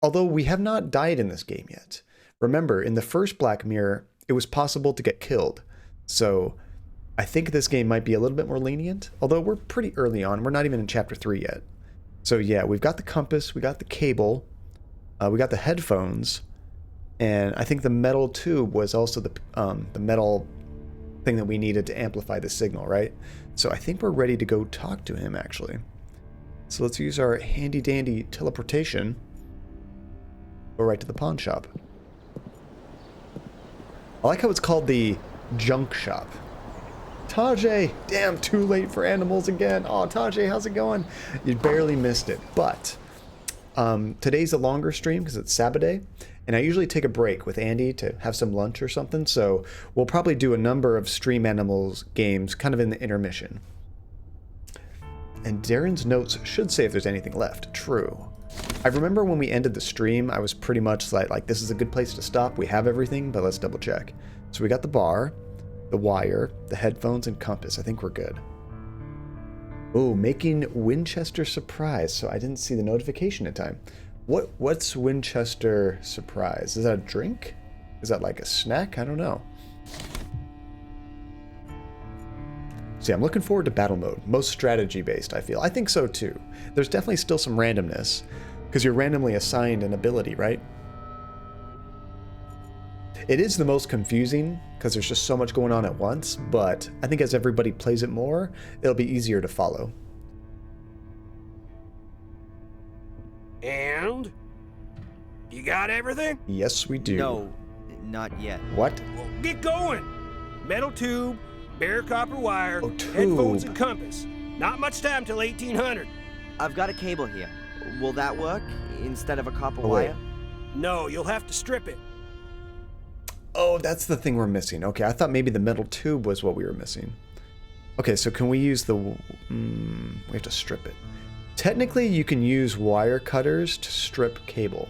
Although we have not died in this game yet. Remember, in the first Black Mirror, it was possible to get killed. So I think this game might be a little bit more lenient, although we're pretty early on. We're not even in Chapter 3 yet. So yeah, we've got the compass, we got the cable, we got the headphones, and I think the metal tube was also the metal thing that we needed to amplify the signal, right? So I think we're ready to go talk to him, actually. So let's use our handy-dandy teleportation. Go right to the pawn shop. I like how it's called the junk shop. Tajay! Damn, too late for animals again. Oh, Tajay, how's it going? You barely missed it. But today's a longer stream because it's Saturday, and I usually take a break with Andy to have some lunch or something, so we'll probably do a number of Stream Animals games kind of in the intermission. And Darren's notes should say if there's anything left. True. I remember when we ended the stream, I was pretty much like, this is a good place to stop. We have everything, but let's double check. So we got the bar, the wire, the headphones, and compass. I think we're good. Oh, making Winchester Surprise. So I didn't see the notification in time. What's Winchester Surprise? Is that a drink? Is that like a snack? I don't know. See, I'm looking forward to battle mode. Most strategy based, I feel. I think so too. There's definitely still some randomness because you're randomly assigned an ability, right? It is the most confusing because there's just so much going on at once, but I think as everybody plays it more, it'll be easier to follow. And? You got everything? Yes, we do. No, not yet. What? Well, get going. Metal tube, bare copper wire, Oh, tube. headphones and compass. Not much time till 1800. I've got a cable here. Will that work instead of a copper Oh, wait. wire? No, you'll have to strip it. Oh, that's the thing we're missing. Okay, I thought maybe the metal tube was what we were missing. Okay, so can we use the... we have to strip it. Technically, you can use wire cutters to strip cable.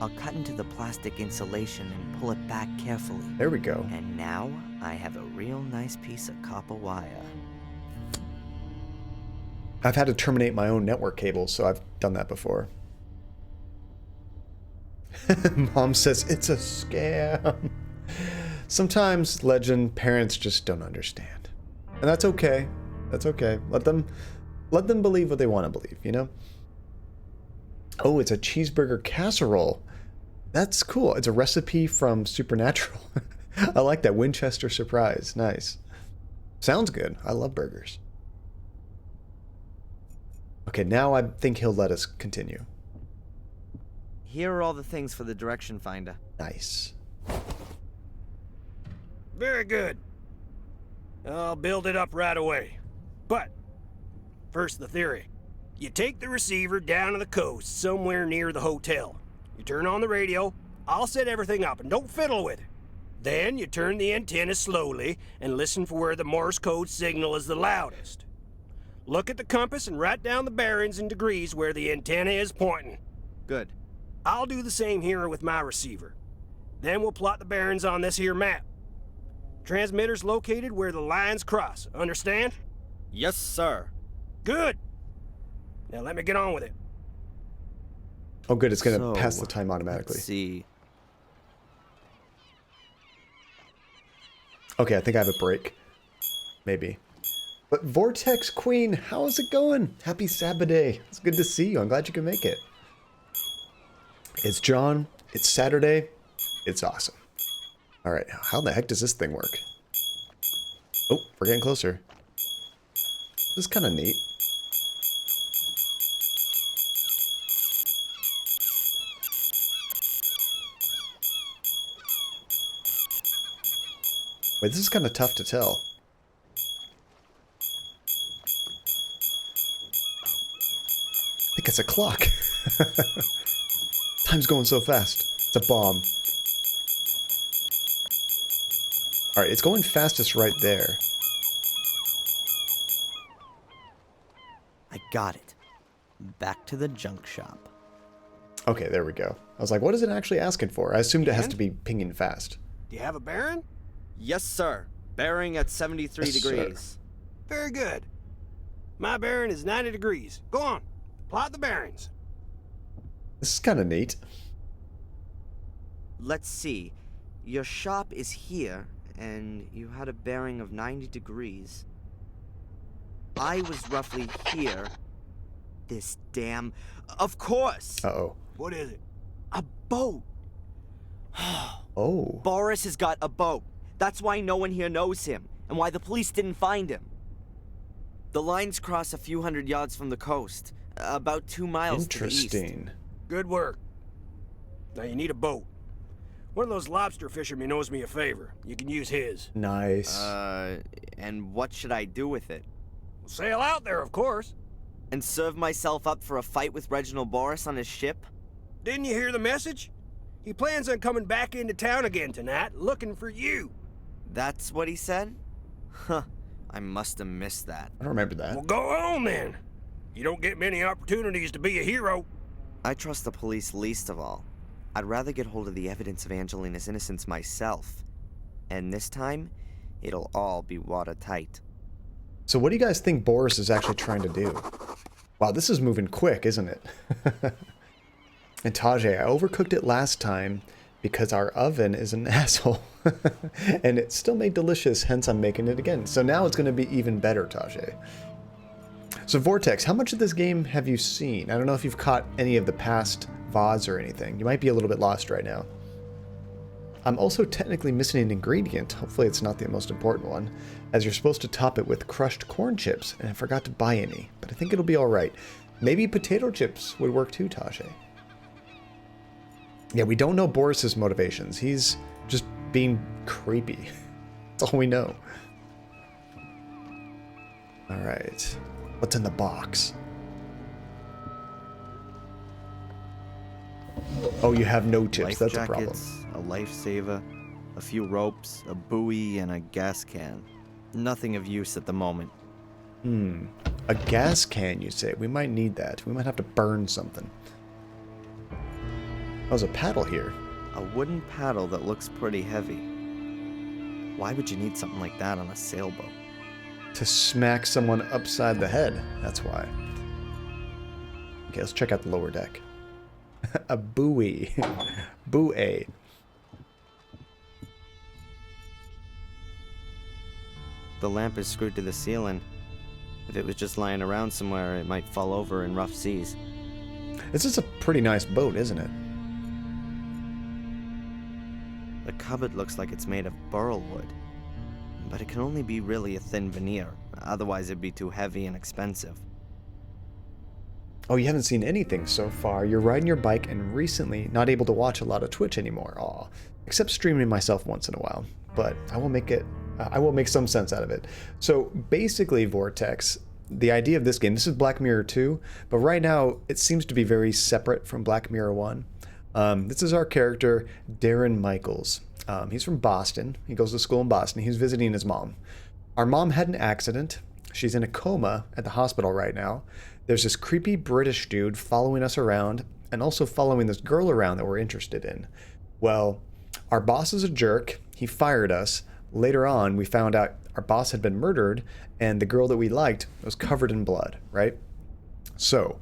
I'll cut into the plastic insulation and pull it back carefully. There we go. And now I have a real nice piece of copper wire. I've had to terminate my own network cables, so I've done that before. Mom says it's a scam. Sometimes, Legend, parents just don't understand. And that's okay. That's okay. Let them believe what they want to believe, you know? Oh, it's a cheeseburger casserole. That's cool. It's a recipe from Supernatural. I like that. Winchester Surprise. Nice. Sounds good. I love burgers. Okay, now I think he'll let us continue. Here are all the things for the direction finder. Nice. Very good. I'll build it up right away. But, first the theory. You take the receiver down to the coast, somewhere near the hotel. You turn on the radio, I'll set everything up, and don't fiddle with it. Then you turn the antenna slowly and listen for where the Morse code signal is the loudest. Look at the compass and write down the bearings and degrees where the antenna is pointing. Good. I'll do the same here with my receiver. Then we'll plot the bearings on this here map. Transmitter's located where the lines cross, understand? Yes, sir. Good. Now let me get on with it. Oh, good. It's going to So, pass the time automatically. Let's see. Okay, I think I have a break. Maybe. But Vortex Queen, how is it going? Happy Saturday. It's good to see you. I'm glad you can make it. It's John. It's Saturday. It's awesome. All right, how the heck does this thing work? Oh, we're getting closer. This is kind of neat. Wait, this is kind of tough to tell. I think it's a clock. Time's going so fast. It's a bomb. Alright, it's going fastest right there. I got it. Back to the junk shop. Okay, there we go. I was like, what is it actually asking for? I assumed it has to be pinging fast. Do you have a bearing? Yes, sir. Bearing at 73 Yes, sir. degrees. Very good. My bearing is 90 degrees. Go on. Plot the bearings. This is kind of neat. Let's see. Your shop is here, and you had a bearing of 90 degrees. I was roughly here. This damn... Of course! Uh-oh. What is it? A boat! Oh. Boris has got a boat. That's why no one here knows him, and why the police didn't find him. The lines cross a few hundred yards from the coast, about 2 miles to the east. Interesting. Good work. Now you need a boat. One of those lobster fishermen owes me a favor. You can use his. Nice. And what should I do with it? Sail out there, of course. And serve myself up for a fight with Reginald Boris on his ship? Didn't you hear the message? He plans on coming back into town again tonight, looking for you. That's what he said? Huh. I must have missed that. I don't remember that. Well, go on then. You don't get many opportunities to be a hero. I trust the police least of all. I'd rather get hold of the evidence of Angelina's innocence myself. And this time, it'll all be watertight. So what do you guys think Boris is actually trying to do? Wow, this is moving quick, isn't it? And Tajay, I overcooked it last time because our oven is an asshole. And it still made delicious, hence I'm making it again. So now it's going to be even better, Tajay. So Vortex, how much of this game have you seen? I don't know if you've caught any of the past VODs or anything. You might be a little bit lost right now. I'm also technically missing an ingredient. Hopefully it's not the most important one, as you're supposed to top it with crushed corn chips, and I forgot to buy any. But I think it'll be alright. Maybe potato chips would work too, Tajay. Yeah, we don't know Boris's motivations. He's just being creepy. That's all we know. Alright. What's in the box? Oh, you have no chips. Life That's jackets, a problem. a lifesaver, a few ropes, a buoy, and a gas can. Nothing of use at the moment. A gas can, you say? We might need that. We might have to burn something. Oh, there's a paddle here. A wooden paddle that looks pretty heavy. Why would you need something like that on a sailboat? To smack someone upside the head. That's why. Okay, let's check out the lower deck. A buoy. Buoy. The lamp is screwed to the ceiling. If it was just lying around somewhere, it might fall over in rough seas. This is a pretty nice boat, isn't it? The cupboard looks like it's made of burl wood. But it can only be really a thin veneer, otherwise it'd be too heavy and expensive. Oh, you haven't seen anything so far. You're riding your bike and recently not able to watch a lot of Twitch anymore. Aw. Except streaming myself once in a while. But I will make some sense out of it. So basically, Vortex, the idea of this game, this is Black Mirror 2, but right now it seems to be very separate from Black Mirror 1. This is our character, Darren Michaels. He's from Boston. He goes to school in Boston. He's visiting his mom. Our mom had an accident. She's in a coma at the hospital right now. There's this creepy British dude following us around and also following this girl around that we're interested in. Well, our boss is a jerk. He fired us. Later on, we found out our boss had been murdered and the girl that we liked was covered in blood, right? So,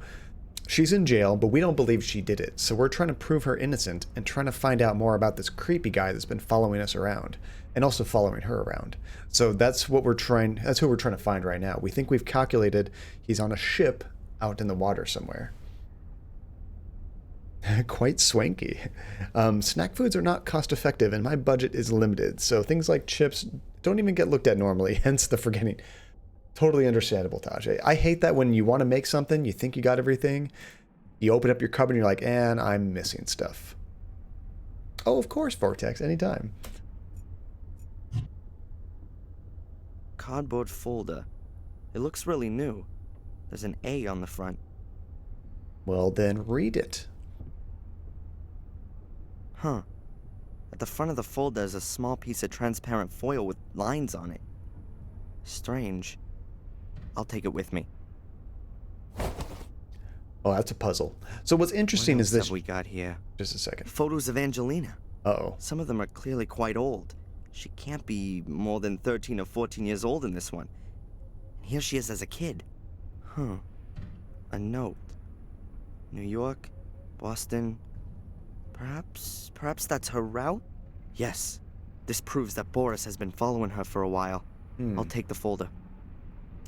she's in jail, but we don't believe she did it. So we're trying to prove her innocent and trying to find out more about this creepy guy that's been following us around and also following her around. So that's who we're trying to find right now. We think we've calculated he's on a ship out in the water somewhere. Quite swanky. Snack foods are not cost effective and my budget is limited. So things like chips don't even get looked at normally, hence the forgetting. Totally understandable, Tajay. I hate that when you want to make something, you think you got everything, you open up your cupboard and you're like, and I'm missing stuff. Oh, of course, Vortex, anytime. Cardboard folder. It looks really new. There's an A on the front. Well, then read it. Huh. At the front of the folder is a small piece of transparent foil with lines on it. Strange. I'll take it with me. Oh, that's a puzzle. So what's interesting is this. What we got here? Just a second. Photos of Angelina. Uh-oh. Some of them are clearly quite old. She can't be more than 13 or 14 years old in this one. And here she is as a kid. Huh. A note. New York, Boston. Perhaps that's her route? Yes. This proves that Boris has been following her for a while. I'll take the folder.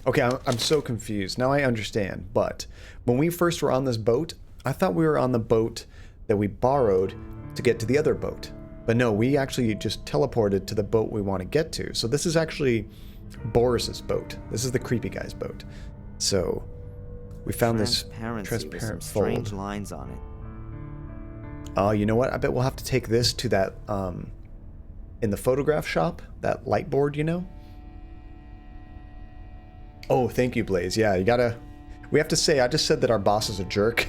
Okay, I'm so confused. Now I understand, but when we first were on this boat, I thought we were on the boat that we borrowed to get to the other boat. But no, we actually just teleported to the boat we want to get to. So this is actually Boris's boat. This is the creepy guy's boat. So we found this transparent with some fold. strange lines on it. Oh, you know what? I bet we'll have to take this to that, in the photograph shop, that light board, you know? Oh, thank you, Blaze. Yeah, we have to say, I just said that our boss is a jerk.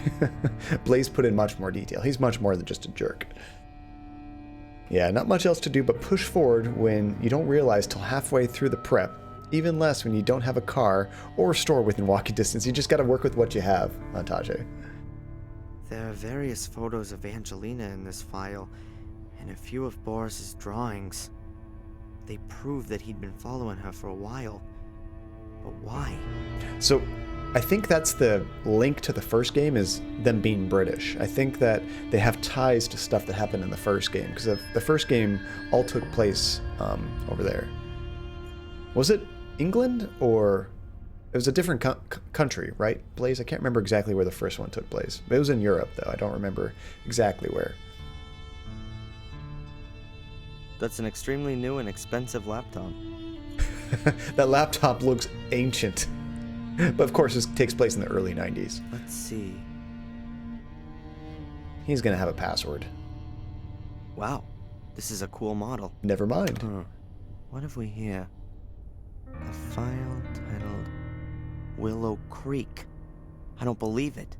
Blaze put in much more detail. He's much more than just a jerk. Yeah, not much else to do but push forward when you don't realize till halfway through the prep. Even less when you don't have a car or a store within walking distance. You just gotta work with what you have, Tajay. There are various photos of Angelina in this file, and a few of Boris's drawings. They prove that he'd been following her for a while. But why? So, I think that's the link to the first game, is them being British. I think that they have ties to stuff that happened in the first game, because the first game all took place over there. Was it England, or it was a different country, right, Blaze? I can't remember exactly where the first one took place. It was in Europe, though. I don't remember exactly where. That's an extremely new and expensive laptop. That laptop looks ancient. But of course, this takes place in the early 90s. Let's see. He's gonna have a password. Wow, this is a cool model. Never mind. What have we here? A file titled Willow Creek. I don't believe it.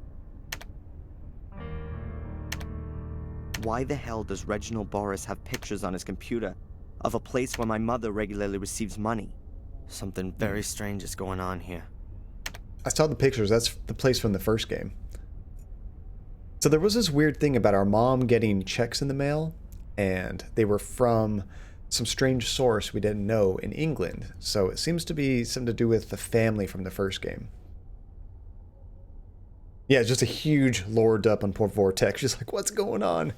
Why the hell does Reginald Boris have pictures on his computer of a place where my mother regularly receives money? Something very strange is going on here. I saw the pictures. That's the place from the first game. So there was this weird thing about our mom getting checks in the mail, and they were from some strange source we didn't know in England. So it seems to be something to do with the family from the first game. Yeah, it's just a huge lowered up on Port Vortex. Just like, what's going on?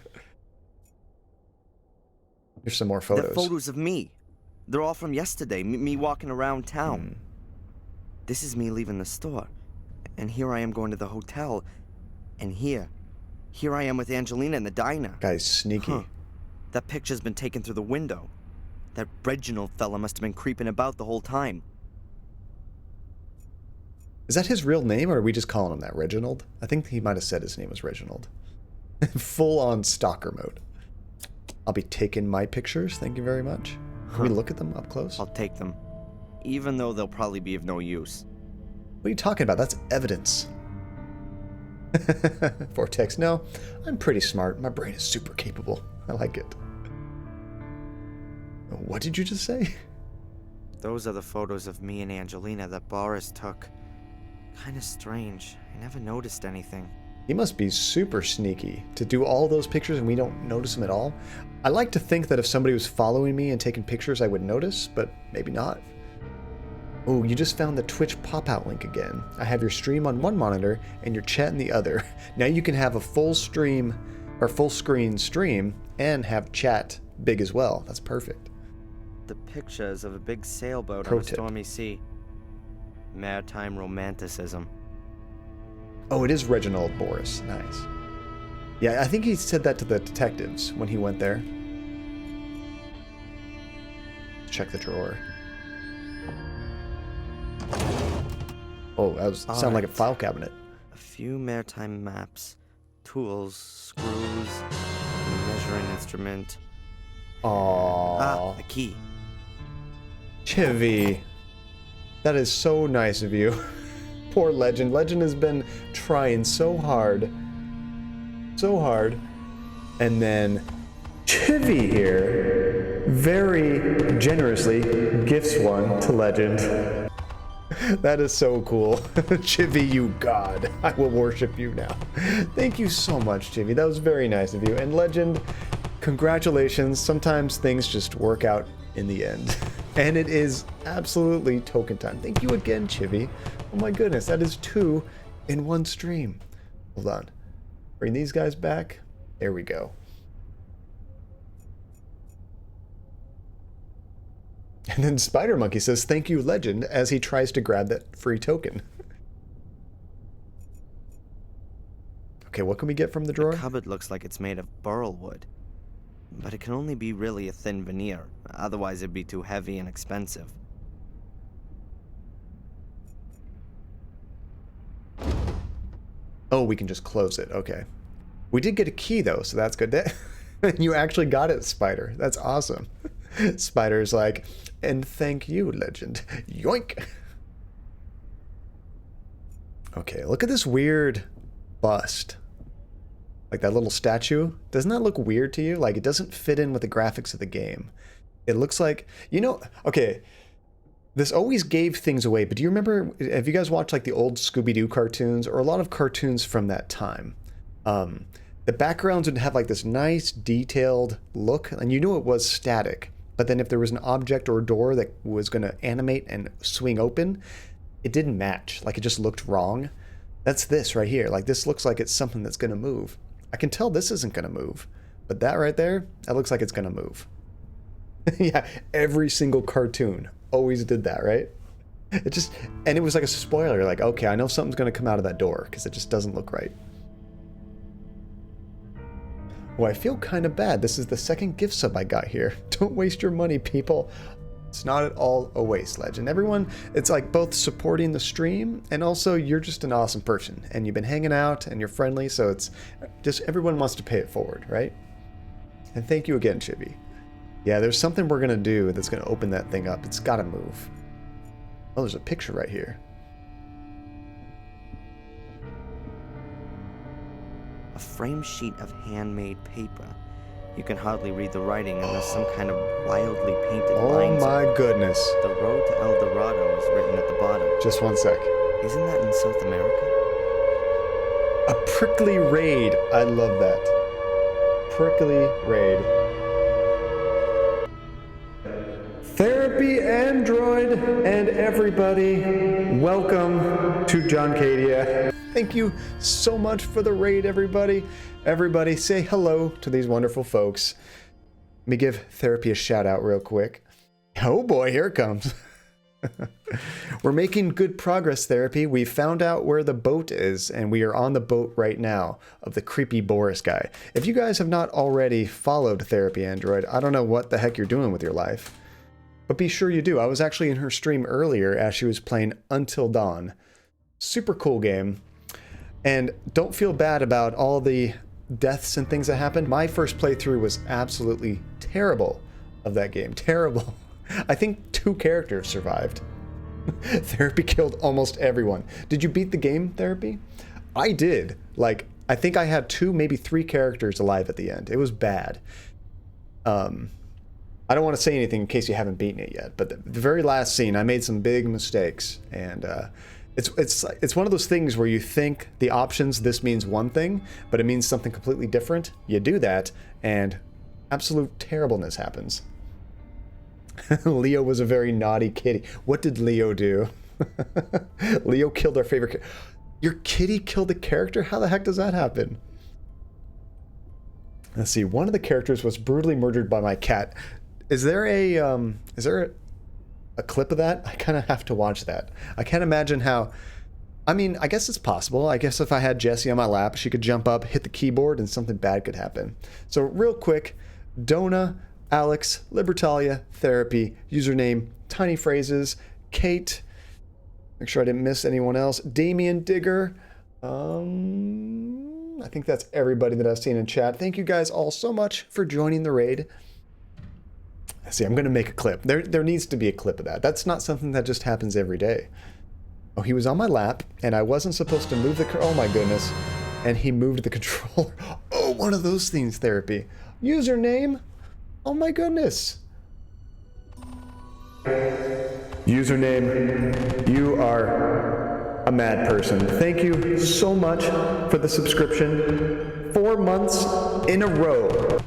Here's some more photos. They're photos of me. They're all from yesterday, me walking around town. This is me leaving the store. And here I am going to the hotel. And here I am with Angelina in the diner. Guy's sneaky. Huh. That picture's been taken through the window. That Reginald fella must have been creeping about the whole time. Is that his real name, or are we just calling him that, Reginald? I think he might have said his name was Reginald. Full on stalker mode. I'll be taking my pictures, thank you very much. Can we look at them up close? I'll take them. Even though they'll probably be of no use. What are you talking about? That's evidence. Vortex, no. I'm pretty smart. My brain is super capable. I like it. What did you just say? Those are the photos of me and Angelina that Boris took. Kinda strange. I never noticed anything. He must be super sneaky to do all those pictures and we don't notice him at all. I like to think that if somebody was following me and taking pictures, I would notice, but maybe not. Oh, you just found the Twitch pop-out link again. I have your stream on one monitor and your chat in the other. Now you can have a full stream or full screen stream and have chat big as well. That's perfect. The pictures of a big sailboat Pro on a tip. stormy sea. Maritime romanticism. Oh, it is Reginald Boris. Nice. Yeah, I think he said that to the detectives when he went there. Check the drawer. Oh, that was sound like a file cabinet. A few maritime maps, tools, screws, a measuring instrument. Aww. A key. Chivy. That is so nice of you. Poor Legend. Legend has been trying so hard. So hard. And then Chivy here very generously gifts one to Legend. That is so cool. Chivy, you god. I will worship you now. Thank you so much, Chivy. That was very nice of you. And Legend, congratulations. Sometimes things just work out in the end. And it is absolutely token time. Thank you again, Chivy. Oh my goodness, that is 2 in one stream. Hold on. Bring these guys back. There we go. And then Spider Monkey says, "Thank you, Legend," as he tries to grab that free token. Okay, what can we get from the drawer? The cupboard looks like it's made of burl wood, but it can only be really a thin veneer. Otherwise, it'd be too heavy and expensive. Oh, we can just close it. Okay. We did get a key, though, so that's good. You actually got it, Spider. That's awesome. Spider's like, "And thank you, Legend." Yoink. Okay, look at this weird bust. Like that little statue. Doesn't that look weird to you? Like, it doesn't fit in with the graphics of the game. It looks like, you know, okay, this always gave things away, but do you remember, have you guys watched like the old Scooby-Doo cartoons, or a lot of cartoons from that time? The backgrounds would have like this nice detailed look, and you knew it was static. But then if there was an object or a door that was going to animate and swing open, it didn't match. Like, it just looked wrong. That's this right here. Like, this looks like it's something that's going to move. I can tell this isn't going to move. But that right there, that looks like it's going to move. Yeah, every single cartoon always did that, right? It just, and it was like a spoiler. Like, okay, I know something's going to come out of that door because it just doesn't look right. Well, I feel kind of bad. This is the second gift sub I got here. Don't waste your money, people. It's not at all a waste, Legend. Everyone, it's like both supporting the stream and also you're just an awesome person. And you've been hanging out and you're friendly, so it's just everyone wants to pay it forward, right? And thank you again, Chibi. Yeah, there's something we're going to do that's going to open that thing up. It's got to move. Oh, there's a picture right here. A framed sheet of handmade paper. You can hardly read the writing, and there's some kind of wildly painted lines. Oh my goodness. The road to El Dorado is written at the bottom. Just one sec. Isn't that in South America? A prickly raid. I love that. Prickly raid. Therapy Android and everybody, welcome to Johncadia. Thank you so much for the raid, everybody. Everybody say hello to these wonderful folks. Let me give Therapy a shout out real quick. Oh boy, here it comes. We're making good progress, Therapy. We found out where the boat is, and we are on the boat right now of the creepy Boris guy. If you guys have not already followed Therapy Android, I don't know what the heck you're doing with your life. But be sure you do. I was actually in her stream earlier as she was playing Until Dawn. Super cool game. And don't feel bad about all the deaths and things that happened. My first playthrough was absolutely terrible of that game. Terrible. I think 2 characters survived. Therapy killed almost everyone. Did you beat the game, Therapy? I did. Like, I think I had 2, maybe 3 characters alive at the end. It was bad. I don't want to say anything in case you haven't beaten it yet, but the very last scene, I made some big mistakes, and it's one of those things where you think the options, this means one thing, but it means something completely different. You do that, and absolute terribleness happens. Leo was a very naughty kitty. What did Leo do? Leo killed our favorite character. Your kitty killed the character? How the heck does that happen? Let's see. One of the characters was brutally murdered by my cat. Is there a clip of that? I kind of have to watch that. I can't imagine how... I mean, I guess it's possible. I guess if I had Jessie on my lap, she could jump up, hit the keyboard, and something bad could happen. So real quick, Dona, Alex, Libertalia, Therapy, username, Tiny Phrases, Kate, make sure I didn't miss anyone else, Damien Digger, I think that's everybody that I've seen in chat. Thank you guys all so much for joining the raid. See, I'm going to make a clip. There needs to be a clip of that. That's not something that just happens every day. Oh, he was on my lap, and I wasn't supposed to move the... Oh, my goodness. And he moved the controller. Oh, one of those things, Therapy. Username? Oh, my goodness. Username, you are a mad person. Thank you so much for the subscription. 4 months in a row.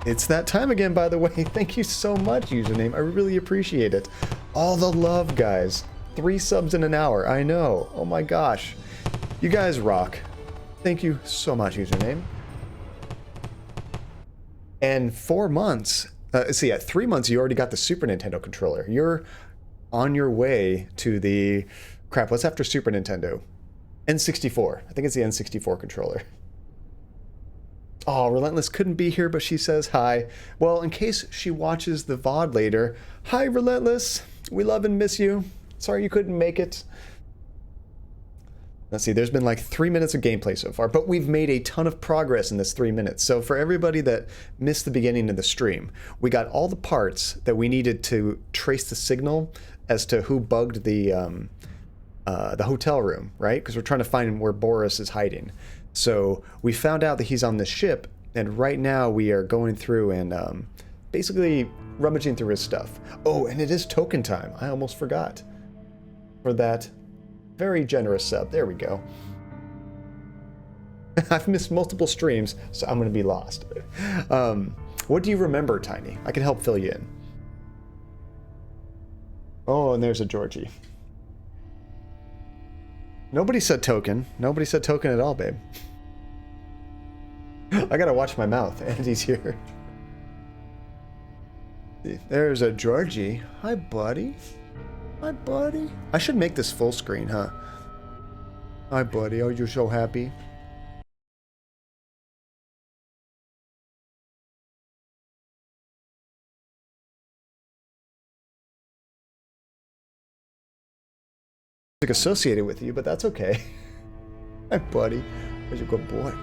It's that time again, by the way. Thank you so much, username. I really appreciate it. All the love, guys. 3 subs in an hour. I know. Oh my gosh. You guys rock. Thank you so much, username. And 4 months, see, at 3 months, you already got the Super Nintendo controller. You're on your way to the, crap, what's after Super Nintendo? N64. I think it's the N64 controller. Oh, Relentless couldn't be here, but she says hi. Well, in case she watches the VOD later, hi, Relentless. We love and miss you. Sorry you couldn't make it. Let's see, there's been like 3 minutes of gameplay so far, but we've made a ton of progress in this 3 minutes. So for everybody that missed the beginning of the stream, we got all the parts that we needed to trace the signal as to who bugged the hotel room, right? Because we're trying to find where Boris is hiding. So we found out that he's on this ship, and right now we are going through and basically rummaging through his stuff. Oh, and it is token time. I almost forgot. For that very generous sub. There we go. I've missed multiple streams, so I'm going to be lost. What do you remember, Tiny? I can help fill you in. Oh, and there's a Georgie. Nobody said token. Nobody said token at all, babe. I gotta watch my mouth. Andy's here. There's a Georgie. Hi, buddy. Hi, buddy. I should make this full screen, huh? Hi, buddy. Oh, you're so happy. Associated with you, but that's okay. Hi, buddy. Where's a good boy?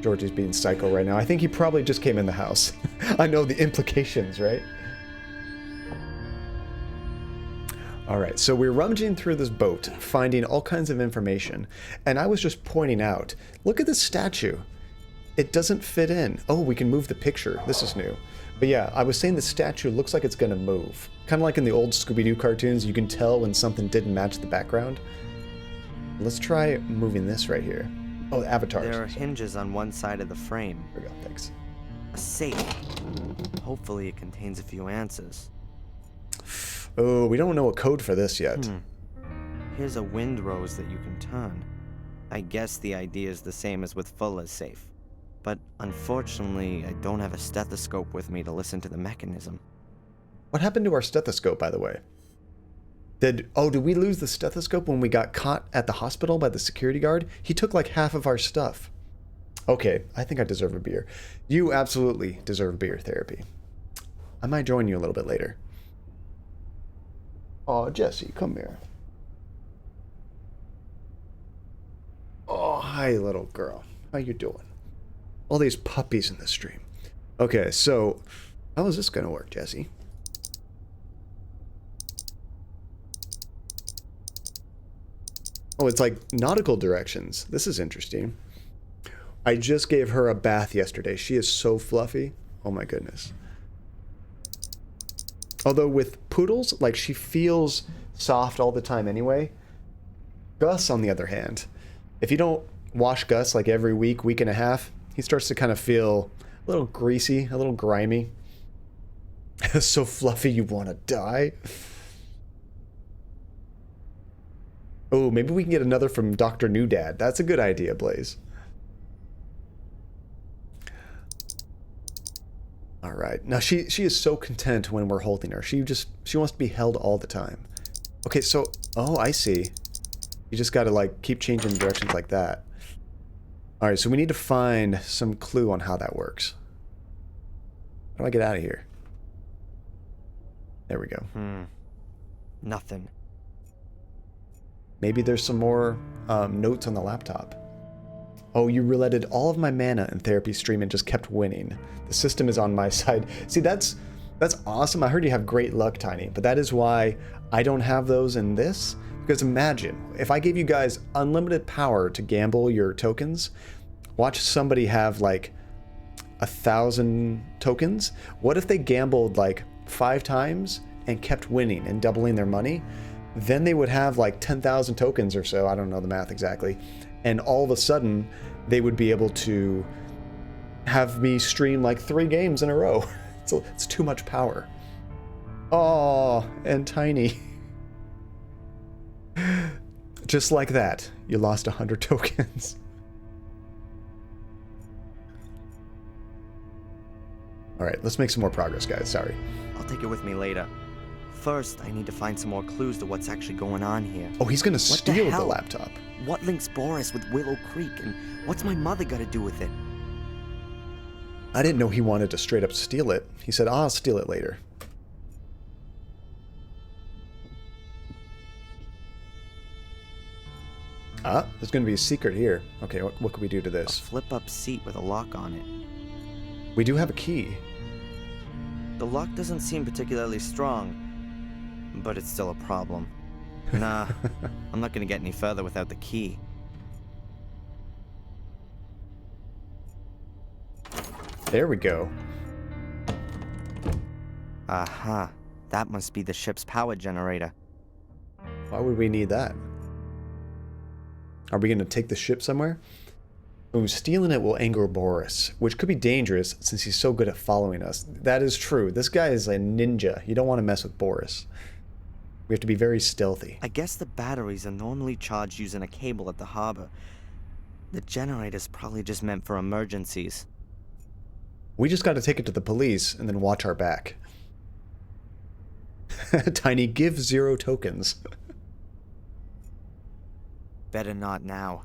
George is being psycho right now. I think he probably just came in the house. I know the implications, right? Alright, so we're rummaging through this boat, finding all kinds of information, and I was just pointing out, look at this statue. It doesn't fit in. Oh, we can move the picture. This is new. But yeah, I was saying the statue looks like it's gonna move. Kind of like in the old Scooby-Doo cartoons, you can tell when something didn't match the background. Let's try moving this right here. Oh, avatars. There are hinges on one side of the frame. There we go, thanks. A safe. Hopefully it contains a few answers. Oh, we don't know a code for this yet. Here's a windrose that you can turn. I guess the idea is the same as with Fuller's safe. But unfortunately, I don't have a stethoscope with me to listen to the mechanism. What happened to our stethoscope, by the way? Did we lose the stethoscope when we got caught at the hospital by the security guard? He took like half of our stuff. Okay, I think I deserve a beer. You absolutely deserve beer therapy. I might join you a little bit later. Oh, Jesse, come here. Oh, hi, little girl. How you doing? All these puppies in the stream. Okay, so how is this going to work, Jesse? Oh, it's like nautical directions. This is interesting. I just gave her a bath yesterday. She is so fluffy. Oh my goodness. Although with poodles, like, she feels soft all the time anyway. Gus, on the other hand, if you don't wash Gus like every week, week and a half, he starts to kind of feel a little greasy, a little grimy. So fluffy you want to die. Oh, maybe we can get another from Dr. New Dad. That's a good idea, Blaze. All right. Now she is so content when we're holding her. She wants to be held all the time. Okay, so oh, I see. You just got to like keep changing directions like that. All right, so we need to find some clue on how that works. How do I get out of here? There we go. Nothing. Maybe there's some more notes on the laptop. Oh, you rouletted all of my mana in therapy stream and just kept winning. The system is on my side. See, that's awesome. I heard you have great luck, Tiny, but that is why I don't have those in this. Because imagine, if I gave you guys unlimited power to gamble your tokens, watch somebody have like 1,000 tokens. What if they gambled like 5 times and kept winning and doubling their money? Then they would have like 10,000 tokens or so. I don't know the math exactly. And all of a sudden, they would be able to have me stream like 3 games in a row. It's too much power. Oh, and Tiny. Just like that, you lost 100 tokens. Alright, let's make some more progress, guys. Sorry. I'll take it with me later. First, I need to find some more clues to what's actually going on here. Oh, he's gonna What the steal the hell? laptop. What links Boris with Willow Creek, and what's my mother got to do with it? I didn't know he wanted to straight up steal it. He said, I'll steal it later. Ah, there's gonna be a secret here. Okay, what can we do to A this? flip-up seat with a lock on it. We do have a key. The lock doesn't seem particularly strong, but it's still a problem. Nah, I'm not gonna get any further without the key. There we go. Aha, that must be the ship's power generator. Why would we need that? Are we gonna take the ship somewhere? Ooh, stealing it will anger Boris, which could be dangerous since he's so good at following us. That is true. This guy is a ninja. You don't want to mess with Boris. We have to be very stealthy. I guess the batteries are normally charged using a cable at the harbor. The generator's probably just meant for emergencies. We just got to take it to the police and then watch our back. Tiny, give 0 tokens. Better not now.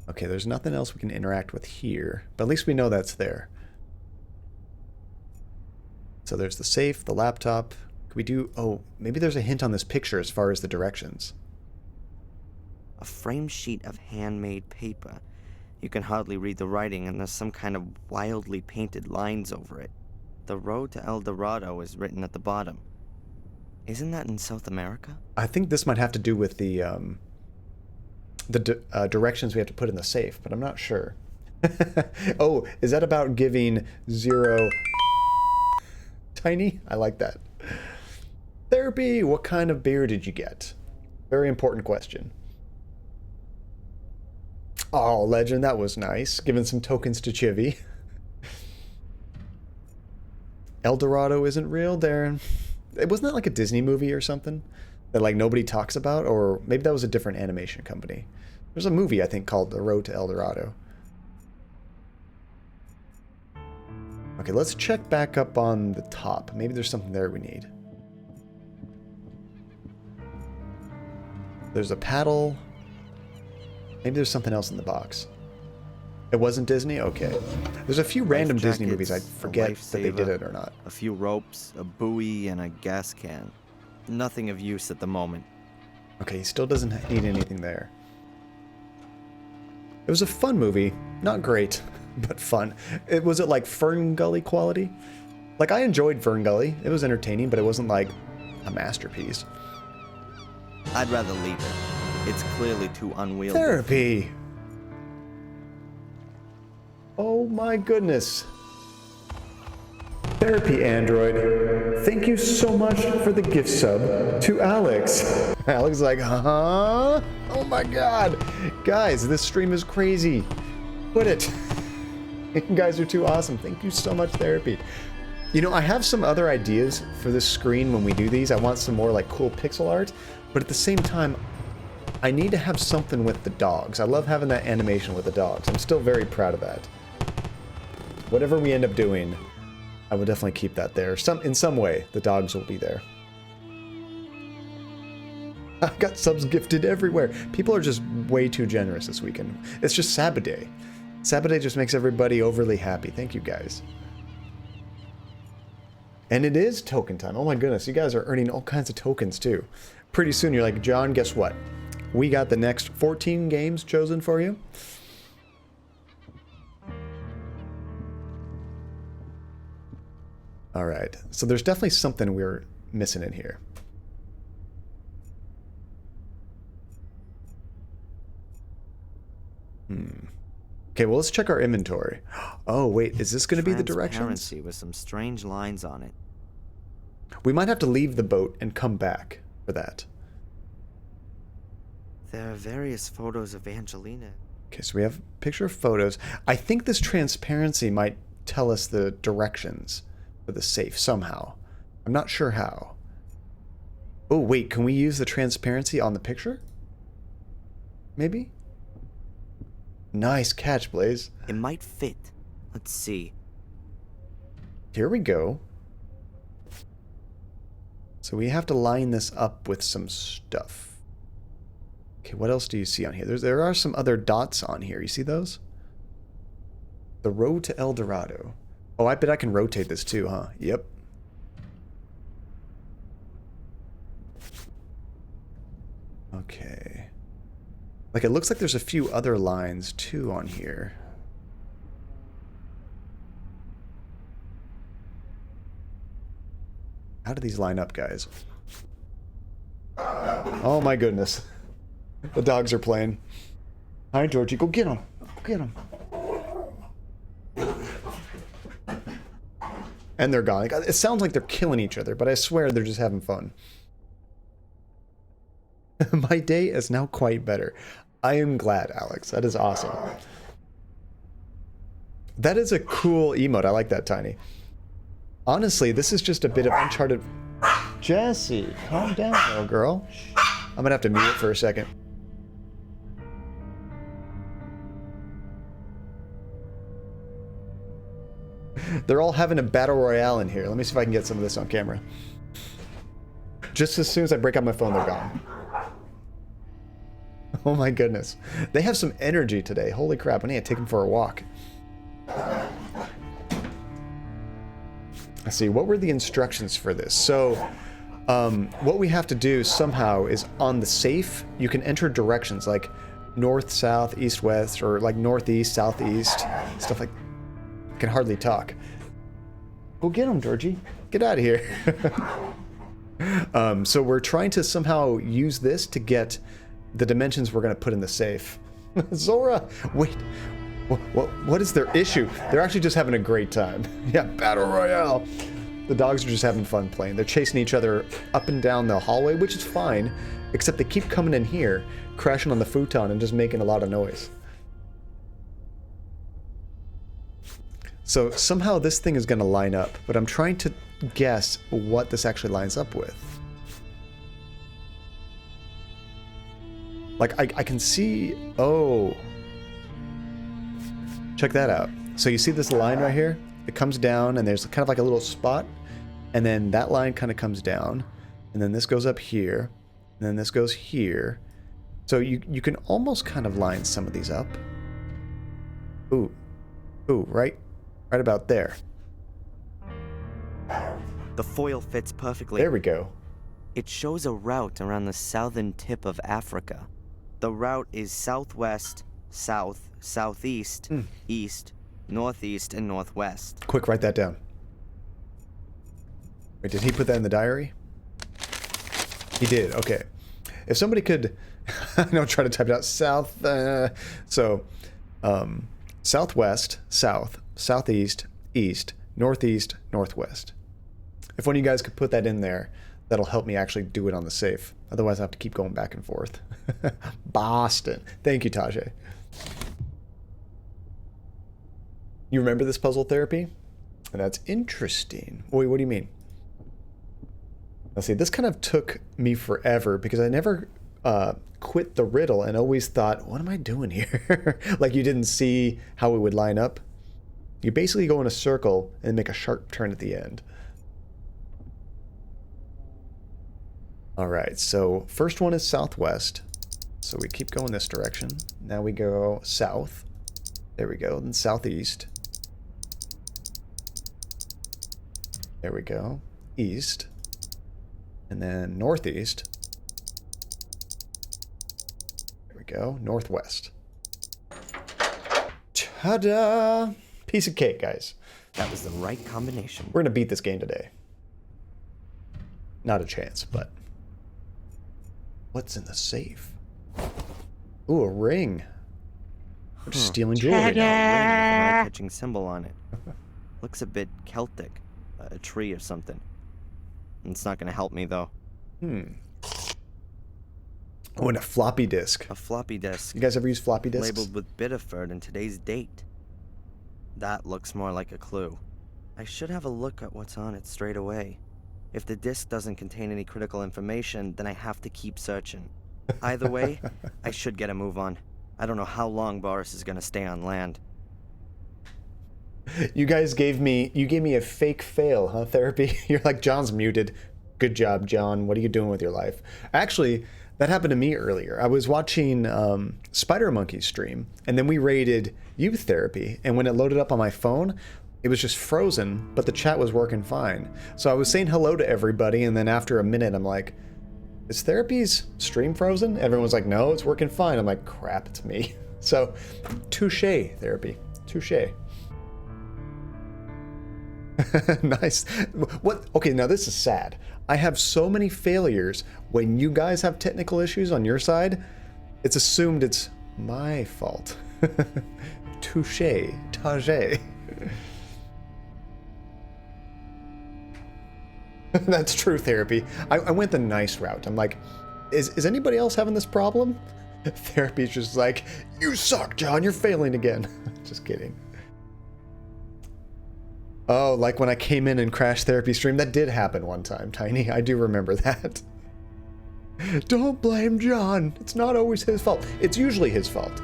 Okay, there's nothing else we can interact with here, but at least we know that's there. So there's the safe, the laptop. Could we do... Oh, maybe there's a hint on this picture as far as the directions. A frame sheet of handmade paper. You can hardly read the writing, and there's some kind of wildly painted lines over it. The road to El Dorado is written at the bottom. Isn't that in South America? I think this might have to do with the directions we have to put in the safe, but I'm not sure. Oh, is that about giving 0... Tiny? I like that. Therapy, what kind of beer did you get? Very important question. Oh, legend, that was nice. Giving some tokens to Chivy. El Dorado isn't real, Darren. Wasn't that like a Disney movie or something that like nobody talks about? Or maybe that was a different animation company. There's a movie, I think, called The Road to El Dorado. Okay, let's check back up on the top. Maybe there's something there we need. There's a paddle. Maybe there's something else in the box. It wasn't Disney? Okay. There's a few random Disney movies. I forget that they did it or not. A few ropes, a buoy, and a gas can. Nothing of use at the moment. Okay, he still doesn't need anything there. It was a fun movie. Not great, but fun. Was it like Fern Gully quality? Like, I enjoyed Fern Gully. It was entertaining, but it wasn't like a masterpiece. I'd rather leave it. It's clearly too unwieldy. Therapy! Oh my goodness. Therapy Android. Thank you so much for the gift sub to Alex. Alex is like, huh? Oh my god. Guys, this stream is crazy. Quit it. You guys are too awesome. Thank you so much, Therapy. You know, I have some other ideas for this screen when we do these. I want some more like cool pixel art, but at the same time, I need to have something with the dogs. I love having that animation with the dogs. I'm still very proud of that. Whatever we end up doing, I will definitely keep that there. In some way, the dogs will be there. I've got subs gifted everywhere. People are just way too generous this weekend. It's just Saturday. Saturday just makes everybody overly happy. Thank you, guys. And it is token time. Oh my goodness, you guys are earning all kinds of tokens too. Pretty soon you're like, John, guess what? We got the next 14 games chosen for you. All right, so there's definitely something we're missing in here. Okay, well, let's check our inventory. Oh, wait, is this going to be the directions? Transparency with some strange lines on it. We might have to leave the boat and come back for that. There are various photos of Angelina. Okay, so we have a picture of photos. I think this transparency might tell us the directions for the safe somehow. I'm not sure how. Oh, wait, can we use the transparency on the picture? Maybe? Nice catch, Blaze. It might fit. Let's see. Here we go. So we have to line this up with some stuff. Okay, what else do you see on here? There are some other dots on here. You see those? The road to El Dorado. Oh, I bet I can rotate this too, huh? Yep. Okay. Like, it looks like there's a few other lines too on here. How do these line up, guys? Oh my goodness. The dogs are playing. Hi, Georgie. Go get them. Go get them. And they're gone. It sounds like they're killing each other, but I swear they're just having fun. My day is now quite better. I am glad, Alex. That is awesome. That is a cool emote. I like that, Tiny. Honestly, this is just a bit of Uncharted... Jesse, calm down, little girl. I'm gonna have to mute it for a second. They're all having a battle royale in here. Let me see if I can get some of this on camera. Just as soon as I break out my phone, they're gone. Oh my goodness. They have some energy today. Holy crap, I need to take them for a walk. Let's see, what were the instructions for this? So, what we have to do somehow is on the safe, you can enter directions like north, south, east, west, or like northeast, southeast, stuff like... I can hardly talk. Go get him, Georgie. Get out of here. So we're trying to somehow use this to get the dimensions we're going to put in the safe. Zora, wait. What is their issue? They're actually just having a great time. Yeah, battle royale. The dogs are just having fun playing. They're chasing each other up and down the hallway, which is fine, except they keep coming in here, crashing on the futon and just making a lot of noise. So somehow this thing is going to line up, but I'm trying to guess what this actually lines up with. Like, I can see... Oh... Check that out. So you see this line right here? It comes down and there's kind of like a little spot. And then that line kind of comes down. And then this goes up here. And then this goes here. So you can almost kind of line some of these up. Ooh. Ooh, right about there. The foil fits perfectly. There we go. It shows a route around the southern tip of Africa. The route is southwest, south, southeast, east, northeast, and northwest. Quick, write that down. Wait, did he put that in the diary? He did, okay. If somebody could, I don't try to type it out, southwest, south, southeast, east, northeast, northwest. If one of you guys could put that in there, that'll help me actually do it on the safe. Otherwise, I have to keep going back and forth. Boston. Thank you, Tajay. You remember this puzzle therapy? That's interesting. Wait, what do you mean? Let's see, this kind of took me forever because I never quit the riddle and always thought, what am I doing here? Like you didn't see how it would line up. You basically go in a circle and make a sharp turn at the end. All right, so first one is southwest. So we keep going this direction. Now we go south. There we go, then southeast. There we go. East. And then northeast. There we go. Northwest. Ta-da! Piece of cake, guys. That was the right combination. We're going to beat this game today. Not a chance, but... What's in the safe? Ooh, a ring. We're just stealing jewelry. A ring with an eye-catching symbol on it. Looks a bit Celtic. A tree or something. It's not going to help me, though. Oh, and a floppy disk. A floppy disk. You guys ever use floppy disks? Labeled with Biddeford and today's date. That looks more like a clue. I should have a look at what's on it straight away. If the disk doesn't contain any critical information, then I have to keep searching. Either way, I should get a move on. I don't know how long Boris is gonna stay on land. You gave me a fake fail, huh, therapy? You're like, John's muted. Good job, John. What are you doing with your life? Actually, that happened to me earlier. I was watching Spider Monkey's stream, and then we raided Youth Therapy, and when it loaded up on my phone, it was just frozen, but the chat was working fine. So I was saying hello to everybody, and then after a minute, I'm like, is Therapy's stream frozen? Everyone's like, no, it's working fine. I'm like, crap, it's me. So, touche, Therapy. Touche. Nice. What? Okay, now this is sad. I have so many failures. When you guys have technical issues on your side, it's assumed it's my fault. Touche. Tage. That's true, Therapy. I went the nice route. I'm like, is anybody else having this problem? Therapy's just like, you suck, John. You're failing again. Just kidding. Oh, like when I came in and crashed Therapy stream? That did happen one time, Tiny. I do remember that. Don't blame John. It's not always his fault. It's usually his fault,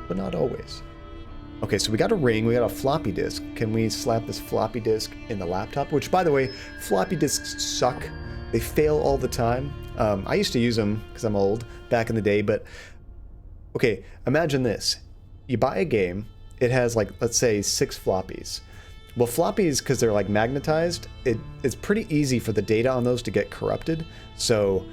but not always. Okay, so we got a ring, we got a floppy disk. Can we slap this floppy disk in the laptop? Which, by the way, floppy disks suck. They fail all the time. I used to use them because I'm old back in the day, but okay, imagine this. You buy a game, it has like, let's say 6 floppies. Well, floppies, because they're like magnetized, it's pretty easy for the data on those to get corrupted. So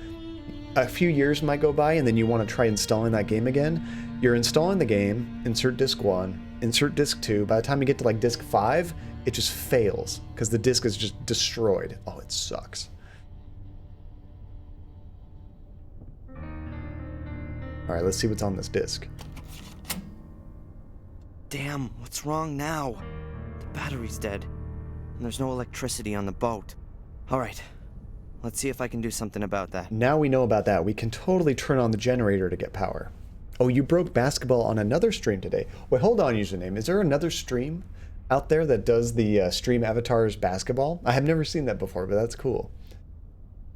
a few years might go by and then you want to try installing that game again. You're installing the game, insert disk 1, insert disk 2. By the time you get to like disk 5, it just fails because the disk is just destroyed. Oh, it sucks. All right, let's see what's on this disk. Damn, what's wrong now? The battery's dead, and there's no electricity on the boat. Alright, let's see if I can do something about that. Now we know about that. We can totally turn on the generator to get power. Oh, you broke basketball on another stream today. Wait, hold on, username. Is there another stream out there that does the stream avatars basketball? I have never seen that before, but that's cool.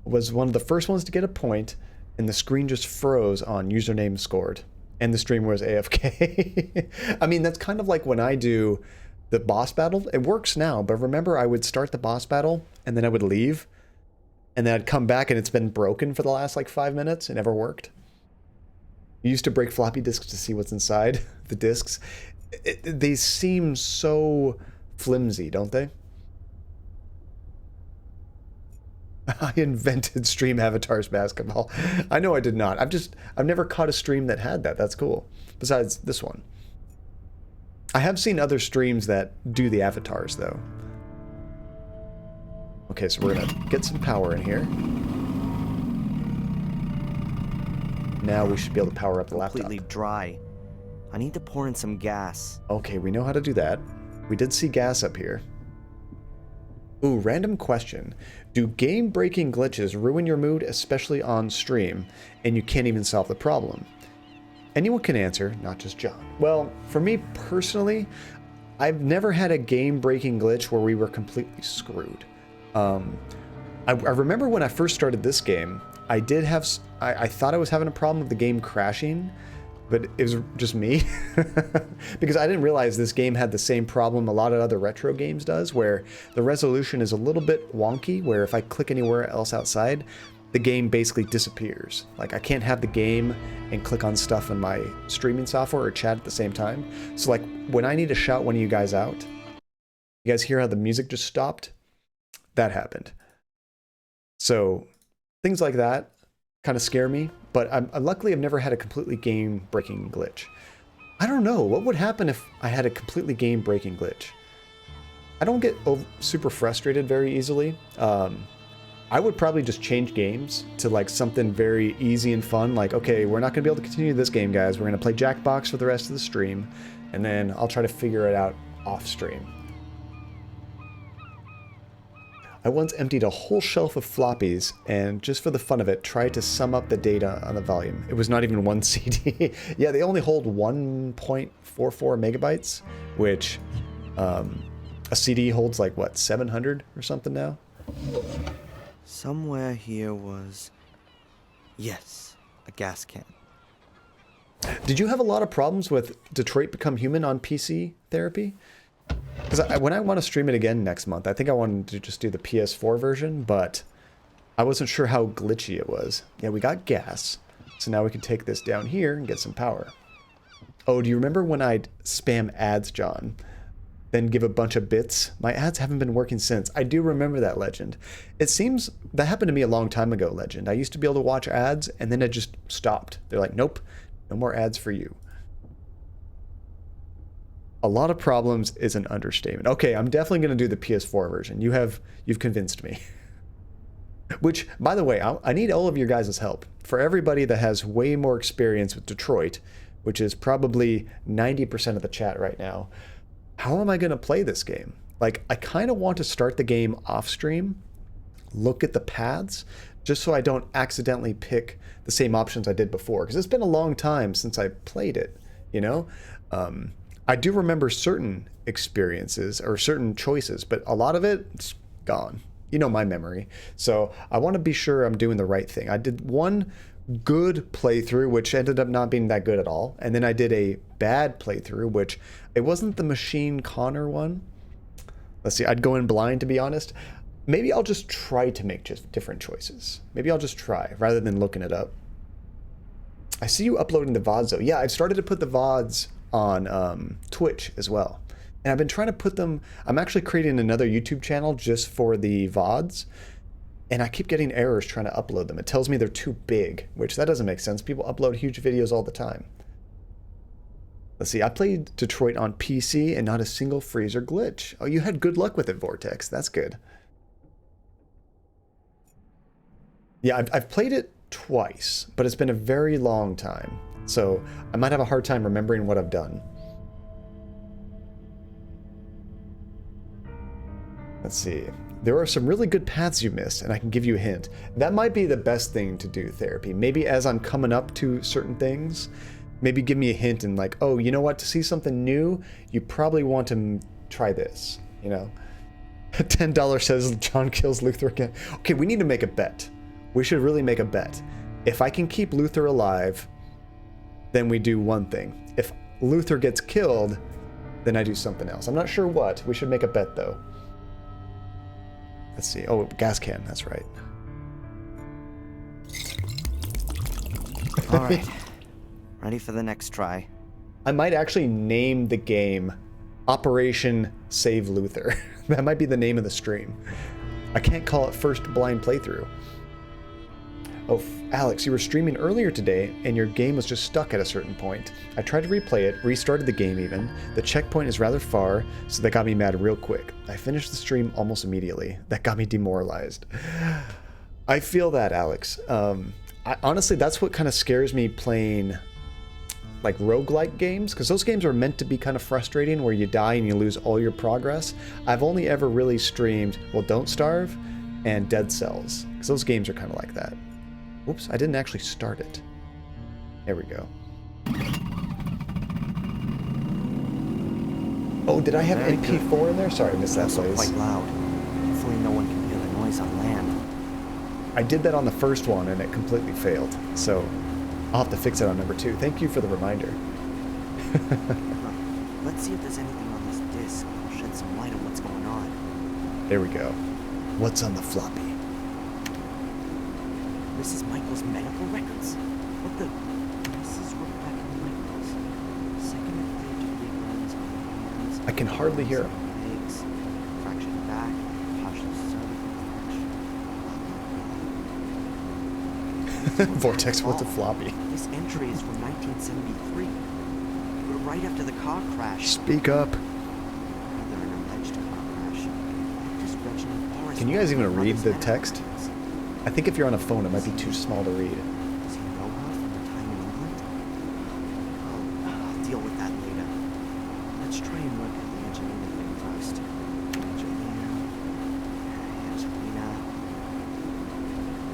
Was one of the first ones to get a point, and the screen just froze on username scored, and the stream was AFK. I mean, that's kind of like when I do the boss battle. It works now, but remember I would start the boss battle, and then I would leave, and then I'd come back, and it's been broken for the last like 5 minutes. It never worked. You used to break floppy disks to see what's inside the disks. They seem so flimsy, don't they? I invented stream avatars basketball. I know I did not. I've never caught a stream that had that. That's cool. Besides this one. I have seen other streams that do the avatars though. Okay, so we're gonna get some power in here. Now we should be able to power up the laptop. Completely dry. I need to pour in some gas. Okay, we know how to do that. We did see gas up here. Ooh, random question. Do game-breaking glitches ruin your mood, especially on stream, and you can't even solve the problem? Anyone can answer, not just John. Well, for me personally, I've never had a game-breaking glitch where we were completely screwed. I remember when I first started this game, I thought I was having a problem with the game crashing, but it was just me. Because I didn't realize this game had the same problem a lot of other retro games does, where the resolution is a little bit wonky, where if I click anywhere else outside, the game basically disappears. Like, I can't have the game and click on stuff in my streaming software or chat at the same time. So like, when I need to shout one of you guys out, you guys hear how the music just stopped? That happened. So things like that kind of scare me, but luckily I've never had a completely game-breaking glitch. I don't know, what would happen if I had a completely game-breaking glitch? I don't get super frustrated very easily. I would probably just change games to like something very easy and fun, like, okay, we're not going to be able to continue this game, guys. We're going to play Jackbox for the rest of the stream, and then I'll try to figure it out off-stream. I once emptied a whole shelf of floppies and just for the fun of it, tried to sum up the data on the volume. It was not even one CD. Yeah, they only hold 1.44 megabytes, which a CD holds like, what, 700 or something now? Somewhere here was... Yes, a gas can. Did you have a lot of problems with Detroit Become Human on PC therapy? Because when I want to stream it again next month, I think I wanted to just do the PS4 version, but I wasn't sure how glitchy it was. Yeah, we got gas, so now we can take this down here and get some power. Oh, do you remember when I'd spam ads, John? Then give a bunch of bits? My ads haven't been working since. I do remember that, Legend. It seems that happened to me a long time ago, Legend. I used to be able to watch ads, and then it just stopped. They're like, nope, no more ads for you. A lot of problems is an understatement. Okay, I'm definitely going to do the PS4 version. You've convinced me. Which, by the way, I need all of your guys' help. For everybody that has way more experience with Detroit, which is probably 90% of the chat right now, how am I going to play this game? Like, I kind of want to start the game off stream, look at the paths, just so I don't accidentally pick the same options I did before. Because it's been a long time since I played it, you know? I do remember certain experiences or certain choices, but a lot of it's gone. You know my memory. So I want to be sure I'm doing the right thing. I did one good playthrough, which ended up not being that good at all. And then I did a bad playthrough, which it wasn't the Machine Connor one. Let's see, I'd go in blind, to be honest. Maybe I'll just try to make just different choices. Maybe I'll just try rather than looking it up. I see you uploading the VODs though. Yeah, I've started to put the VODs on Twitch as well. And I've been trying to put them, I'm actually creating another YouTube channel just for the VODs. And I keep getting errors trying to upload them. It tells me they're too big, which that doesn't make sense. People upload huge videos all the time. Let's see, I played Detroit on PC and not a single freeze or glitch. Oh, you had good luck with it, Vortex. That's good. Yeah, I've played it twice, but it's been a very long time. So I might have a hard time remembering what I've done. Let's see. There are some really good paths you missed, and I can give you a hint. That might be the best thing to do, therapy. Maybe as I'm coming up to certain things, maybe give me a hint and like, oh, you know what? To see something new, you probably want to try this, you know? $10 says John kills Luther again. Okay, we need to make a bet. We should really make a bet. If I can keep Luther alive, then we do one thing. If Luther gets killed, then I do something else. I'm not sure what. We should make a bet, though. Let's see. Oh, gas can. That's right. All right. Ready for the next try. I might actually name the game Operation Save Luther. That might be the name of the stream. I can't call it First Blind Playthrough. Oh, Alex, you were streaming earlier today and your game was just stuck at a certain point. I tried to replay it, restarted the game even. The checkpoint is rather far, so that got me mad real quick. I finished the stream almost immediately. That got me demoralized. I feel that, Alex. Honestly, that's what kind of scares me playing like roguelike games, because those games are meant to be kind of frustrating where you die and you lose all your progress. I've only ever really streamed, well, Don't Starve and Dead Cells, because those games are kind of like that. Oops, I didn't actually start it. There we go. Oh, did I have Very NP4 good. in there? Sorry, I missed that Also place. quite loud. Hopefully no one can hear the noise on land. I did that on the first one and it completely failed. So I'll have to fix it on number 2. Thank you for the reminder. Let's see if there's anything on this disc that'll shed some light on what's going on. There we go. What's on the floppy? Mrs. Michaels' medical records. What the? Mrs. Rebecca Michaels. Second and third degree burns on the hands. I can hardly hear him. Legs. Fractured back. Partial cervical. Vortex, what's a floppy? This entry is from 1973. Right after the car crash. Speak up. Either an alleged car crash. Actress Reginald Forrest Can you guys even Whitaker's read the medical text? records. I think if you're on a phone, it might be too small to read. Does he know her from her time in England? I'll deal with that later. Let's try and work out the Angelina thing first. Angelina.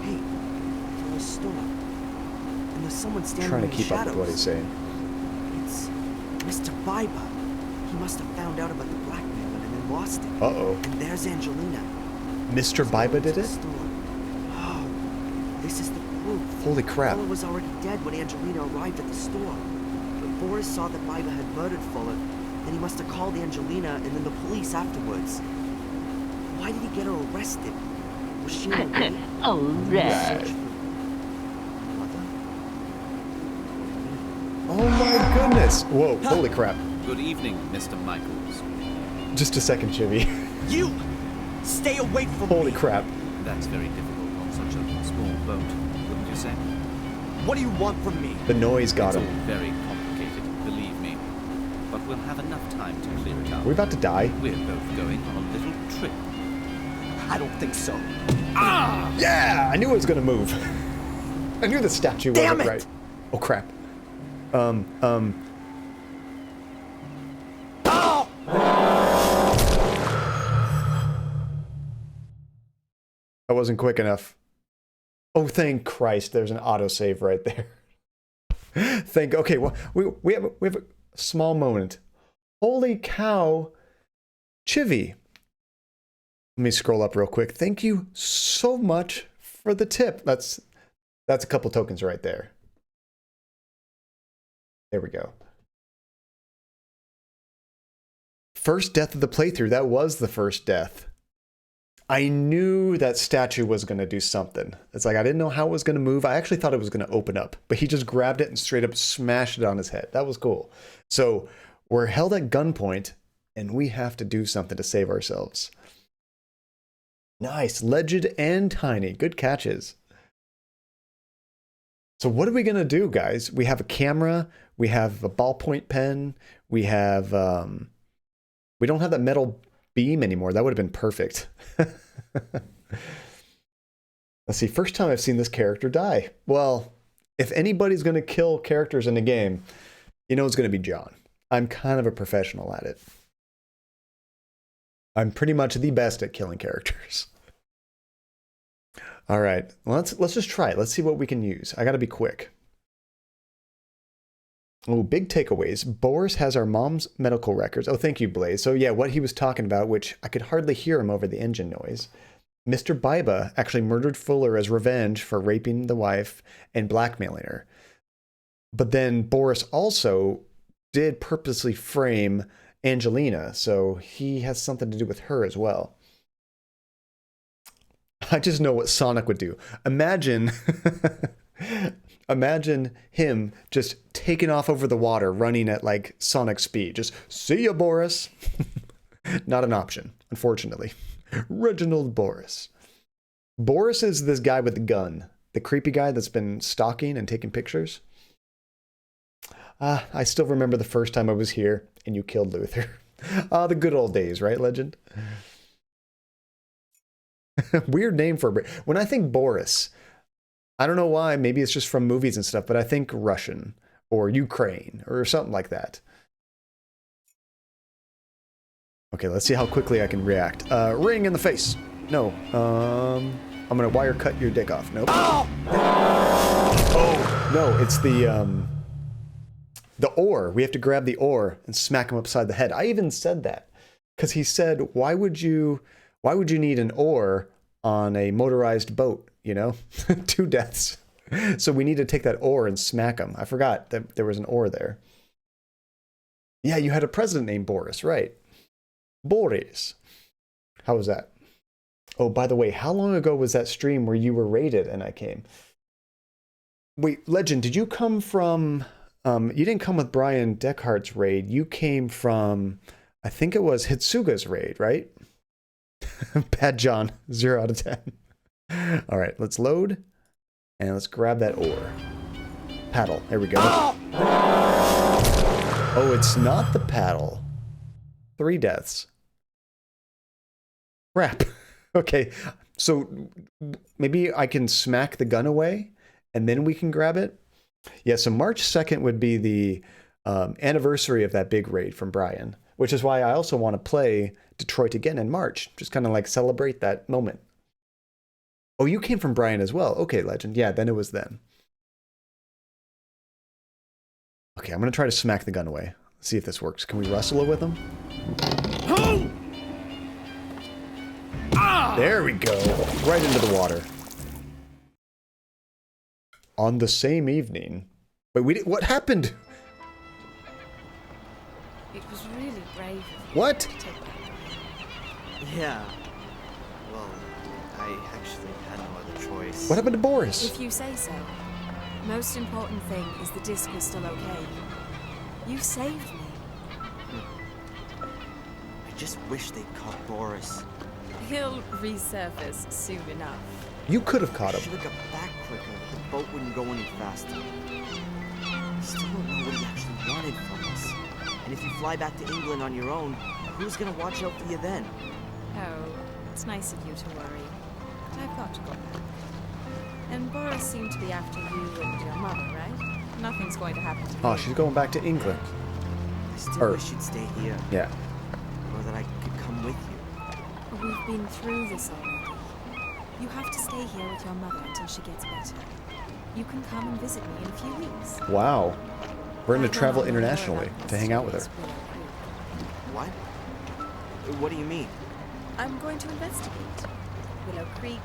Hey, there's a store. And there's someone standing Trying in to the keep up shadows. with what he's saying. It's Mr. Biber. He must have found out about the blackmailing and then lost it. Uh-oh. And there's Angelina. Mr. Biba did it? Store. This is the proof. Holy crap. Fuller was already dead when Angelina arrived at the store. But Boris saw that Biba had murdered Fuller, and he must have called Angelina and then the police afterwards. Why did he get her arrested? Was she in a way? All right. Oh my goodness. Whoa, holy crap. Good evening, Mr. Michaels. Just a second, Chivy. You! Stay away from Holy me! crap. That's very difficult on such a small boat, wouldn't you say? What do you want from me? The noise got It's all him. very complicated, believe me. But we'll have enough time to clear it up. We're about to die. We're both going on a little trip. I don't think so. Yeah! I knew it was gonna move. I knew the statue Damn wasn't it! right. Oh crap. I wasn't quick enough. Oh, thank Christ, there's an autosave right there. Okay, well, we have a small moment. Holy cow, Chivy. Let me scroll up real quick. Thank you so much for the tip. That's a couple tokens right there. There we go. First death of the playthrough. That was the first death. I knew that statue was going to do something. It's like I didn't know how it was going to move. I actually thought it was going to open up, but he just grabbed it and straight up smashed it on his head. That was cool. So we're held at gunpoint and we have to do something to save ourselves. Nice. Legend and Tiny. Good catches. So what are we going to do, guys? We have a camera. We have a ballpoint pen. We have... we don't have that metal beam anymore. That would have been perfect. Let's see. First time I've seen this character die. Well, if anybody's going to kill characters in a game, you know it's going to be John. I'm kind of a professional at it. I'm pretty much the best at killing characters. All right, let's just try it. Let's see what we can use. I got to be quick. Oh, big takeaways. Boris has our mom's medical records. Oh, thank you, Blaze. So yeah, what he was talking about, which I could hardly hear him over the engine noise. Mr. Biba actually murdered Fuller as revenge for raping the wife and blackmailing her. But then Boris also did purposely frame Angelina, so he has something to do with her as well. I just know what Sonic would do. Imagine, imagine him just taking off over the water, running at like Sonic speed. Just, see ya, Boris. Not an option, unfortunately. Reginald Boris. Boris is this guy with the gun. The creepy guy that's been stalking and taking pictures. I still remember the first time I was here and you killed Luther. The good old days, right, Legend? Weird name for a... When I think Boris, I don't know why, maybe it's just from movies and stuff, but I think Russian or Ukraine or something like that. Okay, let's see how quickly I can react. Ring in the face. No. I'm gonna wire cut your dick off. Nope. Oh, no, it's the oar. We have to grab the oar and smack him upside the head. I even said that because he said, why would you need an oar on a motorized boat, you know? 2 deaths. So we need to take that oar and smack him. I forgot that there was an oar there. Yeah, you had a president named Boris, right? Boris. How was that? Oh, by the way, how long ago was that stream where you were raided and I came? Wait, Legend, did you come from... you didn't come with Brian Deckhart's raid. You came from, I think it was Hitsuga's raid, right? Bad John, 0 out of 10. All right, let's load and let's grab that oar. Paddle, there we go. Oh, it's not the paddle. 3 deaths. Crap. Okay, so maybe I can smack the gun away and then we can grab it. Yeah, so March 2nd would be the anniversary of that big raid from Brian, which is why I also want to play Detroit again in March. Just kind of like celebrate that moment. Oh, you came from Brian as well. Okay, Legend. Yeah, then it was them. Okay, I'm going to try to smack the gun away. See if this works. Can we wrestle it with him? There we go. Right into the water. On the same evening. Wait, what happened? It was really brave of you What? to take that. Yeah. Well, I actually had no other choice. What happened to Boris? If you say so. Most important thing is the disc was still okay. You saved me. I just wish they'd caught Boris. He'll resurface soon enough. You could have caught I should him. have got back quicker. The boat wouldn't go any faster. I still don't know what he actually wanted from us. And if you fly back to England on your own, who's gonna watch out for you then? Oh, it's nice of you to worry. But I've got to go back. And Boris seemed to be after you and your mother, right? Nothing's going to happen to Oh, you. she's going back to England. I still Or- wish you'd stay here, Yeah. or that I could come with you. We've been through this already. You have to stay here with your mother until she gets better. You can come and visit me in a few weeks. Wow. We're going to I travel don't know more internationally about to hang out with her. this Willow Creek. What? What do you mean? I'm going to investigate. Willow Creek,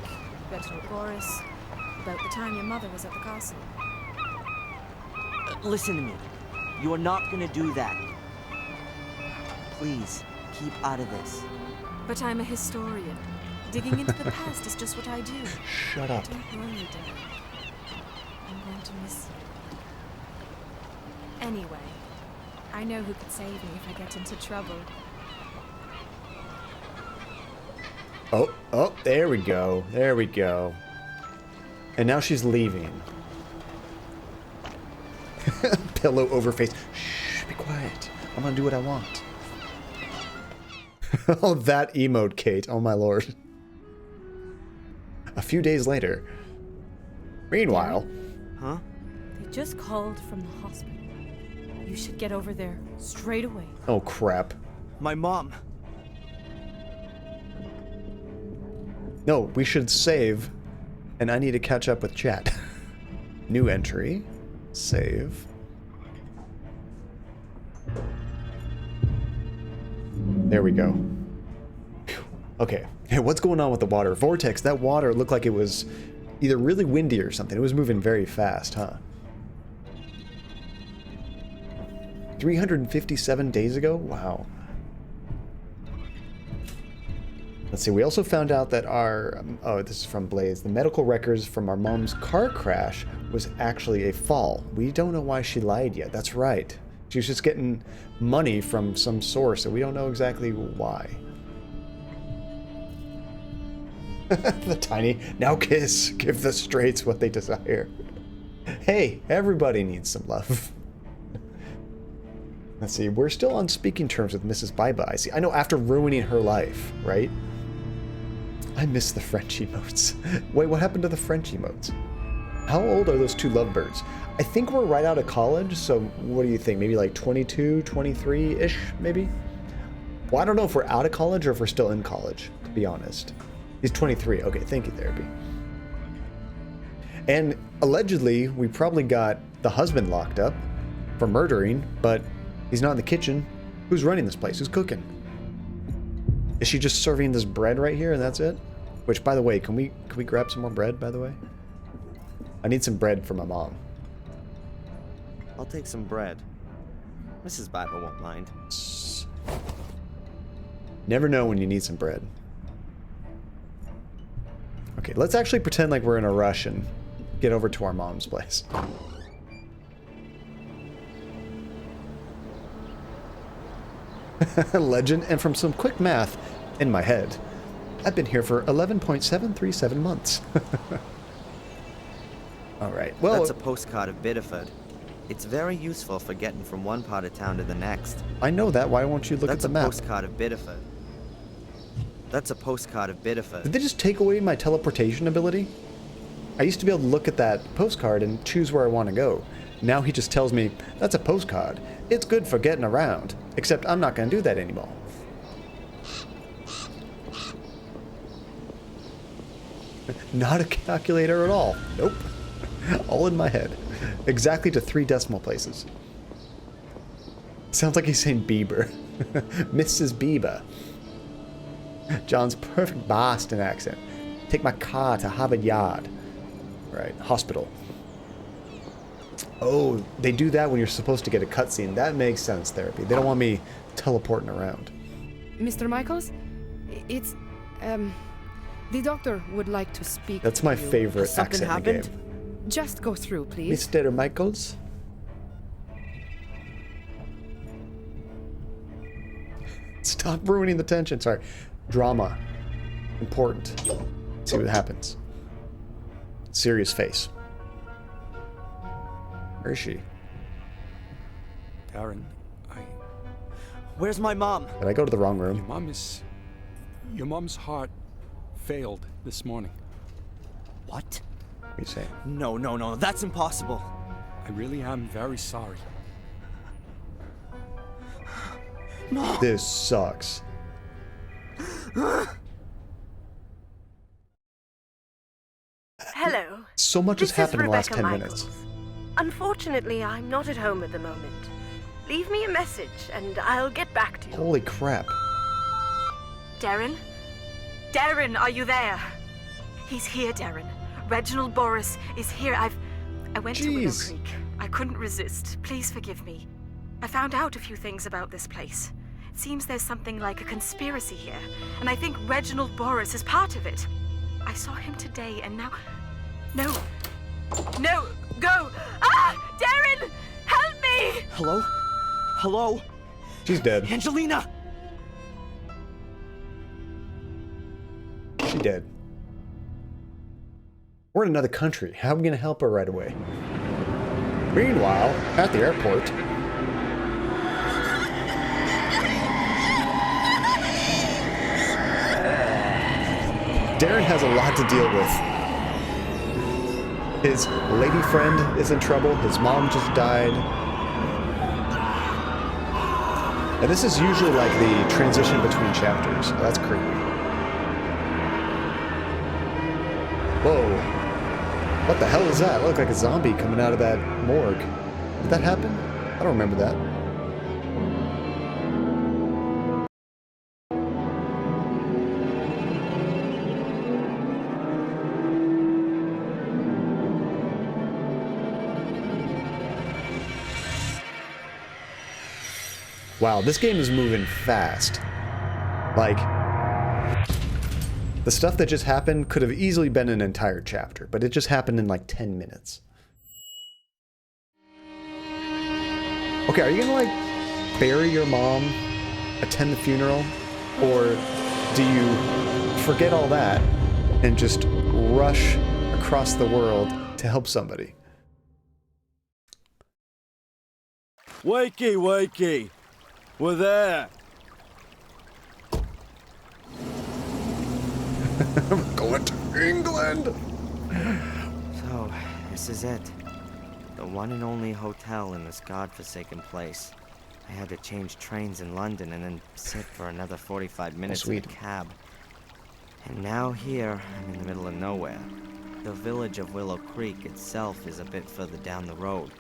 Reginald Boris, about the time your mother was at the castle. Listen to me. You are not gonna do that. Please, keep out of this. But I'm a historian. Digging into the past is just what I do. Shut up. Don't worry, Darren. I'm going to miss you. Anyway, I know who could save me if I get into trouble. Oh, there we go. There we go. And now she's leaving. Pillow over face. Shh, be quiet. I'm gonna do what I want. Oh, that emote, Kate. Oh, my lord. A few days later. Meanwhile. Huh? They just called from the hospital. You should get over there straight away. Oh, crap. My mom. No, we should save. And I need to catch up with chat. New entry. Save. There we go. Phew. Okay. Hey, what's going on with the water? Vortex, that water looked like it was either really windy or something. It was moving very fast, huh? 357 days ago? Wow. Let's see, we also found out that our... oh, this is from Blaze. The medical records from our mom's car crash was actually a fall. We don't know why she lied yet. That's right. She was just getting money from some source, so we don't know exactly why. The tiny... Now kiss. Give the straights what they desire. Hey, everybody needs some love. Let's see, we're still on speaking terms with Mrs. Baiba. I see. I know, after ruining her life, right? I miss the French emotes. Wait, what happened to the French emotes? How old are those two lovebirds? I think we're right out of college, so what do you think? Maybe like 22, 23-ish, maybe? Well, I don't know if we're out of college or if we're still in college, to be honest. He's 23. Okay, thank you, Therapy. And allegedly, we probably got the husband locked up for murdering, but he's not in the kitchen. Who's running this place? Who's cooking? Is she just serving this bread right here and that's it? Which, by the way, can we grab some more bread, by the way? I need some bread for my mom. I'll take some bread. Mrs. Bible won't mind. Never know when you need some bread. Okay, let's actually pretend like we're in a rush and get over to our mom's place. Legend, and from some quick math in my head, I've been here for 11.737 months. Alright, well... That's a postcard of Biddeford. It's very useful for getting from one part of town to the next. I know that. Why won't you look at That's the map? That's a postcard of Biddeford. That's a postcard of Biddeford. Did they just take away my teleportation ability? I used to be able to look at that postcard and choose where I want to go. Now he just tells me, that's a postcard. It's good for getting around. Except I'm not going to do that anymore. Not a calculator at all. Nope. All in my head. Exactly to 3 decimal places. Sounds like he's saying Bieber. Mrs. Bieber. John's perfect Boston accent. Take my car to Harvard Yard. Right, hospital. Oh, they do that when you're supposed to get a cutscene. That makes sense, Therapy. They don't want me teleporting around. Mr. Michaels, it's the doctor would like to speak. That's my to you. favorite Has something accent in the happened? game. Just go through, please. Mr. Michaels? Stop ruining the tension. Sorry. Drama. Important. See what happens. Serious face. Where is she? Darren, Where's my mom? Did I go to the wrong room? your mom's heart failed this morning. What? What are you saying? No, that's impossible. I really am very sorry. This sucks. Hello. So much has This is happened in the last Rebecca 10 Michaels. minutes. Unfortunately, I'm not at home at the moment. Leave me a message and I'll get back to you. Holy crap. Darren? Darren, are you there? He's here, Darren. Reginald Boris is here. I went to Willow Jeez. Creek. I couldn't resist. Please forgive me. I found out a few things about this place. It seems there's something like a conspiracy here, and I think Reginald Boris is part of it. I saw him today, and now... No, go! Ah! Darren! Help me! Hello? Hello? She's dead. Angelina! She dead. We're in another country. How are we going to help her right away? Meanwhile, at the airport... Darren has a lot to deal with. His lady friend is in trouble. His mom just died. And this is usually like the transition between chapters. Oh, that's creepy. Whoa. What the hell is that? It looked like a zombie coming out of that morgue. Did that happen? I don't remember that. Wow, this game is moving fast. Like, the stuff that just happened could have easily been an entire chapter, but it just happened in like 10 minutes. Okay, are you gonna like bury your mom, attend the funeral, or do you forget all that and just rush across the world to help somebody? Wakey, wakey! We're there! I'm going to England! So, this is it. The one and only hotel in this godforsaken place. I had to change trains in London and then sit for another 45 minutes in a sweet. cab. And now here, I'm in the middle of nowhere. The village of Willow Creek itself is a bit further down the road.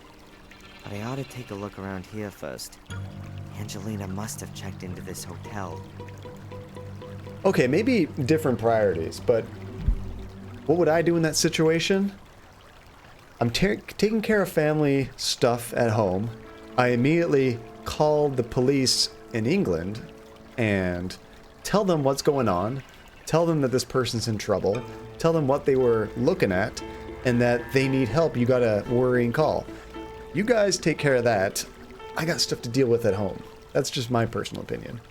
But I ought to take a look around here first. Angelina must have checked into this hotel. Okay, maybe different priorities, but what would I do in that situation? I'm taking care of family stuff at home. I immediately called the police in England and tell them what's going on, tell them that this person's in trouble, tell them what they were looking at, and that they need help. You got a worrying call. You guys take care of that. I got stuff to deal with at home. That's just my personal opinion.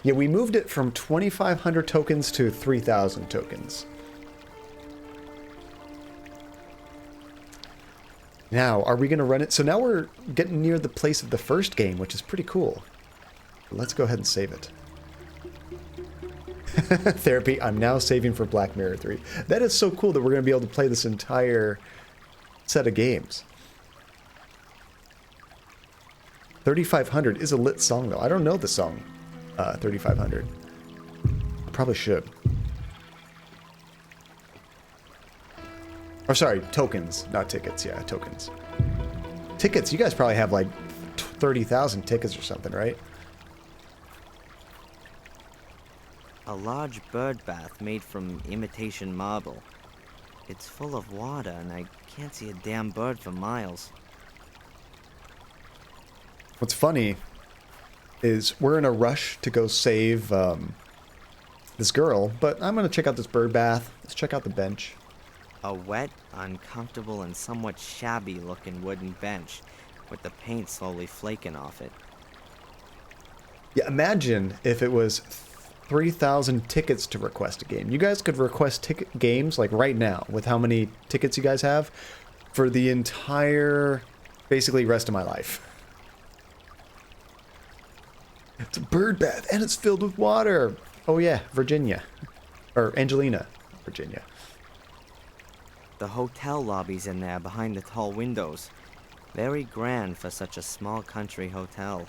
Yeah, we moved it from 2,500 tokens to 3,000 tokens. Now, are we going to run it? So now we're getting near the place of the first game, which is pretty cool. Let's go ahead and save it. Therapy, I'm now saving for Black Mirror 3. That is so cool that we're going to be able to play this entire set of games. 3,500 is a lit song, though. I don't know the song, 3,500. I probably should. Or sorry, tokens, not tickets. Yeah, tokens. Tickets, you guys probably have like 30,000 tickets or something, right? A large bird bath made from imitation marble. it's full of water and I can't see a damn bird for miles. What's funny is we're in a rush to go save this girl, but I'm going to check out this bird bath. Let's check out the bench. A wet, uncomfortable, and somewhat shabby-looking wooden bench with the paint slowly flaking off it. Yeah, imagine if it was 3,000 tickets to request a game. You guys could request games like right now with how many tickets you guys have for the entire, basically, rest of my life. It's a bird bath and it's filled with water. Oh yeah, Virginia. Or Angelina, Virginia. The hotel lobby's in there behind the tall windows. Very grand for such a small country hotel.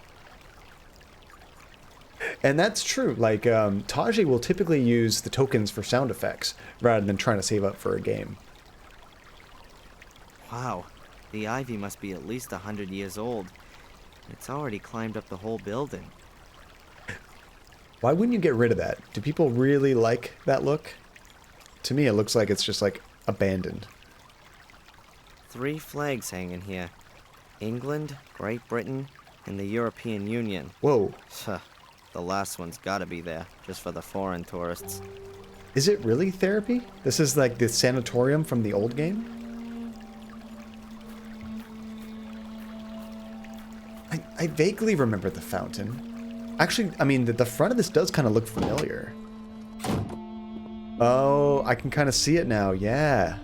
And that's true. Like, Tajay will typically use the tokens for sound effects rather than trying to save up for a game. Wow, the ivy must be at least 100 years old. It's already climbed up the whole building. Why wouldn't you get rid of that? Do people really like that look? To me, it looks like it's just, like, abandoned. 3 flags hanging here. England, Great Britain, and the European Union. Whoa. The last one's gotta be there, just for the foreign tourists. Is it really therapy? This is like the sanatorium from the old game? I vaguely remember the fountain. Actually, I mean, the front of this does kind of look familiar. Oh, I can kind of see it now, yeah.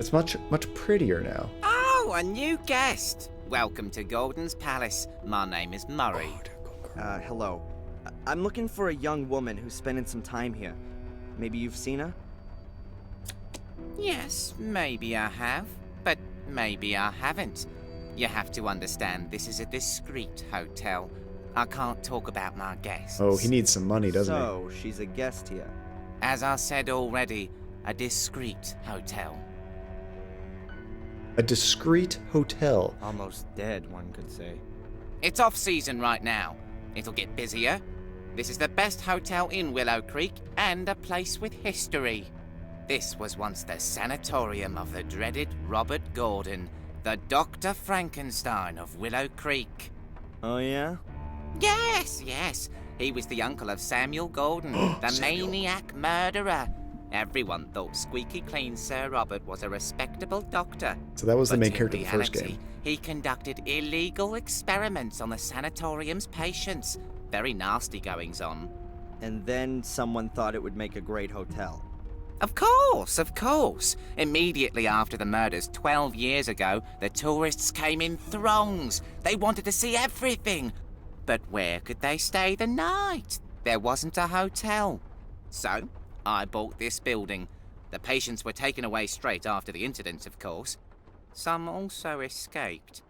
It's much prettier now. Oh, a new guest. Welcome to Gordon's Palace. My name is Murray. Hello. I'm looking for a young woman who's spending some time here. Maybe you've seen her? Yes, maybe I have, but maybe I haven't. You have to understand, this is a discreet hotel. I can't talk about my guests. Oh, he needs some money, doesn't he? So, she's a guest here. As I said already, a discreet hotel. A discreet hotel. Almost dead, one could say. It's off-season right now. It'll get busier. This is the best hotel in Willow Creek and a place with history. This was once the sanatorium of the dreaded Robert Gordon, the Dr. Frankenstein of Willow Creek. Oh, yeah? Yes. He was the uncle of Samuel Gordon, the maniac murderer. Everyone thought squeaky clean Sir Robert was a respectable doctor. So that was the But main in character of the first reality, game. He conducted illegal experiments on the sanatorium's patients. Very nasty goings on. And then someone thought it would make a great hotel. Of course. Immediately after the murders 12 years ago, the tourists came in throngs. They wanted to see everything. But where could they stay the night? There wasn't a hotel. So, I bought this building. The patients were taken away straight after the incident, of course. Some also escaped.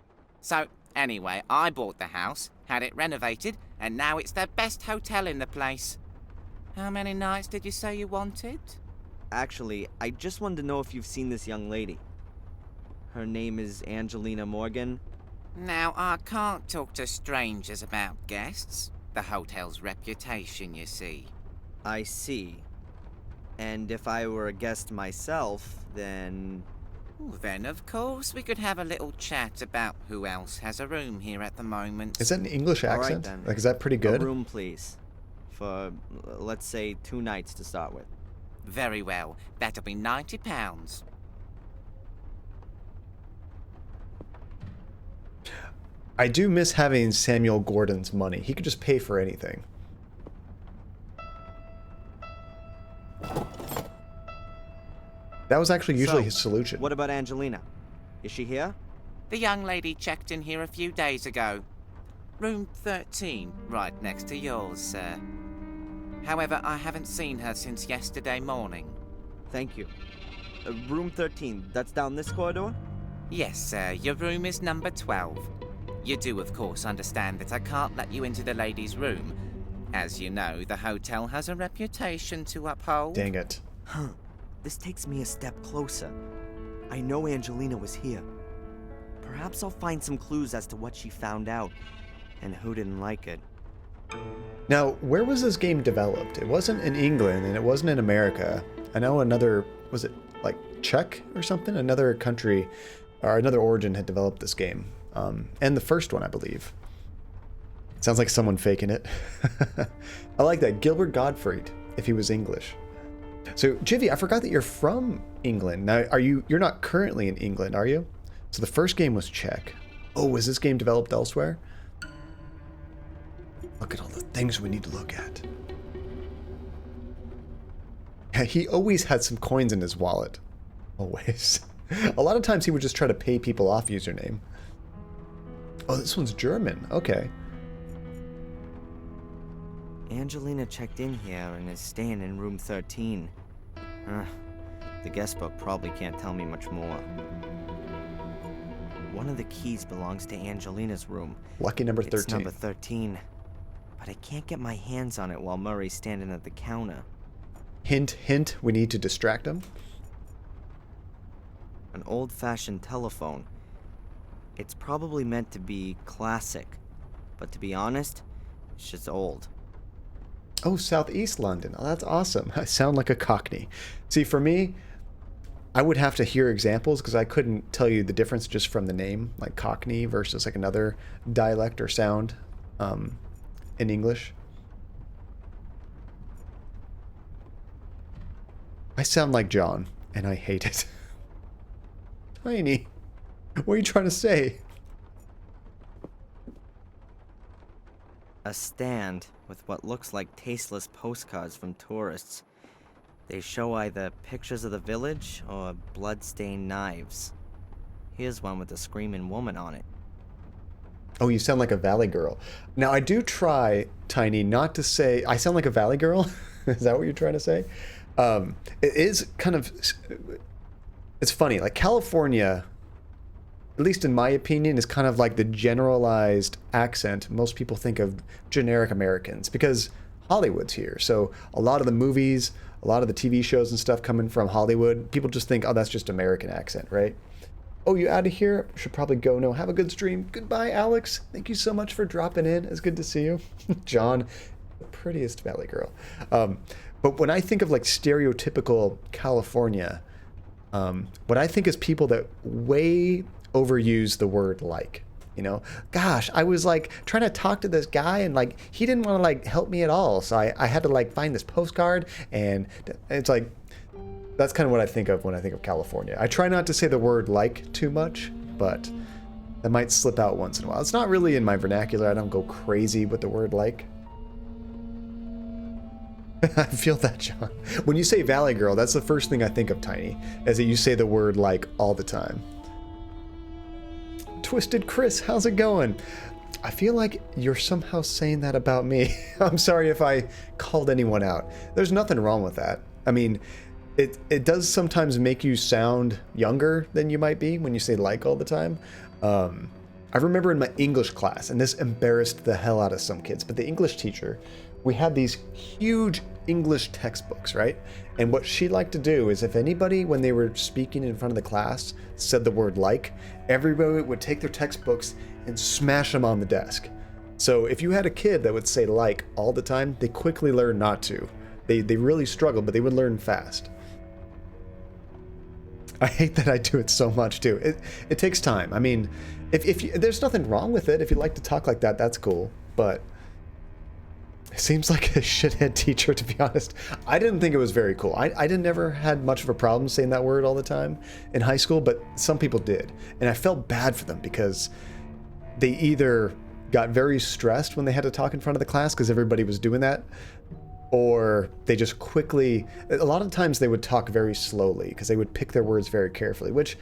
So, anyway, I bought the house, had it renovated, and now it's the best hotel in the place. How many nights did you say you wanted? Actually, I just wanted to know if you've seen this young lady. Her name is Angelina Morgan. Now, I can't talk to strangers about guests. The hotel's reputation, you see. I see. And if I were a guest myself, then... Then, of course, we could have a little chat about who else has a room here at the moment. Is that an English All right, accent? then. Like, is that pretty good? A room, please. For, let's say, 2 nights to start with. Very well. That'll be £90. I do miss having Samuel Gordon's money. He could just pay for anything. That was actually usually So, his solution. What about Angelina? Is she here? The young lady checked in here a few days ago. Room 13, right next to yours, sir. However, I haven't seen her since yesterday morning. Thank you. Room 13, that's down this corridor? Yes, sir. Your room is number 12. You do, of course, understand that I can't let you into the lady's room. As you know, the hotel has a reputation to uphold. Dang it. Huh. This takes me a step closer. I know Angelina was here. Perhaps I'll find some clues as to what she found out, and who didn't like it. Now, where was this game developed? It wasn't in England, and it wasn't in America. I know another... was it like Czech or something? Another country or another origin had developed this game. And the first one, I believe. Sounds like someone faking it. I like that. Gilbert Gottfried, if he was English. So, Jivy, I forgot that you're from England. Now, you're not currently in England, are you? So the first game was Czech. Oh, was this game developed elsewhere? Look at all the things we need to look at. Yeah, he always had some coins in his wallet. Always. A lot of times he would just try to pay people off username. Oh, this one's German. Okay. Angelina checked in here and is staying in room 13. The guest book probably can't tell me much more. One of the keys belongs to Angelina's room. Lucky number 13. It's number 13. But I can't get my hands on it while Murray's standing at the counter. Hint, hint, we need to distract him. An old-fashioned telephone. It's probably meant to be classic, but to be honest, it's just old. Oh, Southeast London. Oh, that's awesome. I sound like a Cockney. See, for me, I would have to hear examples because I couldn't tell you the difference just from the name, like Cockney versus like another dialect or sound in English. I sound like John, and I hate it. Tiny. What are you trying to say? A stand with what looks like tasteless postcards from tourists. They show either pictures of the village or blood-stained knives. Here's one with a screaming woman on it. Oh, you sound like a Valley Girl. Now, I do try, Tiny, not to say... I sound like a Valley Girl? Is that what you're trying to say? It is kind of... It's funny. Like, California, at least in my opinion, is kind of like the generalized accent most people think of generic Americans. Because Hollywood's here. So a lot of the movies, a lot of the TV shows and stuff coming from Hollywood, people just think, oh, that's just American accent, right? Oh, you out of here? Should probably go. No, have a good stream. Goodbye, Alex. Thank you so much for dropping in. It's good to see you. John, the prettiest Valley Girl. But when I think of like stereotypical California, what I think is people that way overuse the word like. You know, gosh, I was like trying to talk to this guy and like he didn't want to like help me at all. So I had to like find this postcard, and it's like, that's kind of what I think of when I think of California. I try not to say the word like too much, but that might slip out once in a while. It's not really in my vernacular. I don't go crazy with the word like. I feel that, John. When you say Valley Girl, that's the first thing I think of, Tiny, is that you say the word like all the time. Twisted Chris, how's it going? I feel like you're somehow saying that about me. I'm sorry if I called anyone out. There's nothing wrong with that. I mean, it does sometimes make you sound younger than you might be when you say like all the time. I remember in my English class, and this embarrassed the hell out of some kids, but the English teacher, we had these huge English textbooks, right? And what she liked to do is if anybody, when they were speaking in front of the class, said the word like, everybody would take their textbooks and smash them on the desk. So if you had a kid that would say like all the time, they quickly learned not to. They really struggled, but they would learn fast. I hate that I do it so much too. It takes time. I mean, if you, there's nothing wrong with it. If you like to talk like that, that's cool. But it seems like a shithead teacher, to be honest. I didn't think it was very cool. I never had much of a problem saying that word all the time in high school, but some people did. And I felt bad for them because they either got very stressed when they had to talk in front of the class because everybody was doing that, or they just quickly, a lot of times they would talk very slowly because they would pick their words very carefully, which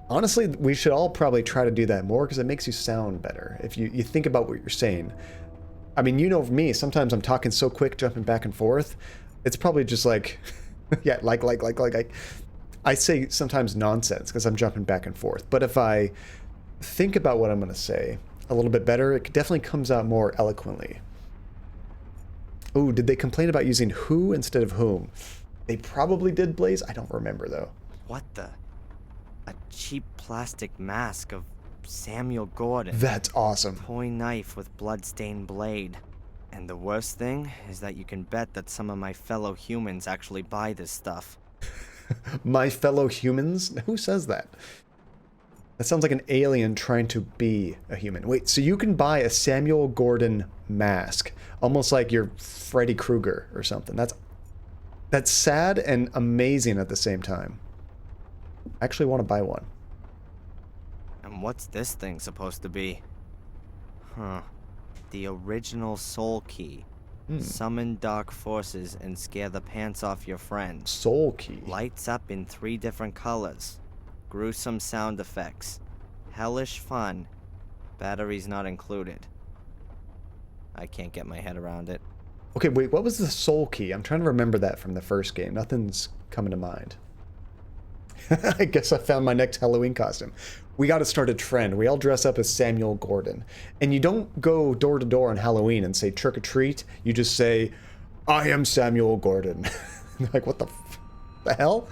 honestly, we should all probably try to do that more because it makes you sound better. If you think about what you're saying. I mean, you know me, sometimes I'm talking so quick, jumping back and forth. It's probably just like, yeah, like. I say sometimes nonsense because I'm jumping back and forth. But if I think about what I'm going to say a little bit better, it definitely comes out more eloquently. Ooh, did they complain about using who instead of whom? They probably did, Blaze. I don't remember, though. What the? A cheap plastic mask of Samuel Gordon. That's awesome. Toy knife with blood-stained blade. And the worst thing is that you can bet that some of my fellow humans actually buy this stuff. My fellow humans? Who says that? That sounds like an alien trying to be a human. Wait, so you can buy a Samuel Gordon mask, almost like you're Freddy Krueger or something. That's sad and amazing at the same time. I actually want to buy one. And what's this thing supposed to be? Huh. The original soul key. Summon dark forces and scare the pants off your friends. Soul key. Lights up in 3 different colors. Gruesome sound effects. Hellish fun. Batteries not included. I can't get my head around it. Okay, wait, what was the soul key? I'm trying to remember that from the first game. Nothing's coming to mind. I guess I found my next Halloween costume. We got to start a trend. We all dress up as Samuel Gordon. And you don't go door to door on Halloween and say trick or treat. You just say, I am Samuel Gordon. Like, what the hell?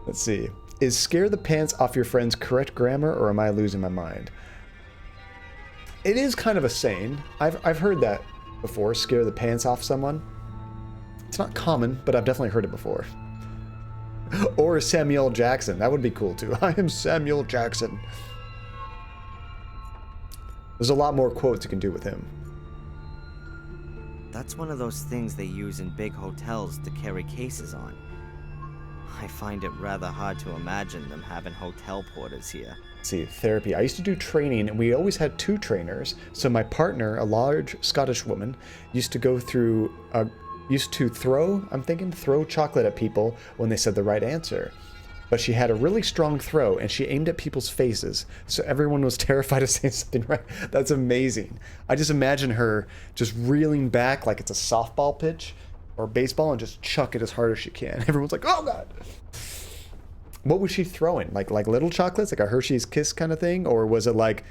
Let's see. Is scare the pants off your friends correct grammar, or am I losing my mind? It is kind of a saying. I've heard that before, scare the pants off someone. It's not common, but I've definitely heard it before. Or Samuel Jackson. That would be cool too. I am Samuel Jackson. There's a lot more quotes you can do with him. That's one of those things they use in big hotels to carry cases on. I find it rather hard to imagine them having hotel porters here. See, therapy. I used to do training, and we always had 2 trainers. So my partner, a large Scottish woman, used to go through throw chocolate at people when they said the right answer. But she had a really strong throw, and she aimed at people's faces, so everyone was terrified of saying something right. That's amazing. I just imagine her just reeling back like it's a softball pitch or baseball and just chuck it as hard as she can. Everyone's like, oh God. What was she throwing? Like little chocolates, like a Hershey's Kiss kind of thing? Or was it like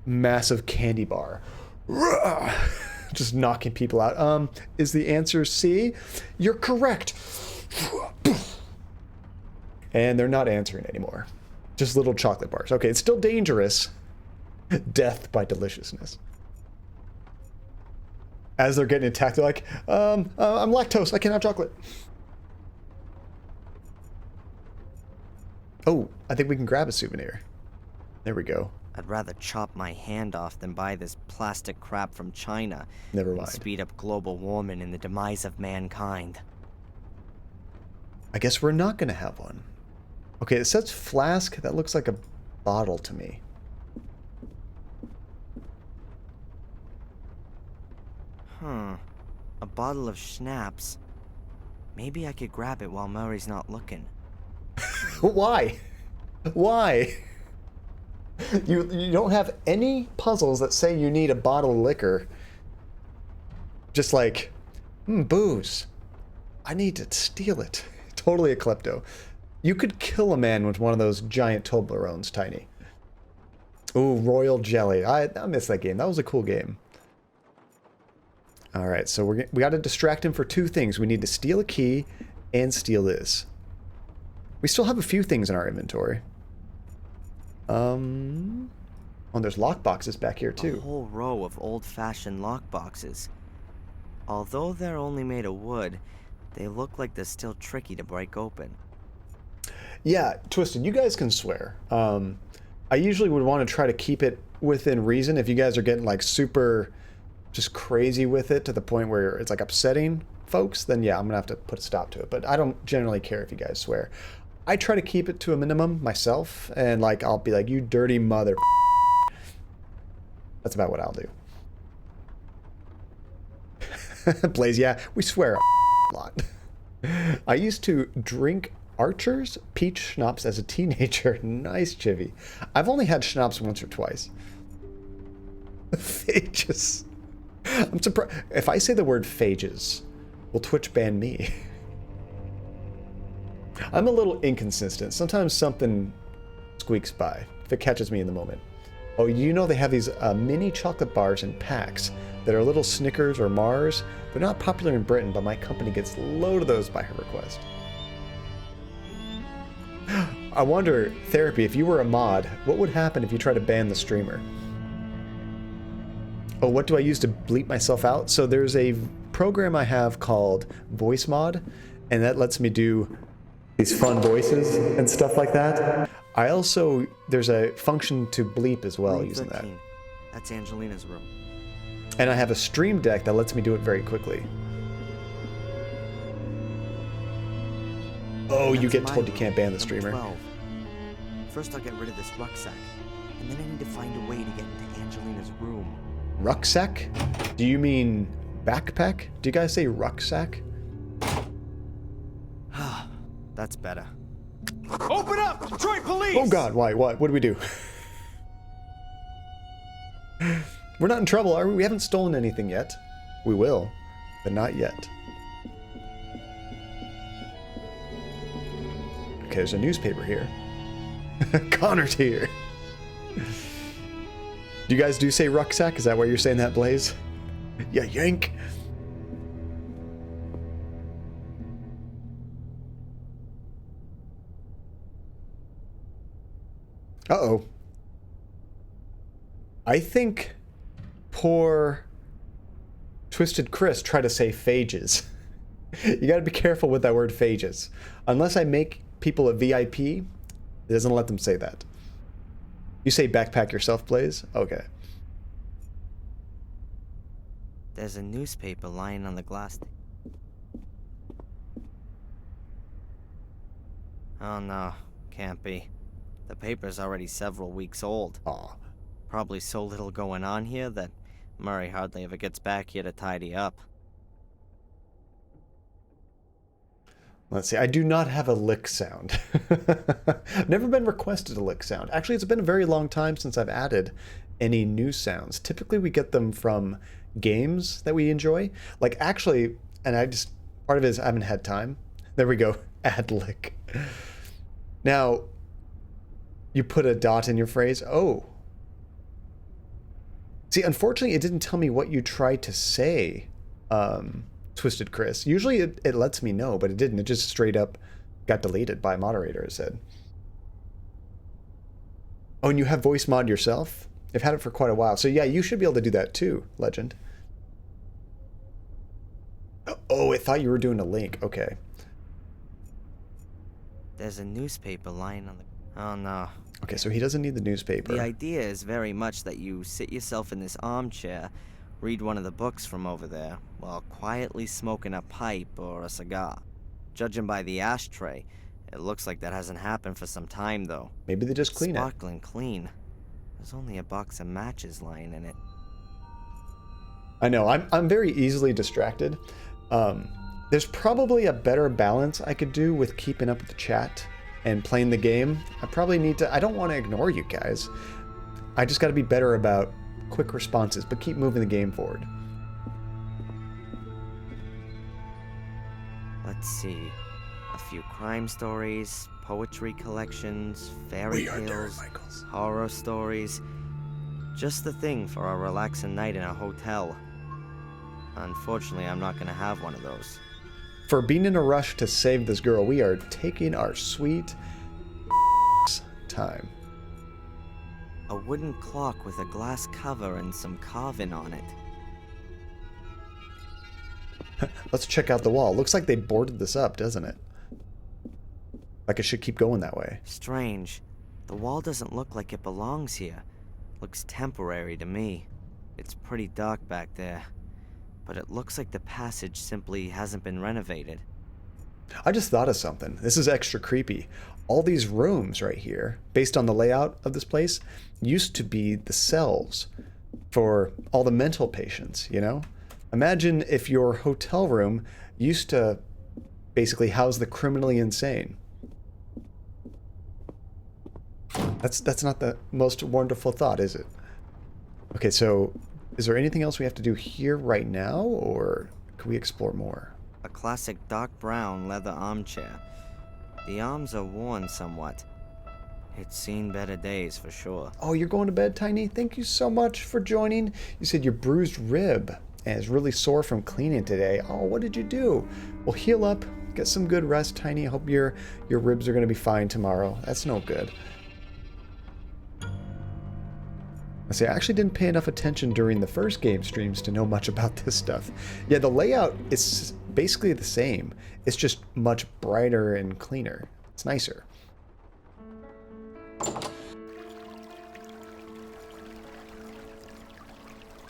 massive candy bar? Just knocking people out. Is the answer C? You're correct. And they're not answering anymore. Just little chocolate bars. Okay, it's still dangerous. Death by deliciousness. As they're getting attacked, they're like, I'm lactose, I can't have chocolate. Oh, I think we can grab a souvenir. There we go. I'd rather chop my hand off than buy this plastic crap from China. Never and mind. speed up global warming and the demise of mankind. I guess we're not going to have one. Okay, it says flask. That looks like a bottle to me. Huh. A bottle of schnapps. Maybe I could grab it while Murray's not looking. Why? Why? You don't have any puzzles that say you need a bottle of liquor. Just like, booze. I need to steal it. Totally a klepto. You could kill a man with one of those giant Toblerones, Tiny. Ooh, Royal Jelly. I miss that game. That was a cool game. Alright, so we got to distract him for 2 things. We need to steal a key and steal this. We still have a few things in our inventory. Oh, there's lockboxes back here too. A whole row of old-fashioned lockboxes. Although they're only made of wood, they look like they're still tricky to break open. Yeah, Twisted, you guys can swear. I usually would want to try to keep it within reason. If you guys are getting like super just crazy with it to the point where it's like upsetting folks, then yeah, I'm gonna have to put a stop to it. But I don't generally care if you guys swear. I try to keep it to a minimum myself, and like I'll be like, you dirty mother. That's about what I'll do. Blaze, yeah, we swear a lot. I used to drink Archer's peach schnapps as a teenager. Nice, Chivy. I've only had schnapps once or twice. Phages. I'm surprised. If I say the word phages, will Twitch ban me? I'm a little inconsistent. Sometimes something squeaks by if it catches me in the moment. Oh, you know they have these mini chocolate bars in packs that are little Snickers or Mars. They're not popular in Britain, but my company gets a load of those by her request. I wonder, Therapy, if you were a mod, what would happen if you tried to ban the streamer? Oh, what do I use to bleep myself out? So there's a program I have called Voice Mod, and that lets me do these fun voices and stuff like that. I also, there's a function to bleep as well Room using that. 13. That's Angelina's room. And I have a stream deck that lets me do it very quickly. Oh, you That's get my told you room, can't ban the number streamer. 12. First, I'll get rid of this rucksack, and then I need to find a way to get into Angelina's room. Rucksack? Do you mean backpack? Do you guys say rucksack? That's better. Open up! Detroit police! Oh god, why? What? What do we do? We're not in trouble, are we? We haven't stolen anything yet. We will, but not yet. Okay, there's a newspaper here. Connor's here. Do you guys do say rucksack? Is that why you're saying that, Blaze? Yeah, yank. Uh-oh. I think poor Twisted Chris tried to say phages. You gotta be careful with that word phages. Unless I make people a VIP, it doesn't let them say that. You say backpack yourself, Blaze? Okay. There's a newspaper lying on the glass. Oh no, can't be. The paper's already several weeks old. Aw. Probably so little going on here that Murray hardly ever gets back here to tidy up. Let's see. I do not have a lick sound. I've never been requested a lick sound. Actually, it's been a very long time since I've added any new sounds. Typically, we get them from games that we enjoy. Like, actually, and part of it is I haven't had time. There we go. Add lick. Now, you put a dot in your phrase. Oh. See, unfortunately, it didn't tell me what you tried to say, Twisted Chris. Usually it lets me know, but it didn't. It just straight up got deleted by moderator, it said. Oh, and you have voice mod yourself? I've had it for quite a while. So yeah, you should be able to do that too, Legend. Oh, I thought you were doing a link. Okay. There's a newspaper lying on the... Oh no. Okay, so he doesn't need the newspaper. The idea is very much that you sit yourself in this armchair, read one of the books from over there, while quietly smoking a pipe or a cigar. Judging by the ashtray, it looks like that hasn't happened for some time, though. Maybe they just clean it. Sparkling clean. There's only a box of matches lying in it. I know, I'm very easily distracted. There's probably a better balance I could do with keeping up with the chat and playing the game. I probably need to... I don't want to ignore you guys. I just got to be better about quick responses, but keep moving the game forward. Let's see. A few crime stories, poetry collections, fairy We are Darren tales, Michaels. horror stories. Just the thing for a relaxing night in a hotel. Unfortunately, I'm not gonna have one of those. For being in a rush to save this girl, we are taking our sweet time. A wooden clock with a glass cover and some carving on it. Let's check out the wall. Looks like they boarded this up, doesn't it? Like it should keep going that way. Strange. The wall doesn't look like it belongs here. Looks temporary to me. It's pretty dark back there. But it looks like the passage simply hasn't been renovated. I just thought of something. This is extra creepy. All these rooms right here, based on the layout of this place, used to be the cells for all the mental patients, you know? Imagine if your hotel room used to basically house the criminally insane. That's not the most wonderful thought, is it? Okay, so is there anything else we have to do here right now, or can we explore more? A classic dark brown leather armchair. The arms are worn somewhat. It's seen better days for sure. Oh, you're going to bed, Tiny? Thank you so much for joining. You said your bruised rib and is really sore from cleaning today. Oh, what did you do? Well, heal up, get some good rest, Tiny. I hope your ribs are going to be fine tomorrow. That's no good. I say, I actually didn't pay enough attention during the first game streams to know much about this stuff. Yeah, the layout is basically the same. It's just much brighter and cleaner. It's nicer.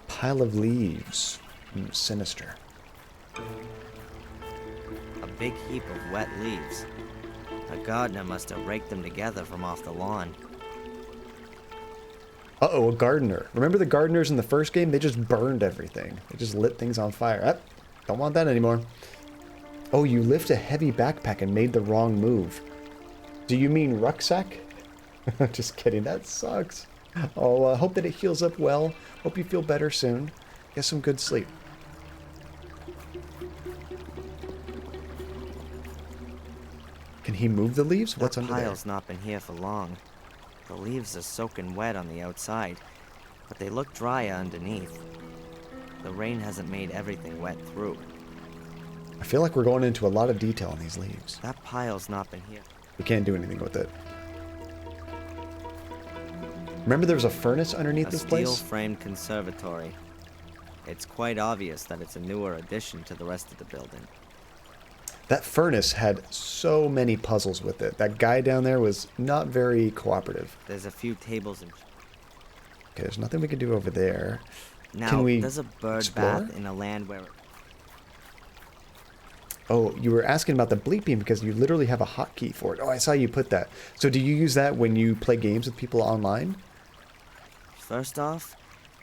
Pile of leaves. Sinister. A big heap of wet leaves. A gardener must have raked them together from off the lawn. Uh-oh, a gardener. Remember the gardeners in the first game? They just burned everything. They just lit things on fire. Don't want that anymore. Oh, you lift a heavy backpack and made the wrong move. Do you mean rucksack? Just kidding. That sucks. Oh, hope that it heals up well. Hope you feel better soon. Get some good sleep. Can he move the leaves? What's under there? The pile's not been here for long. The leaves are soaking wet on the outside, but they look drier underneath. The rain hasn't made everything wet through. I feel like we're going into a lot of detail on these leaves. That pile's not been here. We can't do anything with it. Remember there was a furnace underneath this place? A steel-framed conservatory. It's quite obvious that it's a newer addition to the rest of the building. That furnace had so many puzzles with it. That guy down there was not very cooperative. There's a few tables and... Okay, there's nothing we can do over there. Now, can we there's a bird explore? bath in a land where... Oh, you were asking about the bleeping because you literally have a hotkey for it. Oh, I saw you put that. So do you use that when you play games with people online? First off,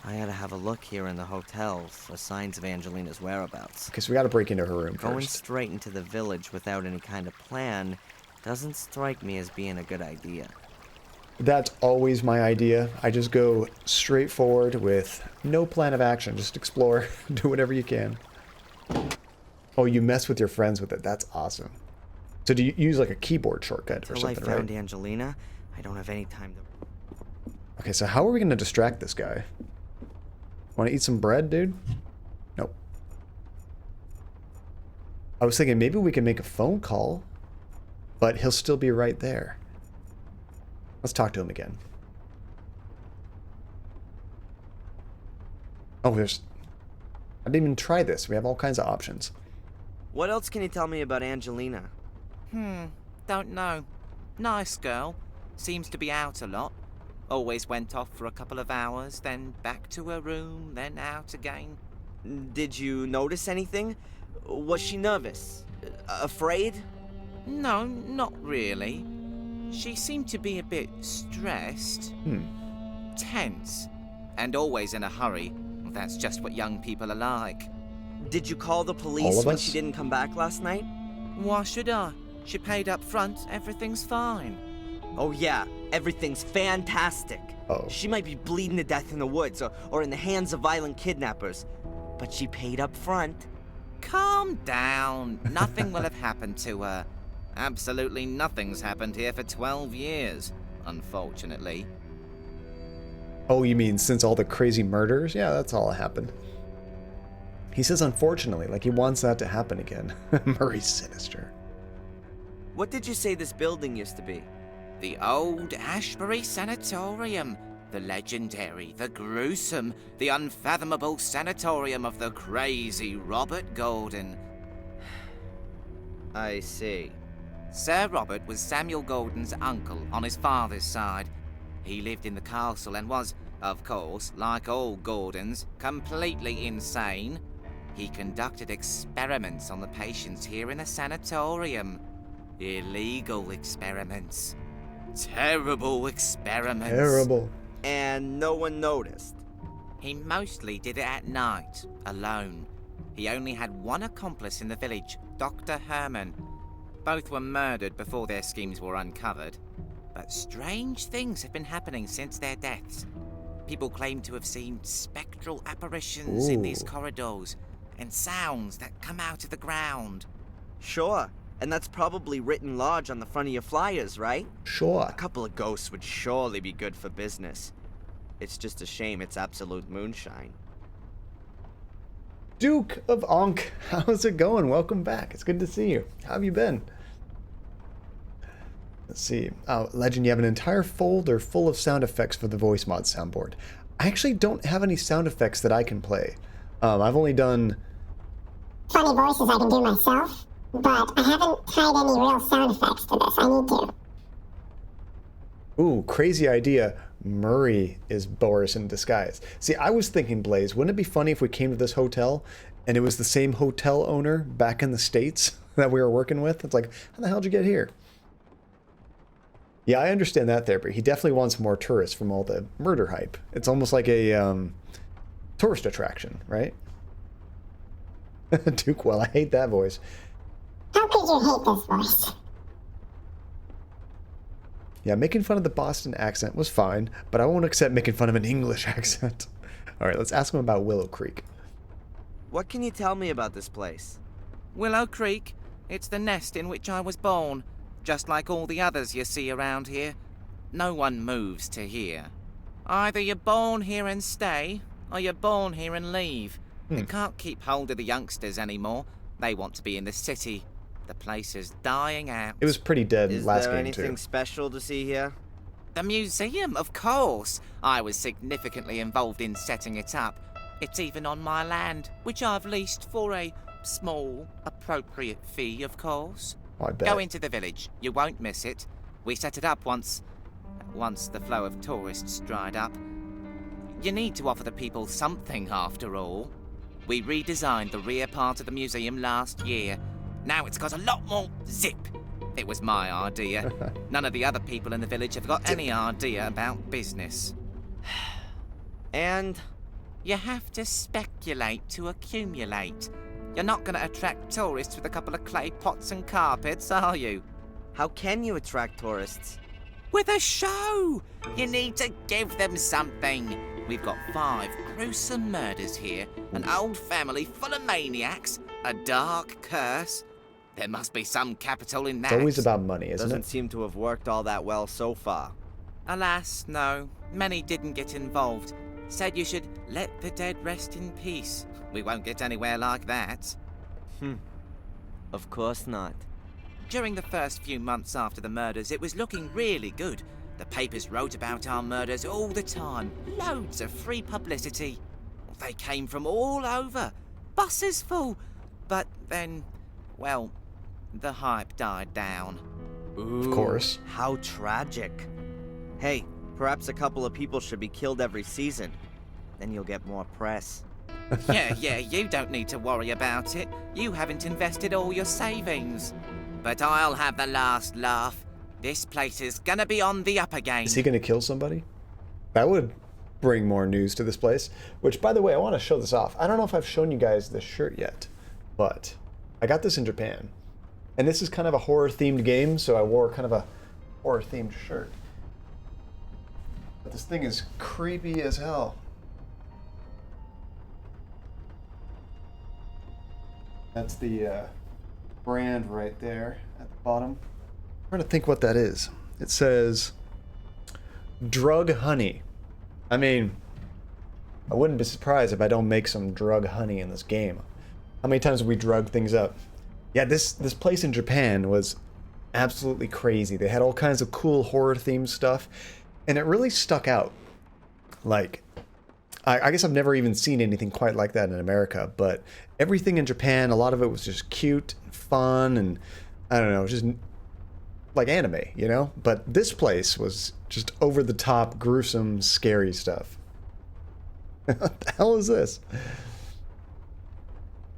I had to have a look here in the hotel for signs of Angelina's whereabouts. Okay, so we gotta break into her room Going first. straight into the village without any kind of plan doesn't strike me as being a good idea. That's always my idea. I just go straight forward with no plan of action. Just explore. Do whatever you can. Oh, you mess with your friends with it. That's awesome. So do you use like a keyboard shortcut or Until something, I found right? Angelina, I don't have any time to... Okay, so how are we going to distract this guy? Want to eat some bread, dude? Nope. I was thinking maybe we can make a phone call, but he'll still be right there. Let's talk to him again. Oh, there's... I didn't even try this. We have all kinds of options. What else can you tell me about Angelina? Don't know. Nice girl. Seems to be out a lot. Always went off for a couple of hours, then back to her room, then out again. Did you notice anything? Was she nervous? Afraid? No, not really. She seemed to be a bit stressed. Tense. And always in a hurry. That's just what young people are like. Did you call the All police of when us? she didn't come back last night? Why should I? She paid up front, everything's fine. Oh yeah, everything's fantastic. Uh-oh. She might be bleeding to death in the woods or in the hands of violent kidnappers, but she paid up front. Calm down. Nothing will have happened to her. Absolutely nothing's happened here for 12 years, unfortunately. Oh, you mean since all the crazy murders? Yeah, that's all that happened. He says unfortunately, like he wants that to happen again. Murray's sinister. What did you say this building used to be? The old Ashbury Sanatorium. The legendary, the gruesome, the unfathomable sanatorium of the crazy Robert Gordon. I see. Sir Robert was Samuel Gordon's uncle on his father's side. He lived in the castle and was, of course, like all Gordons, completely insane. He conducted experiments on the patients here in the sanatorium. Illegal experiments. Terrible experiments. Terrible. And no one noticed. He mostly did it at night, alone. He only had one accomplice in the village, Dr. Herman. Both were murdered before their schemes were uncovered. But strange things have been happening since their deaths. People claim to have seen spectral apparitions in these corridors, and sounds that come out of the ground. Sure, and that's probably written large on the front of your flyers, right? Sure. A couple of ghosts would surely be good for business. It's just a shame it's absolute moonshine. Duke of Ankh, how's it going? Welcome back. It's good to see you. How have you been? Let's see. Oh, Legend, you have an entire folder full of sound effects for the voice mod soundboard. I actually don't have any sound effects that I can play. I've only done funny voices I can do myself, but I haven't tied any real sound effects to this. I need to. Ooh, crazy idea. Murray is Boris in disguise. See, I was thinking, Blaze, wouldn't it be funny if we came to this hotel and it was the same hotel owner back in the States that we were working with? It's like, how the hell did you get here? Yeah, I understand that there, but he definitely wants more tourists from all the murder hype. It's almost like a tourist attraction, right? Duke, well, I hate that voice. How could you hate this voice? Yeah, making fun of the Boston accent was fine, but I won't accept making fun of an English accent. All right, let's ask him about Willow Creek. What can you tell me about this place? Willow Creek, it's the nest in which I was born. Just like all the others you see around here. No one moves to here. Either you're born here and stay, or you're born here and leave. You can't keep hold of the youngsters anymore. They want to be in the city. The place is dying out. It was pretty dead last game, too. Is there anything special to see here? The museum, of course. I was significantly involved in setting it up. It's even on my land, which I've leased for a small, appropriate fee, of course. I bet. Go into the village. You won't miss it. We set it up once the flow of tourists dried up. You need to offer the people something, after all. We redesigned the rear part of the museum last year. Now it's got a lot more zip. It was my idea. None of the other people in the village have got any idea about business. And? You have to speculate to accumulate. You're not going to attract tourists with a couple of clay pots and carpets, are you? How can you attract tourists? With a show! You need to give them something. We've got 5 gruesome murders here, an old family full of maniacs, a dark curse. There must be some capital in that. It's always about money, isn't it? Doesn't seem to have worked all that well so far. Alas, no. Many didn't get involved. Said you should let the dead rest in peace. We won't get anywhere like that. Of course not. During the first few months after the murders, it was looking really good. The papers wrote about our murders all the time. Loads of free publicity. They came from all over. Buses full. But then, well, the hype died down. Of course. How tragic. Hey, perhaps a couple of people should be killed every season. Then you'll get more press. Yeah, you don't need to worry about it. You haven't invested all your savings. But I'll have the last laugh. This place is gonna be on the up again. Is he gonna kill somebody? That would bring more news to this place. Which, by the way, I want to show this off. I don't know if I've shown you guys this shirt yet, but I got this in Japan. And this is kind of a horror-themed game, so I wore kind of a horror-themed shirt. But this thing is creepy as hell. That's the brand right there at the bottom. I'm trying to think what that is. It says drug honey. I mean, I wouldn't be surprised if I don't make some drug honey in this game. How many times have we drugged things up? Yeah, this place in Japan was absolutely crazy. They had all kinds of cool horror-themed stuff, and it really stuck out. Like, I guess I've never even seen anything quite like that in America, but everything in Japan, a lot of it was just cute and fun, and I don't know, just like anime, you know? But this place was just over-the-top, gruesome, scary stuff. What the hell is this?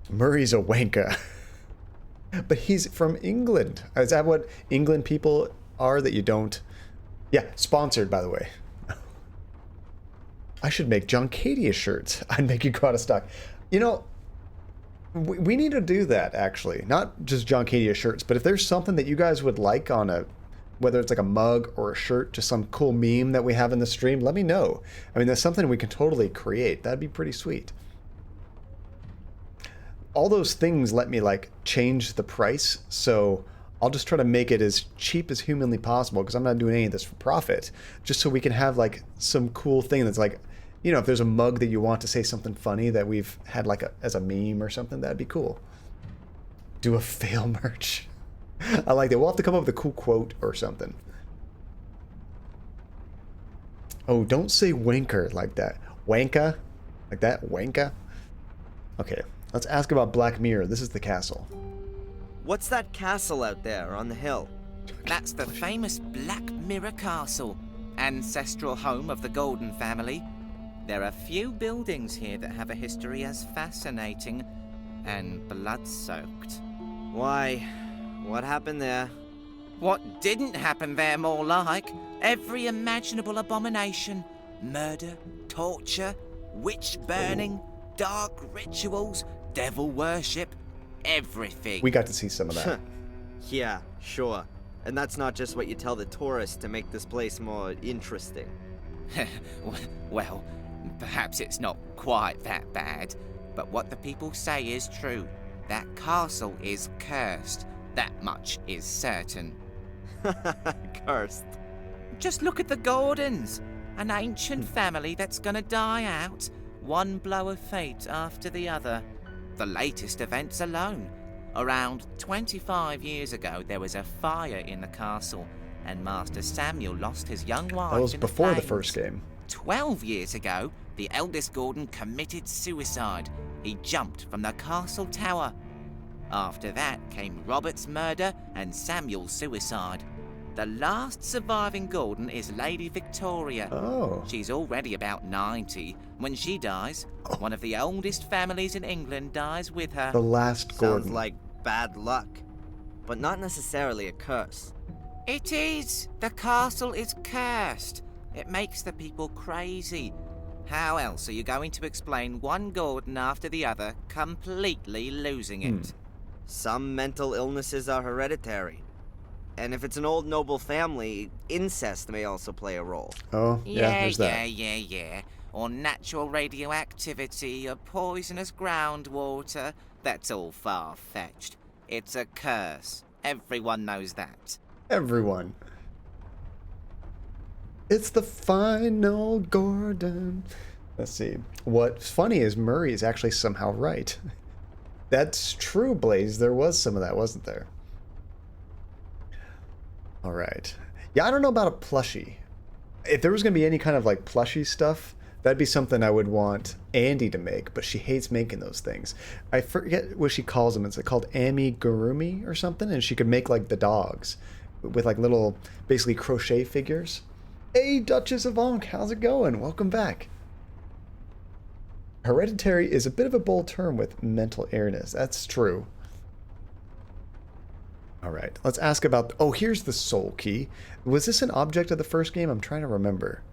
Murray's a wanker. But he's from England. Is that what England people are that you don't? Yeah, sponsored, by the way. I should make John Cadia shirts. I'd make you go out of stock. You know, we need to do that, actually. Not just John Cadia shirts, but if there's something that you guys would like on a, whether it's like a mug or a shirt, just some cool meme that we have in the stream, let me know. I mean, that's something we can totally create. That'd be pretty sweet. All those things let me, like, change the price, so I'll just try to make it as cheap as humanly possible, because I'm not doing any of this for profit, just so we can have, like, some cool thing that's like, you know, if there's a mug that you want to say something funny that we've had, like, as a meme or something, that'd be cool. Do a fail merch. I like that. We'll have to come up with a cool quote or something. Oh, don't say wanker like that. Wanka? Like that? Wanka? Okay. Let's ask about Black Mirror. This is the castle. What's that castle out there on the hill? That's the famous Black Mirror Castle, ancestral home of the Golden family. There are few buildings here that have a history as fascinating and blood-soaked. Why, what happened there? What didn't happen there, more like? Every imaginable abomination. Murder, torture, witch burning, dark rituals, devil worship, everything. We got to see some of that. Yeah, sure. And that's not just what you tell the tourists to make this place more interesting. Well, perhaps it's not quite that bad, but what the people say is true. That castle is cursed. That much is certain. Cursed. Just look at the Gordons. An ancient family that's gonna die out. One blow of fate after the other. The latest events alone. Around 25 years ago, there was a fire in the castle, and Master Samuel lost his young wife. That was in before the flames. first game. 12 years ago, the eldest Gordon committed suicide. He jumped from the castle tower. After that came Robert's murder and Samuel's suicide. The last surviving Gordon is Lady Victoria. Oh. She's already about 90. When she dies, one of the oldest families in England dies with her. The last Gordon. Sounds like bad luck, but not necessarily a curse. It is. The castle is cursed. It makes the people crazy. How else are you going to explain one Gordon after the other completely losing it? Some mental illnesses are hereditary. And if it's an old noble family, incest may also play a role. Oh, yeah, there's that. Yeah. Or natural radioactivity, or poisonous groundwater. That's all far-fetched. It's a curse. Everyone knows that. Everyone. It's the final Gordon. Let's see. What's funny is Murray is actually somehow right. That's true, Blaze. There was some of that, wasn't there? All right. Yeah, I don't know about a plushie. If there was going to be any kind of like plushie stuff, that'd be something I would want Andy to make, but she hates making those things. I forget what she calls them. It's called amigurumi or something, and she could make like the dogs with like little, basically crochet figures. Hey, Duchess of Ankh, how's it going? Welcome back. Hereditary is a bit of a bold term with mental illness. That's true. All right, let's ask about... Oh, here's the soul key. Was this an object of the first game? I'm trying to remember.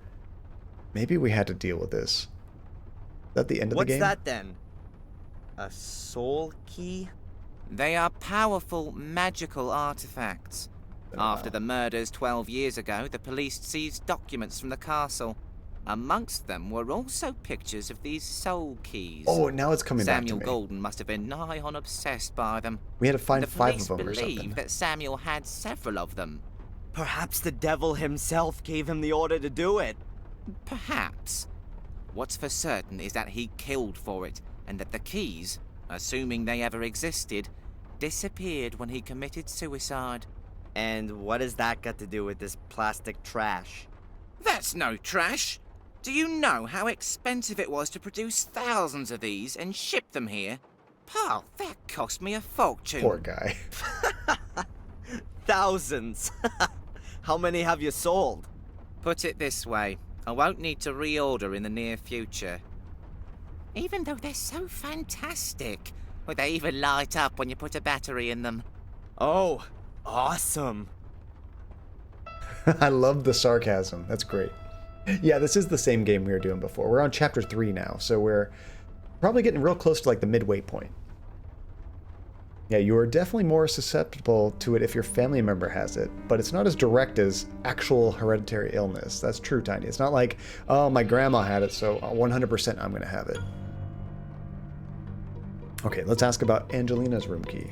Maybe we had to deal with this. Is that the end of the game? What's that then? A soul key? They are powerful, magical artifacts. After the murders 12 years ago, the police seized documents from the castle. Amongst them were also pictures of these soul keys. Oh, now it's coming back to Samuel me. Golden must have been nigh on obsessed by them. We had to find 5 of them or The police something. believe that Samuel had several of them. Perhaps the devil himself gave him the order to do it. Perhaps. What's for certain is that he killed for it, and that the keys, assuming they ever existed, disappeared when he committed suicide. And what has that got to do with this plastic trash? That's no trash! Do you know how expensive it was to produce thousands of these and ship them here? Pal, that cost me a fortune. Poor guy. Thousands! How many have you sold? Put it this way, I won't need to reorder in the near future. Even though they're so fantastic. Well, they even light up when you put a battery in them. Oh, awesome. I love the sarcasm. That's great. Yeah, this is the same game we were doing before. We're on chapter 3 now, so we're probably getting real close to like the midway point. Yeah, you are definitely more susceptible to it if your family member has it, but it's not as direct as actual hereditary illness. That's true, Tiny. It's not like, oh, my grandma had it, so 100% I'm going to have it. Okay, let's ask about Angelina's room key.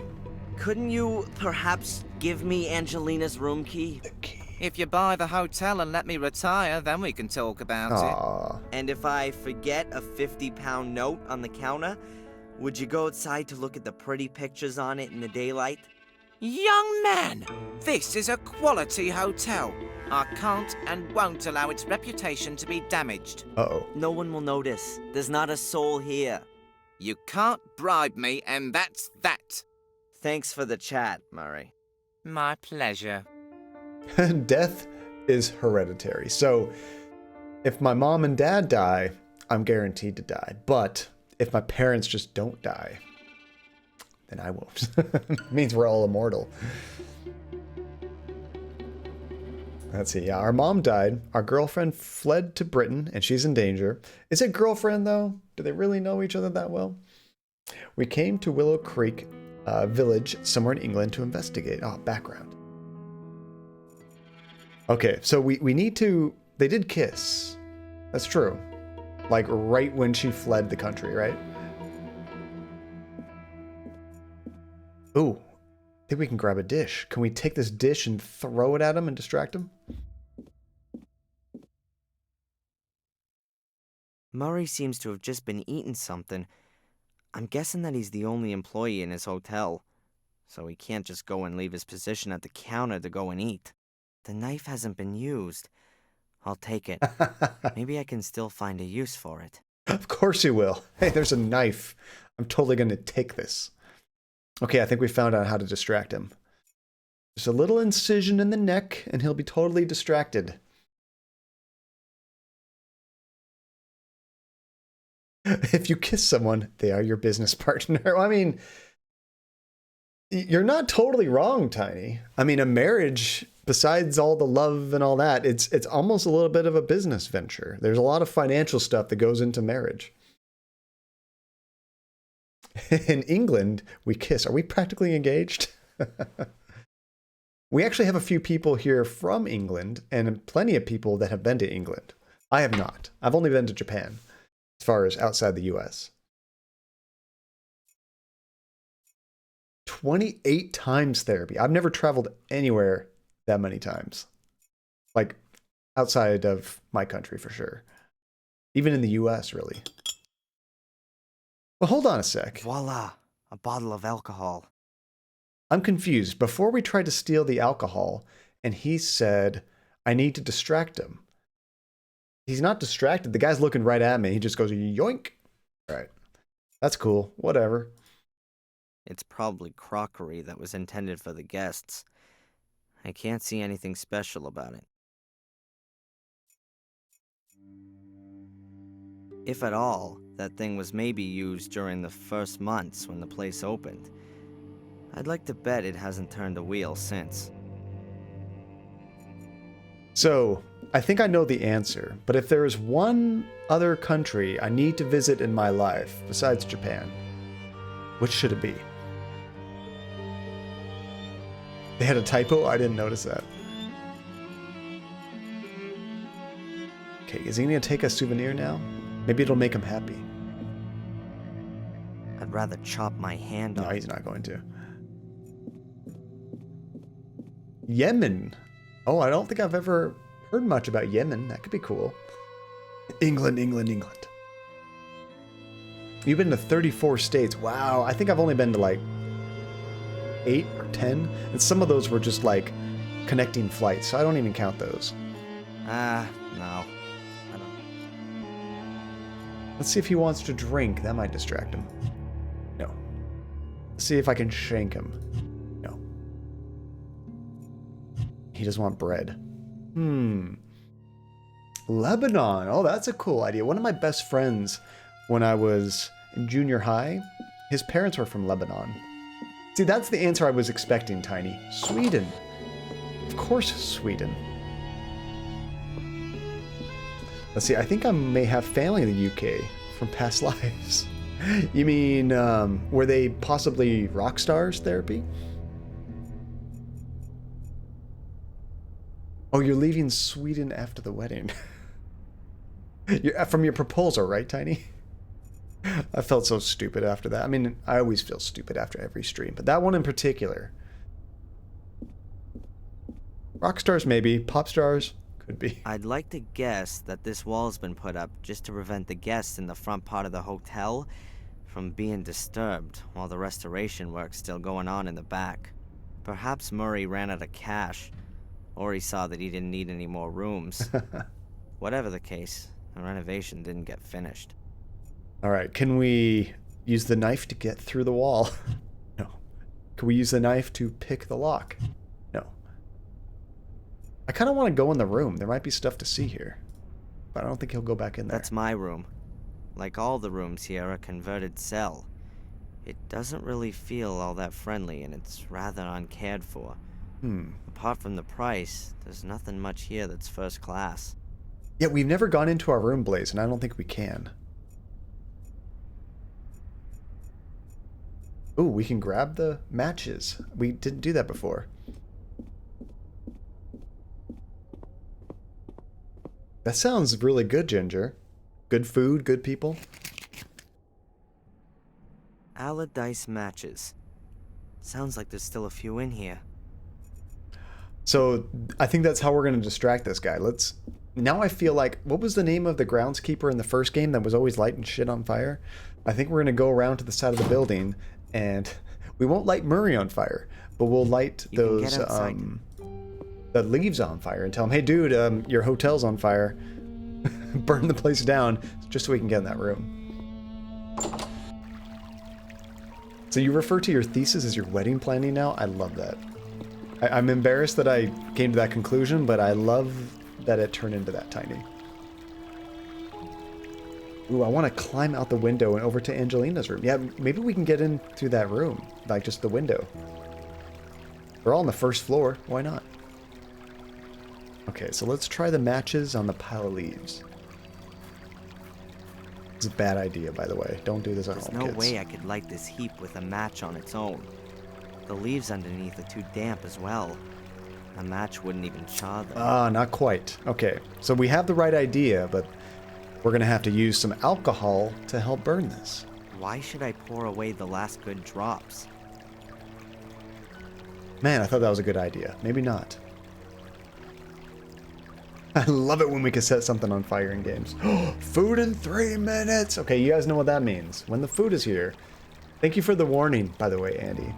Couldn't you perhaps give me Angelina's room key? The key. If you buy the hotel and let me retire, then we can talk about Aww. And if I forget a 50-pound note on the counter, would you go outside to look at the pretty pictures on it in the daylight? it. Young man, this is a quality hotel. I can't and won't allow its reputation to be damaged. Uh-oh. No one will notice. There's not a soul here. You can't bribe me, and that's that. Thanks for the chat, Murray. My pleasure. Death is hereditary. So if my mom and dad die, I'm guaranteed to die. But if my parents just don't die, then I won't. It means we're all immortal. Let's see. Yeah, our mom died. Our girlfriend fled to Britain, and she's in danger. Is it girlfriend, though? Do they really know each other that well? We came to Willow Creek village somewhere in England to investigate. Oh, background. Okay, so we need to... They did kiss. That's true. Like, right when she fled the country, right? Ooh. I think we can grab a dish. Can we take this dish and throw it at him and distract him? Murray seems to have just been eating something. I'm guessing that he's the only employee in his hotel, so he can't just go and leave his position at the counter to go and eat. The knife hasn't been used. I'll take it. Maybe I can still find a use for it. Of course you will. Hey, there's a knife. I'm totally going to take this. Okay, I think we found out how to distract him. Just a little incision in the neck, and he'll be totally distracted. If you kiss someone, they are your business partner. I mean, you're not totally wrong, Tiny. I mean, a marriage, besides all the love and all that, it's almost a little bit of a business venture. There's a lot of financial stuff that goes into marriage. In England, we kiss. Are we practically engaged? We actually have a few people here from England and plenty of people that have been to England. I have not. I've only been to Japan, as far as outside the US. 28 times therapy. I've never traveled anywhere that many times. Like, outside of my country, for sure. Even in the US, really. Well, hold on a sec. Voila, a bottle of alcohol. I'm confused. Before we tried to steal the alcohol, and he said, I need to distract him. He's not distracted. The guy's looking right at me. He just goes, yoink. All right. That's cool. Whatever. It's probably crockery that was intended for the guests. I can't see anything special about it. If at all, that thing was maybe used during the first months when the place opened. I'd like to bet it hasn't turned a wheel since. So, I think I know the answer, but if there is one other country I need to visit in my life, besides Japan, which should it be? They had a typo? I didn't notice that. Okay, is he going to take a souvenir now? Maybe it'll make him happy. I'd rather chop my hand off. No, he's not going to. Yemen. Oh, I don't think I've ever heard much about Yemen. That could be cool. England, England, England. You've been to 34 states. Wow, I think I've only been to like 8 or 10. And some of those were just like connecting flights, so I don't even count those. No. I don't. Let's see if he wants to drink. That might distract him. No. Let's see if I can shank him. No. He doesn't want bread. Lebanon. Oh, that's a cool idea. One of my best friends when I was in junior high, his parents were from Lebanon. See, that's the answer I was expecting, Tiny. Sweden. Of course, Sweden. Let's see, I think I may have family in the UK from past lives. You mean, were they possibly rock stars therapy? Oh, you're leaving Sweden after the wedding. You're, from your proposal, right, Tiny? I felt so stupid after that. I mean, I always feel stupid after every stream, but that one in particular. Rock stars, maybe. Pop stars, could be. I'd like to guess that this wall's been put up just to prevent the guests in the front part of the hotel from being disturbed while the restoration work's still going on in the back. Perhaps Murray ran out of cash, or he saw that he didn't need any more rooms. Whatever the case, the renovation didn't get finished. All right, can we use the knife to get through the wall? No. Can we use the knife to pick the lock? No. I kind of want to go in the room. There might be stuff to see here. But I don't think he'll go back in there. That's my room. Like all the rooms here, a converted cell. It doesn't really feel all that friendly, and it's rather uncared for. Apart from the price, there's nothing much here that's first class. Yeah, we've never gone into our room, Blaze, and I don't think we can. Ooh, we can grab the matches. We didn't do that before. That sounds really good, Ginger. Good food, good people. Allardyce matches. Sounds like there's still a few in here. So, I think that's how we're going to distract this guy. Let's... Now I feel like... What was the name of the groundskeeper in the first game that was always lighting shit on fire? I think we're going to go around to the side of the building, and we won't light Murray on fire, but we'll light those, the leaves on fire and tell him, hey, dude, your hotel's on fire. Burn the place down, just so we can get in that room. So you refer to your thesis as your wedding planning now? I love that. I'm embarrassed that I came to that conclusion, but I love that it turned into that, Tiny. Ooh, I want to climb out the window and over to Angelina's room. Yeah, maybe we can get in through that room, like just the window. We're all on the first floor. Why not? Okay, so let's try the matches on the pile of leaves. It's a bad idea, by the way. Don't do this at home, There's no kids. way I could light this heap with a match on its own. The leaves underneath are too damp as well. A match wouldn't even char them. Ah, not quite. Okay, so we have the right idea, but we're gonna have to use some alcohol to help burn this. Why should I pour away the last good drops? Man, I thought that was a good idea. Maybe not. I love it when we can set something on fire in games. Food in 3 minutes! Okay, you guys know what that means. When the food is here. Thank you for the warning, by the way, Andy.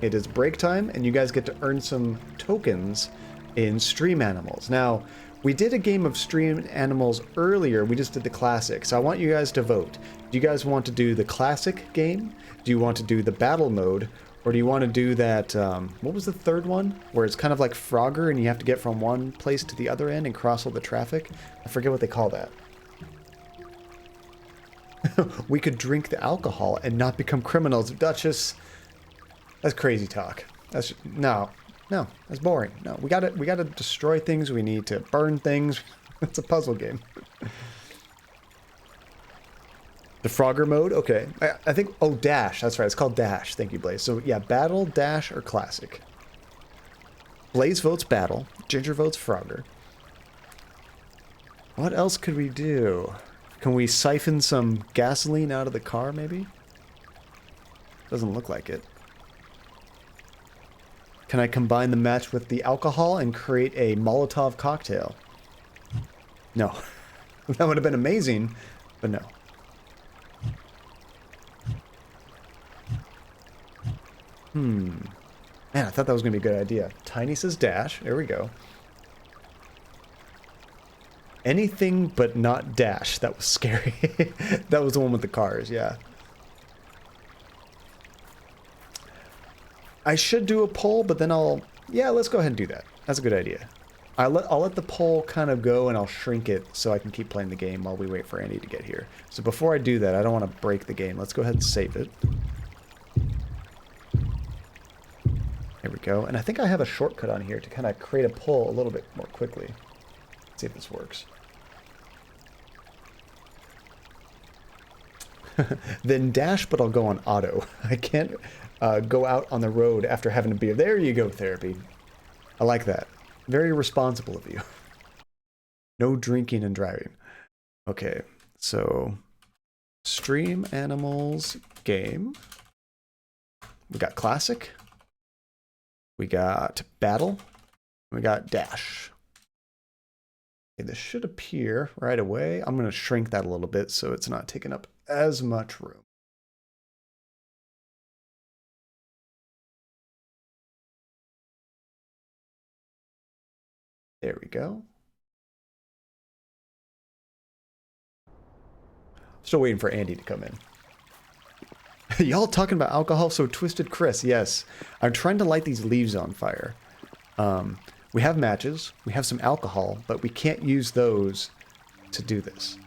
It is break time, and you guys get to earn some tokens in Stream Animals. Now, we did a game of Stream Animals earlier. We just did the classic. So I want you guys to vote. Do you guys want to do the classic game? Do you want to do the battle mode? Or do you want to do that, what was the third one? Where it's kind of like Frogger and you have to get from one place to the other end and cross all the traffic? I forget what they call that. We could drink the alcohol and not become criminals. Duchess, that's crazy talk. That's, no, that's boring. No, we gotta destroy things. We need to burn things. It's a puzzle game. The Frogger mode? Okay. I think... Oh, Dash. That's right. It's called Dash. Thank you, Blaze. So, yeah, Battle, Dash, or Classic. Blaze votes Battle. Ginger votes Frogger. What else could we do? Can we siphon some gasoline out of the car, maybe? Doesn't look like it. Can I combine the match with the alcohol and create a Molotov cocktail? No. That would have been amazing, but no. Man, I thought that was going to be a good idea. Tiny says Dash. There we go. Anything but not Dash. That was scary. That was the one with the cars, yeah. I should do a poll, but then I'll... Yeah, let's go ahead and do that. That's a good idea. I'll let the poll kind of go, and I'll shrink it so I can keep playing the game while we wait for Andy to get here. So before I do that, I don't want to break the game. Let's go ahead and save it. There we go. And I think I have a shortcut on here to kind of create a poll a little bit more quickly. Let's see if this works. Then Dash, but I'll go on auto. I can't go out on the road after having a beer. There you go, Therapy. I like that. Very responsible of you. No drinking and driving. Okay, so Stream Animals game. We got Classic. We got Battle. We got Dash. Okay, this should appear right away. I'm going to shrink that a little bit so it's not taking up as much room. There we go. Still waiting for Andy to come in. Y'all talking about alcohol? So Twisted Chris, yes. I'm trying to light these leaves on fire. We have matches, we have some alcohol, but we can't use those to do this.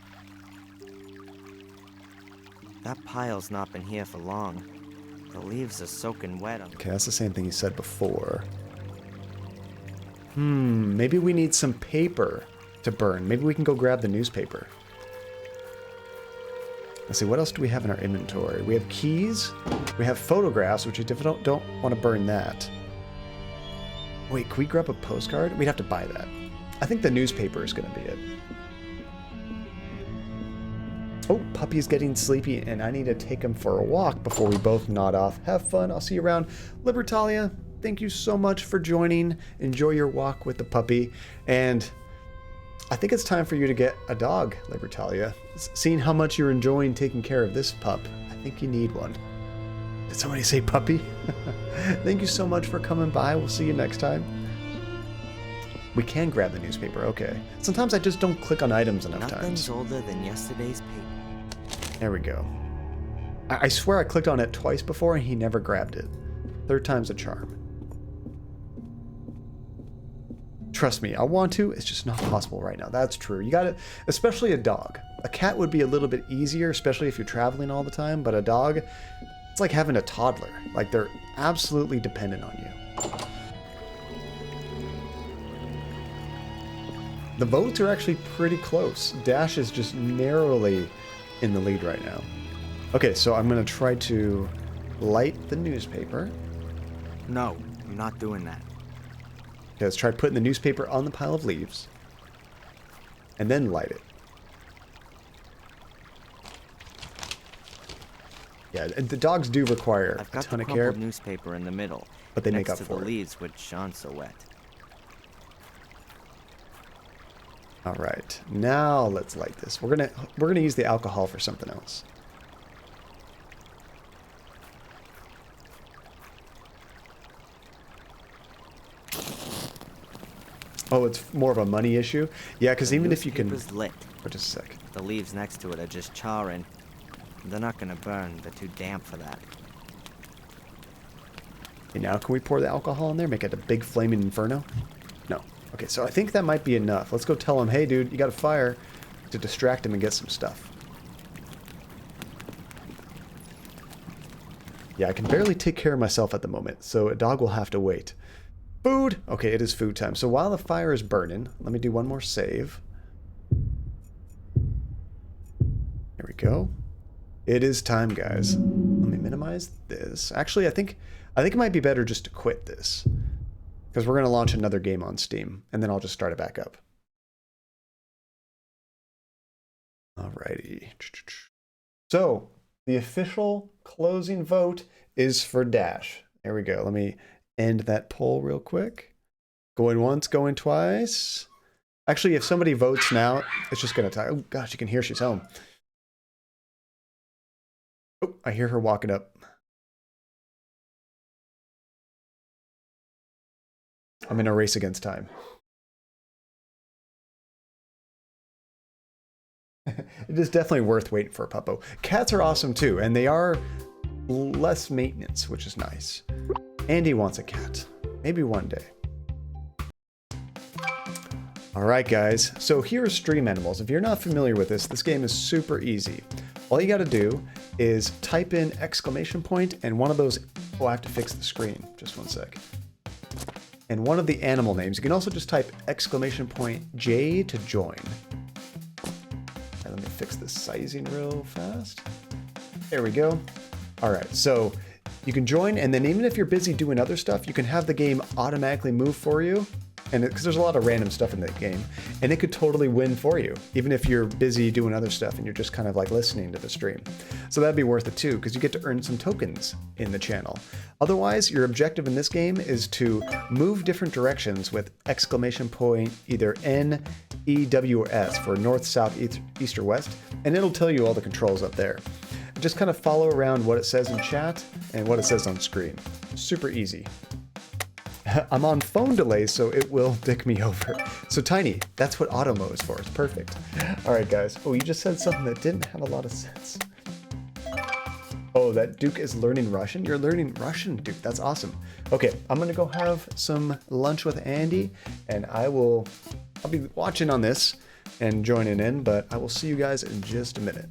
That pile's not been here for long. The leaves are soaking wet on. Okay, that's the same thing you said before. Maybe we need some paper to burn. Maybe we can go grab the newspaper. Let's see, what else do we have in our inventory? We have keys, we have photographs, which you definitely don't want to burn that. Wait, can we grab a postcard? We'd have to buy that. I think the newspaper is going to be it. Oh, Puppy's getting sleepy, and I need to take him for a walk before we both nod off. Have fun. I'll see you around. Libertalia, thank you so much for joining. Enjoy your walk with the puppy. And I think it's time for you to get a dog, Libertalia. Seeing how much you're enjoying taking care of this pup, I think you need one. Did somebody say puppy? Thank you so much for coming by. We'll see you next time. We can grab the newspaper, okay. Sometimes I just don't click on items enough times. Nothing's older than yesterday's paper. There we go. I swear I clicked on it twice before and he never grabbed it. Third time's a charm. Trust me, I want to, it's just not possible right now. That's true. You gotta, especially a dog. A cat would be a little bit easier, especially if you're traveling all the time, but a dog, it's like having a toddler. Like, they're absolutely dependent on you. The votes are actually pretty close. Dash is just narrowly in the lead right now. Okay, so I'm gonna try to light the newspaper. No, I'm not doing that. Okay, let's try putting the newspaper on the pile of leaves. And then light it. Yeah, and the dogs do require I've a got ton the of care. crumpled newspaper in the middle, but they make next up to for the it. leaves which aren't so wet. All right, now let's light this. We're gonna use the alcohol for something else. Oh, it's more of a money issue? Yeah, because even if you can... newspaper's lit. Oh, just a sec. The leaves next to it are just charring. They're not gonna burn. They're too damp for that. Okay, now can we pour the alcohol in there? Make it a big flaming inferno? No. Okay, so I think that might be enough. Let's go tell him, hey, dude, you got a fire, to distract him and get some stuff. Yeah, I can barely take care of myself at the moment, so a dog will have to wait. Food! Okay, it is food time. So while the fire is burning, let me do one more save. There we go. It is time, guys. Let me minimize this. Actually, I think it might be better just to quit this, because we're going to launch another game on Steam, and then I'll just start it back up. Alrighty. So, the official closing vote is for Dash. There we go. Let me end that poll real quick. Going once, going twice. Actually, if somebody votes now, it's just going to tie. Oh, gosh, you can hear she's home. Oh, I hear her walking up. I'm in a race against time. It is definitely worth waiting for a puppo. Cats are awesome too, and they are less maintenance, which is nice. Andy wants a cat. Maybe one day. Alright guys, so here are Stream Animals. If you're not familiar with this game is super easy. All you gotta do is type in exclamation point and one of those... Oh, I have to fix the screen. Just one sec. And one of the animal names. You can also just type exclamation point J to join. Let me fix this sizing real fast. There we go. All right, so you can join, and then even if you're busy doing other stuff, you can have the game automatically move for you, and because there's a lot of random stuff in the game, and it could totally win for you, even if you're busy doing other stuff and you're just kind of like listening to the stream. So that'd be worth it too, because you get to earn some tokens in the channel. Otherwise, your objective in this game is to move different directions with exclamation point either N, E, W, or S for north, south, east, or west, and it'll tell you all the controls up there. Just kind of follow around what it says in chat and what it says on screen. Super easy. I'm on phone delay, so it will dick me over. So Tiny, that's what auto mode is for. It's perfect. All right, guys. Oh, you just said something that didn't have a lot of sense. Oh, Oh, that Duke is learning Russian? You're learning Russian, Duke. That's awesome. Okay, I'm gonna go have some lunch with Andy, and I'll be watching on this and joining in, but I will see you guys in just a minute.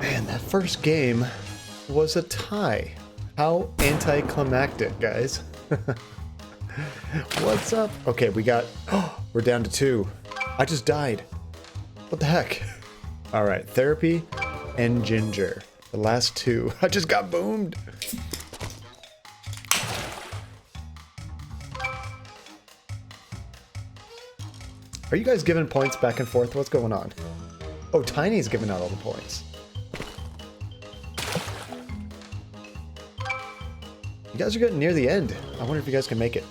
Man, that first game was a tie. How anticlimactic, guys. What's up? Okay, we got... Oh, we're down to 2. I just died. What the heck? Alright, therapy and ginger. The last 2. I just got boomed. Are you guys giving points back and forth? What's going on? Oh, Tiny's giving out all the points. You guys are getting near the end. I wonder if you guys can make it.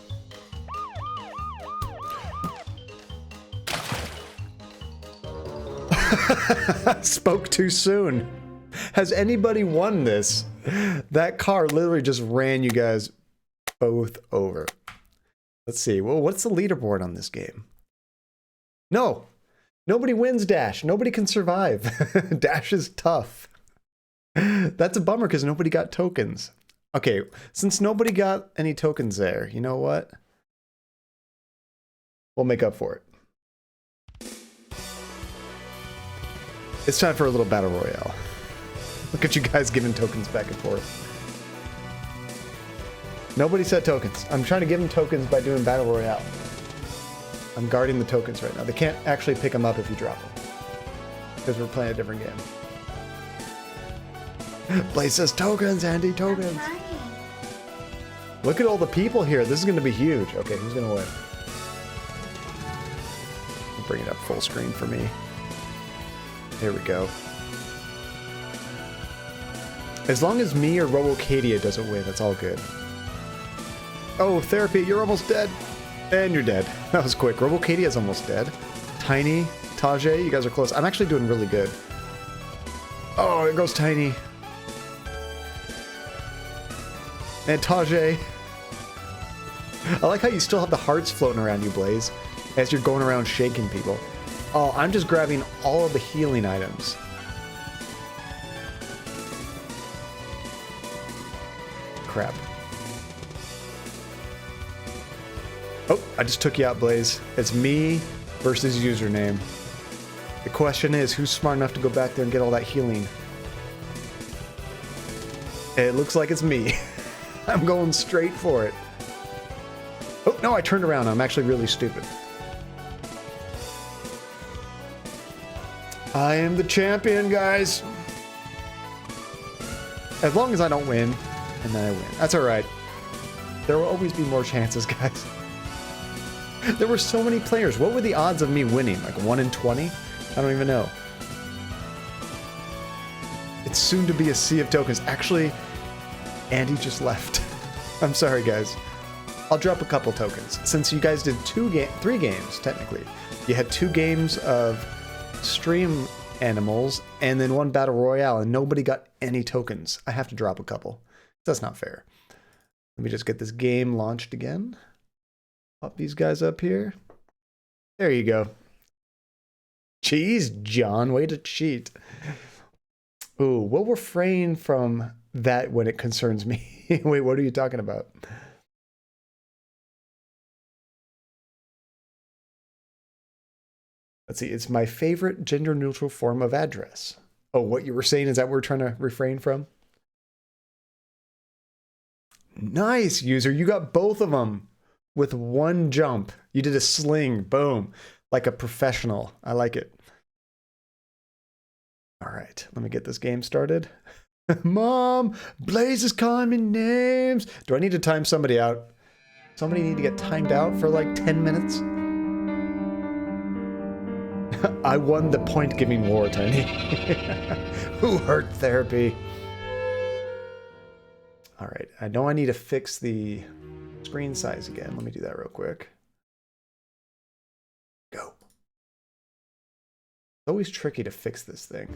Spoke too soon. Has anybody won this? That car literally just ran you guys both over. Let's see. Well, what's the leaderboard on this game? No. Nobody wins Dash. Nobody can survive. Dash is tough. That's a bummer because nobody got tokens. Okay, since nobody got any tokens there, you know what? We'll make up for it. It's time for a little battle royale. Look at you guys giving tokens back and forth. Nobody set tokens. I'm trying to give them tokens by doing battle royale. I'm guarding the tokens right now. They can't actually pick them up if you drop them. Because we're playing a different game. Blaze says tokens, Andy, tokens. Look at all the people here. This is going to be huge. Okay, who's going to win? Bring it up full screen for me. There we go. As long as me or Robocadia doesn't win, that's all good. Oh, Therapy, you're almost dead. And you're dead. That was quick. Robocadia's almost dead. Tiny, Tajay, you guys are close. I'm actually doing really good. Oh, there goes Tiny. And Tajay. I like how you still have the hearts floating around you, Blaze, as you're going around shaking people. Oh, I'm just grabbing all of the healing items. Crap. Oh, I just took you out, Blaze. It's me versus username. The question is, who's smart enough to go back there and get all that healing? It looks like it's me. I'm going straight for it. Oh, no, I turned around. I'm actually really stupid. I am the champion, guys. As long as I don't win, and then I win. That's alright. There will always be more chances, guys. There were so many players. What were the odds of me winning? Like 1 in 20? I don't even know. It's soon to be a sea of tokens. Actually, Andy just left. I'm sorry, guys. I'll drop a couple tokens. Since you guys did 3 games, technically. You had 2 games of stream animals and then 1 battle royale, and nobody got any tokens. I have to drop a couple. That's not fair. Let me just get this game launched again. Pop these guys up here. There you go. Jeez, John, way to cheat. Ooh, we'll refrain from that when it concerns me. Wait, what are you talking about? Let's see, it's my favorite gender-neutral form of address. Oh, what you were saying is that we're trying to refrain from? Nice, user. You got both of them with 1 jump. You did a sling. Boom. Like a professional. I like it. All right, let me get this game started. Mom, Blaze is calling me names. Do I need to time somebody out? Somebody need to get timed out for like 10 minutes? I won the point-giving war, Tiny. Who hurt Therapy? All right, I know I need to fix the screen size again. Let me do that real quick. Go. It's always tricky to fix this thing.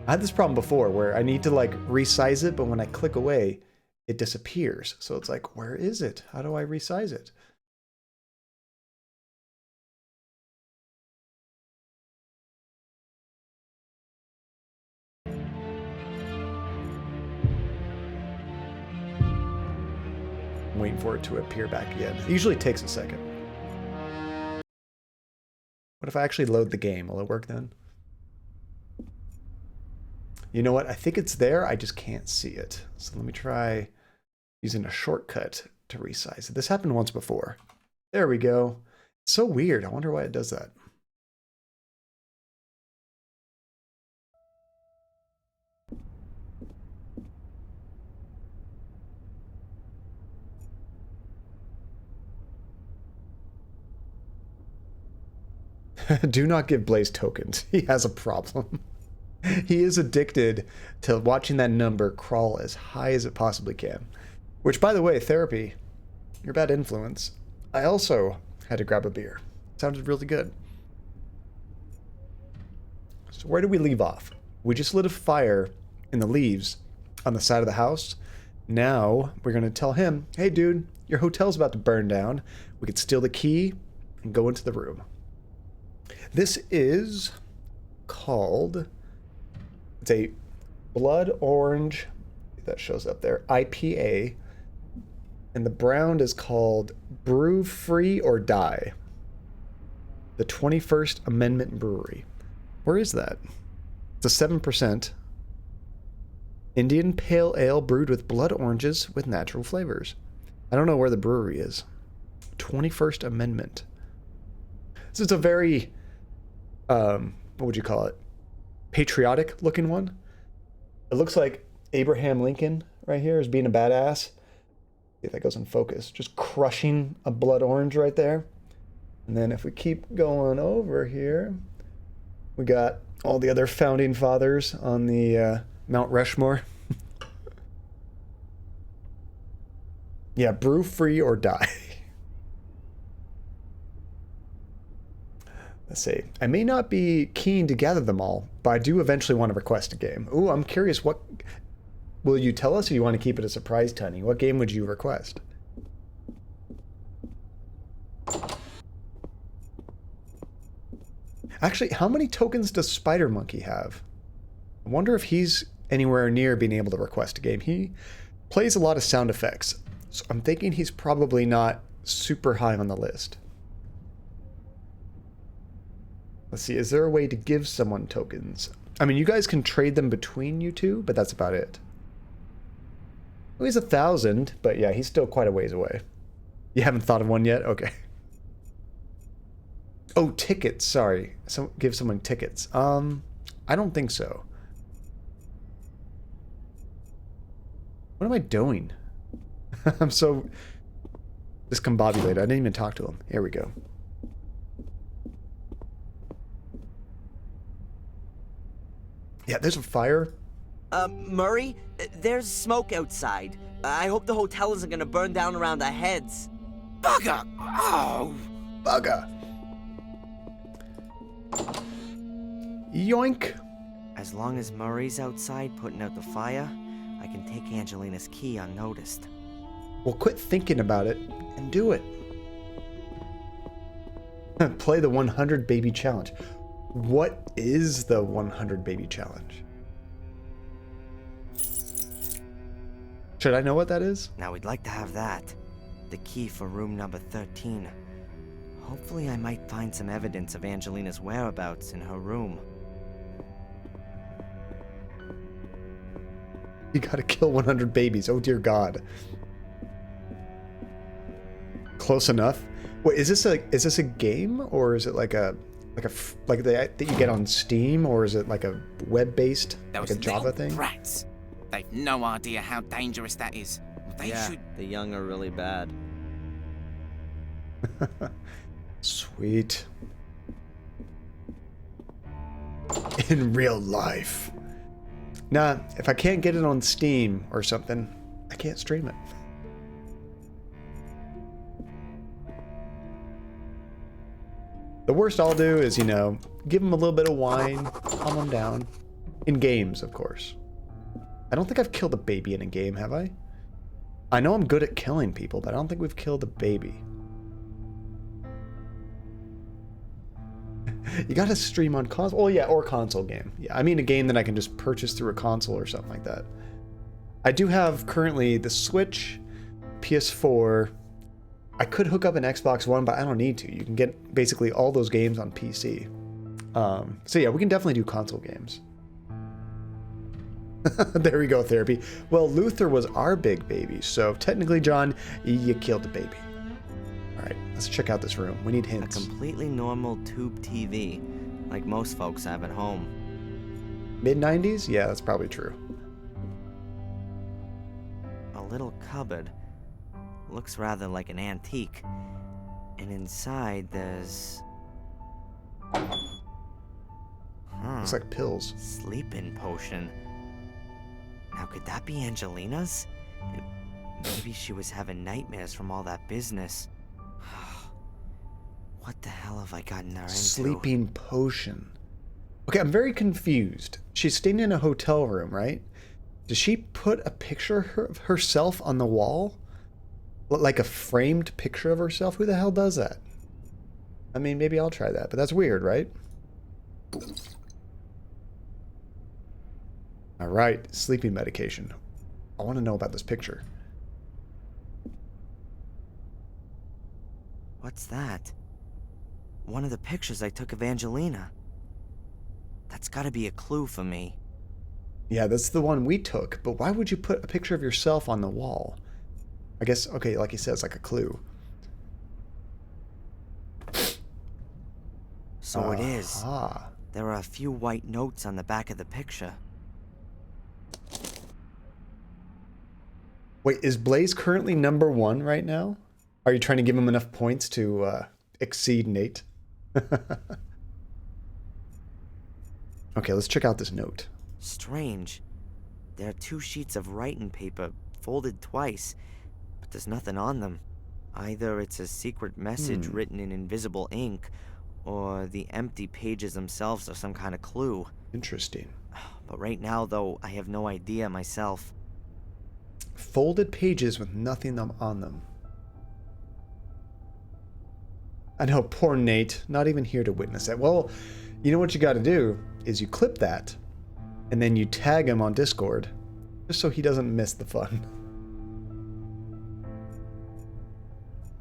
I had this problem before where I need to like resize it, but when I click away, it disappears. So it's like, where is it? How do I resize it? I'm waiting for it to appear back again. It usually takes a second. What if I actually load the game? Will it work then? You know what? I think it's there. I just can't see it. So let me try using a shortcut to resize it. This happened once before. There we go. It's so weird. I wonder why it does that. Do not give Blaze tokens. He has a problem. He is addicted to watching that number crawl as high as it possibly can. Which, by the way, Therapy, your bad influence. I also had to grab a beer. Sounded really good. So where did we leave off? We just lit a fire in the leaves on the side of the house. Now we're going to tell him, hey, dude, your hotel's about to burn down. We could steal the key and go into the room. This is called, it's a blood orange, that shows up there, IPA. And the brown is called Brew Free or Die. The 21st Amendment Brewery. Where is that? It's a 7% Indian Pale Ale brewed with blood oranges with natural flavors. I don't know where the brewery is. 21st Amendment. So it's a very, what would you call it? Patriotic looking one. It looks like Abraham Lincoln right here is being a badass. See if that goes in focus. Just crushing a blood orange right there. And then if we keep going over here, we got all the other founding fathers on the Mount Rushmore. Yeah, brew free or die. Let's see. I may not be keen to gather them all, but I do eventually want to request a game. Ooh, I'm curious, what will you tell us, or you want to keep it a surprise, Tony? What game would you request? Actually, how many tokens does Spider Monkey have? I wonder if he's anywhere near being able to request a game. He plays a lot of sound effects, so I'm thinking he's probably not super high on the list. Let's see, is there a way to give someone tokens? I mean, you guys can trade them between you two, but that's about it. Oh, he's 1,000, but yeah, he's still quite a ways away. You haven't thought of one yet? Okay. Oh, tickets, sorry. So give someone tickets. I don't think so. What am I doing? I'm so discombobulated. I didn't even talk to him. Here we go. Yeah, there's a fire. Murray, there's smoke outside. I hope the hotel isn't gonna burn down around our heads. Bugger! Oh! Bugger! Yoink! As long as Murray's outside putting out the fire, I can take Angelina's key unnoticed. Well, quit thinking about it and do it. Play the 100 baby challenge. What is the 100 baby challenge? Should I know what that is? Now we'd like to have that. The key for room number 13. Hopefully I might find some evidence of Angelina's whereabouts in her room. You gotta kill 100 babies. Oh dear God. Close enough. Wait, is this a game, or is it like that you get on Steam, or is it like a web-based, like a Java thing? Rats. They've no idea how dangerous that is. They should. The young are really bad. Sweet. In real life. Nah, if I can't get it on Steam or something, I can't stream it. The worst I'll do is, you know, give them a little bit of wine, calm them down. In games, of course. I don't think I've killed a baby in a game, have I? I know I'm good at killing people, but I don't think we've killed a baby. You gotta stream on console. Oh yeah, or console game. Yeah, I mean a game that I can just purchase through a console or something like that. I do have currently the Switch, PS4. I could hook up an Xbox One, but I don't need to. You can get basically all those games on PC. So yeah, we can definitely do console games. There we go, therapy. Well, Luther was our big baby, so technically, John, you killed the baby. Alright, let's check out this room. We need hints. A completely normal tube TV, like most folks have at home. Mid-90s? Yeah, that's probably true. A little cupboard. Looks rather like an antique. And inside there's... Looks like pills. Sleeping potion. Now, could that be Angelina's? Maybe she was having nightmares from all that business. What the hell have I gotten her into? Sleeping potion. Okay, I'm very confused. She's staying in a hotel room, right? Does she put a picture of herself on the wall? Like a framed picture of herself? Who the hell does that? I mean, maybe I'll try that, but that's weird, right? All right, sleeping medication. I want to know about this picture. What's that? One of the pictures I took of Angelina. That's gotta be a clue for me. Yeah, that's the one we took, but why would you put a picture of yourself on the wall? I guess, okay, like he says, like a clue. So it is. Ah. There are a few white notes on the back of the picture. Wait, is Blaze currently #1 right now? Are you trying to give him enough points to exceed Nate? Okay, let's check out this note. Strange. There are 2 sheets of writing paper, folded twice, but there's nothing on them. Either it's a secret message written in invisible ink, or the empty pages themselves are some kind of clue. Interesting. But right now, though, I have no idea myself. Folded pages with nothing on them. I know, poor Nate, not even here to witness it. Well, you know what you got to do is you clip that, and then you tag him on Discord, just so he doesn't miss the fun.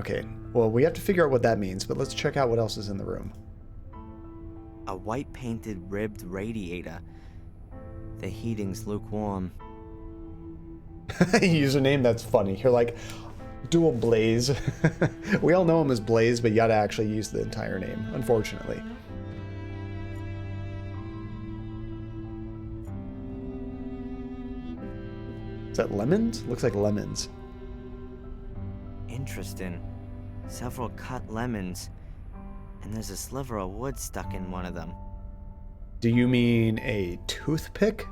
Okay, well, we have to figure out what that means, but let's check out what else is in the room. A white painted ribbed radiator. The heating's lukewarm. Username, that's funny. You're like, Dual Blaze. We all know him as Blaze, but you gotta actually use the entire name, unfortunately. Is that lemons? Looks like lemons. Interesting. Several cut lemons. And there's a sliver of wood stuck in one of them. Do you mean a toothpick?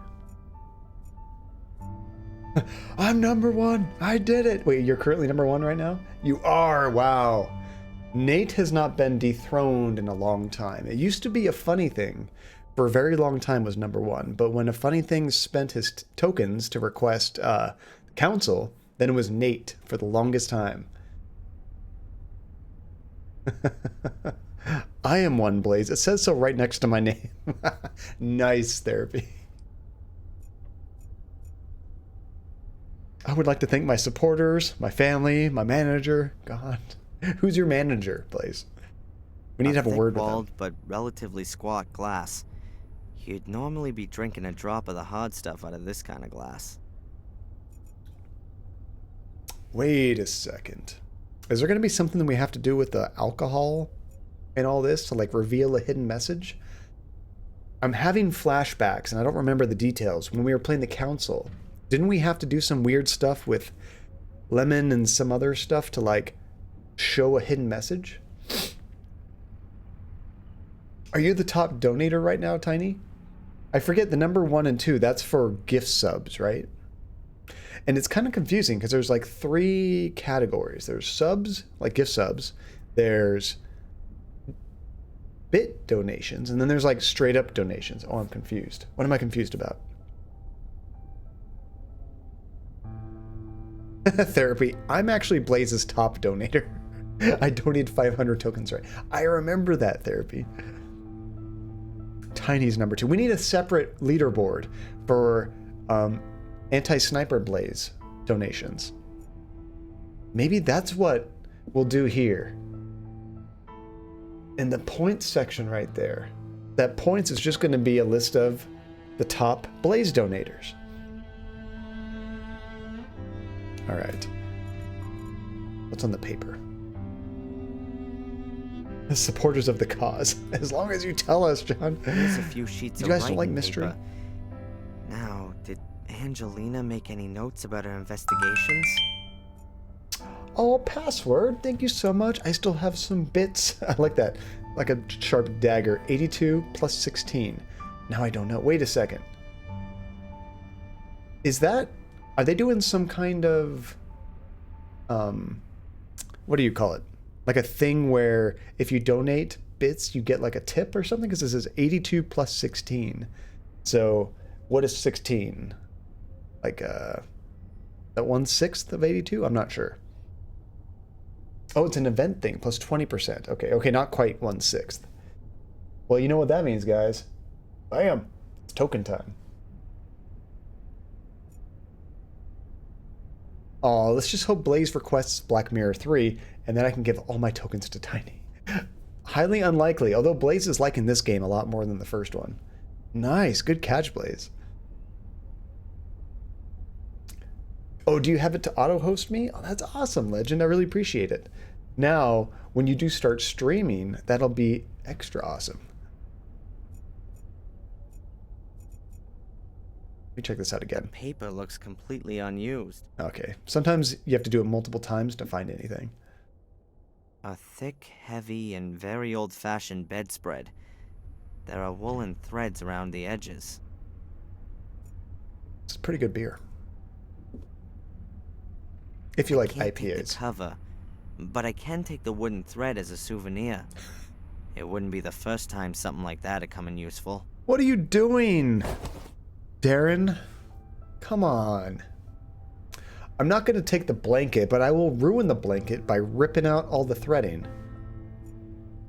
I'm #1. I did it. Wait, you're currently #1 right now? You are. Wow. Nate has not been dethroned in a long time. It used to be a funny thing. For a very long time was #1. But when a funny thing spent his tokens to request counsel, then it was Nate for the longest time. I am one, Blaze. It says so right next to my name. Nice therapy. I would like to thank my supporters, my family, my manager. God. Who's your manager, Blaze? We need to have a word with him. But relatively squat glass. You'd normally be drinking a drop of the hard stuff out of this kind of glass. Wait a second. Is there going to be something that we have to do with the alcohol and all this to like reveal a hidden message? I'm having flashbacks and I don't remember the details. When we were playing the council, didn't we have to do some weird stuff with lemon and some other stuff to like show a hidden message? Are you the top donator right now, Tiny? I forget the #1 and 2. That's for gift subs, right? And it's kind of confusing because there's like 3 categories. There's subs, like gift subs. There's bit donations. And then there's like straight up donations. Oh, I'm confused. What am I confused about? Therapy. I'm actually Blaze's top donator. I donated 500 tokens, right? I remember that, Therapy. Tiny's #2. We need a separate leaderboard for anti-sniper Blaze donations. Maybe that's what we'll do here. In the points section right there. That points is just going to be a list of the top Blaze donators. All right. What's on the paper? The supporters of the cause. As long as you tell us, John. There's a few sheets you of guys don't like writing mystery? paper. Now, did Angelina make any notes about her investigations? Oh, password. Thank you so much. I still have some bits. I like that. Like a sharp dagger. 82 plus 16. Now I don't know. Wait a second. Is that... Are they doing some kind of... what do you call it? Like a thing where if you donate bits, you get like a tip or something? Because this is 82 plus 16. So what is 16? Like, that 1/6 of 82? I'm not sure. Oh, it's an event thing, plus 20%. Okay, not quite 1/6. Well, you know what that means, guys. Bam! It's token time. Oh, let's just hope Blaze requests Black Mirror 3, and then I can give all my tokens to Tiny. Highly unlikely, although Blaze is liking this game a lot more than the first one. Nice, good catch, Blaze. Oh, do you have it to auto-host me? Oh, that's awesome, Legend. I really appreciate it. Now, when you do start streaming, that'll be extra awesome. Let me check this out again. Paper looks completely unused. Okay. Sometimes you have to do it multiple times to find anything. A thick, heavy, and very old-fashioned bedspread. There are woolen threads around the edges. It's pretty good beer. If you like I can't take IPAs. the cover, but I can take the wooden thread as a souvenir. It wouldn't be the first time something like that had come in useful. What are you doing, Darren? Come on. I'm not going to take the blanket, but I will ruin the blanket by ripping out all the threading.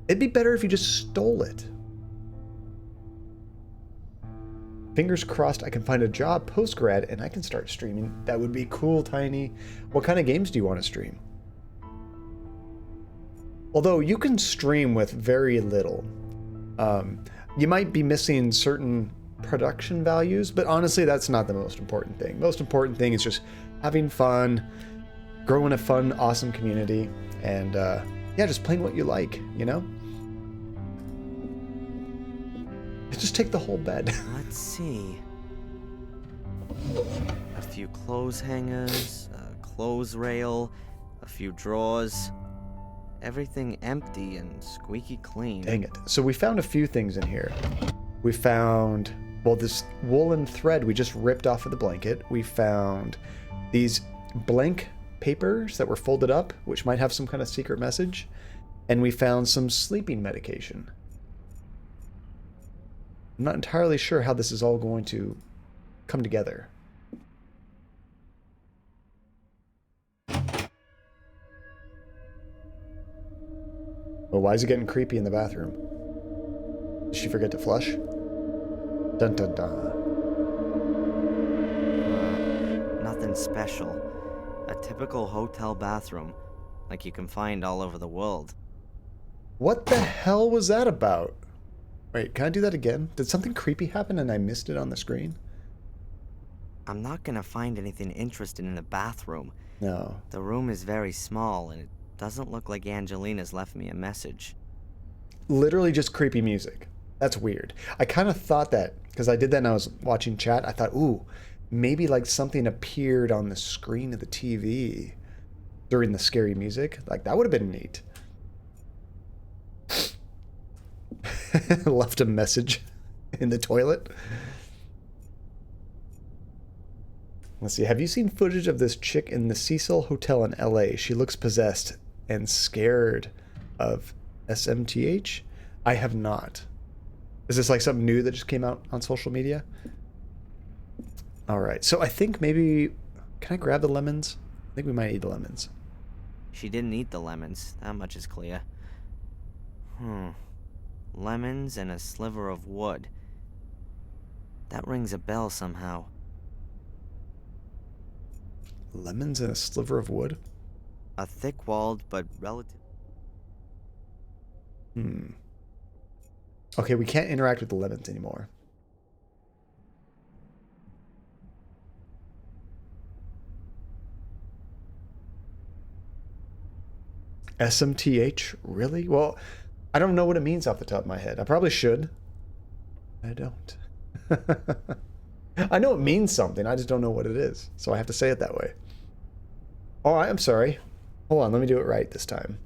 It'd be better if you just stole it. Fingers crossed I can find a job post-grad and I can start streaming. That would be cool, Tiny. What kind of games do you want to stream? Although you can stream with very little. You might be missing certain production values, but honestly, that's not the most important thing. Most important thing is just having fun, growing a fun, awesome community, and yeah, just playing what you like, you know? Just take the whole bed. Let's see. A few clothes hangers, a clothes rail, a few drawers. Everything empty and squeaky clean. Dang it. So we found a few things in here. We found, well, this woolen thread we just ripped off of the blanket. We found these blank papers that were folded up, which might have some kind of secret message. And we found some sleeping medication. I'm not entirely sure how this is all going to come together. Well, why is it getting creepy in the bathroom? Did she forget to flush? Dun dun dun. Nothing special. A typical hotel bathroom, like you can find all over the world. What the hell was that about? Wait, can I do that again? Did something creepy happen and I missed it on the screen? I'm not gonna find anything interesting in the bathroom. No. The room is very small, and it doesn't look like Angelina's left me a message. Literally just creepy music. That's weird. I kind of thought that, because I did that and I was watching chat. I thought, ooh, maybe like something appeared on the screen of the TV during the scary music. Like, that would have been neat. Left a message in the toilet. Let's see. Have you seen footage of this chick in the Cecil Hotel in LA? She looks possessed and scared of SMTH. I have not. Is this like something new that just came out on social media? All right. So I think maybe, can I grab the lemons? I think we might eat the lemons. She didn't eat the lemons. That much is clear. Lemons and a sliver of wood. That rings a bell somehow. Lemons and a sliver of wood? A thick-walled but relative... Okay, we can't interact with the lemons anymore. SMTH? Really? Well, I don't know what it means off the top of my head. I probably should. I don't. I know it means something. I just don't know what it is. So I have to say it that way. Oh, I'm sorry. Hold on. Let me do it right this time.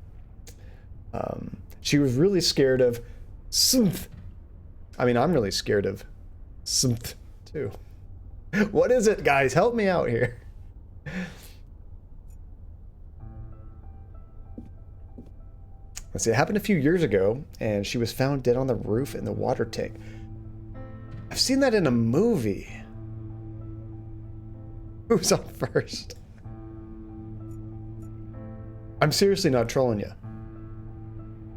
She was really scared of synth. I mean, I'm really scared of synth too. What is it, guys? Help me out here. Let's see, it happened a few years ago, and she was found dead on the roof in the water tank. I've seen that in a movie. Who's up first? I'm seriously not trolling you.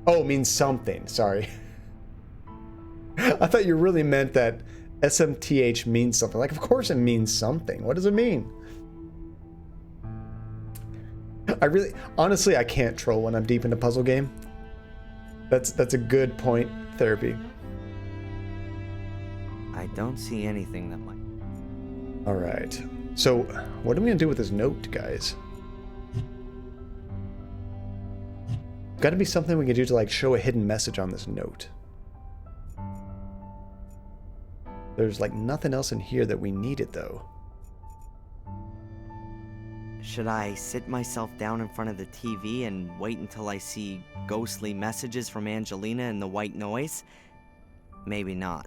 Oh, it means something. Sorry. I thought you really meant that SMTH means something. Like, of course it means something. What does it mean? Honestly, I can't troll when I'm deep in a puzzle game. That's a good point, Therapy. I don't see anything that might... Alright. So, what are we gonna do with this note, guys? Gotta be something we can do to, like, show a hidden message on this note. There's, like, nothing else in here that we needed, though. Should I sit myself down in front of the TV and wait until I see ghostly messages from Angelina in the white noise? Maybe not.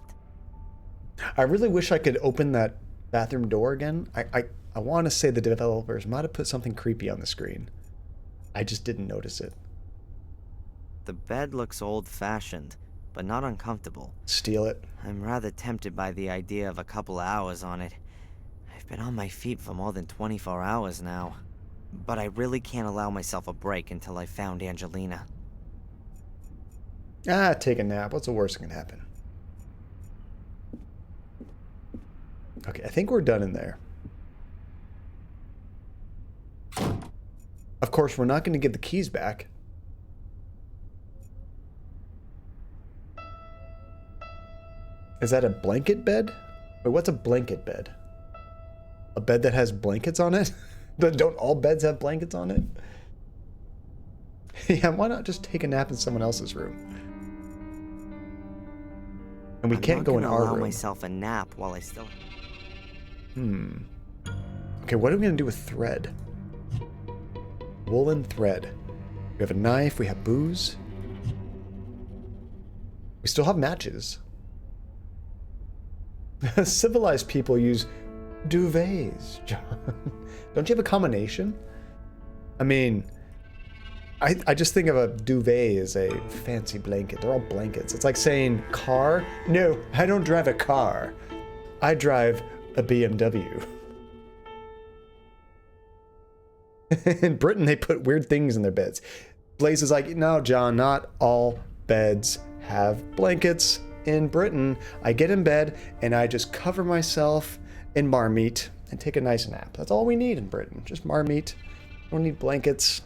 I really wish I could open that bathroom door again. I want to say the developers might have put something creepy on the screen. I just didn't notice it. The bed looks old-fashioned, but not uncomfortable. Steal it. I'm rather tempted by the idea of a couple of hours on it. I've been on my feet for more than 24 hours now. But I really can't allow myself a break until I found Angelina. Ah, take a nap. What's the worst that can happen? Okay, I think we're done in there. Of course, we're not going to give the keys back. Is that a blanket bed? Wait, what's a blanket bed? A bed that has blankets on it? Don't all beds have blankets on it? Yeah, why not just take a nap in someone else's room? And we can't go in our room. I'm not gonna allow myself a nap while I still... Okay, what are we gonna do with thread? Woolen thread. We have a knife, we have booze. We still have matches. Civilized people use duvets, John. Don't you have a combination? I mean, I just think of a duvet as a fancy blanket. They're all blankets. It's like saying car. No, I don't drive a car. I drive a BMW. In Britain, they put weird things in their beds. Blaze is like, no, John, not all beds have blankets. In Britain, I get in bed and I just cover myself in marmite and take a nice nap. That's all we need in Britain. Just marmite. Don't need blankets.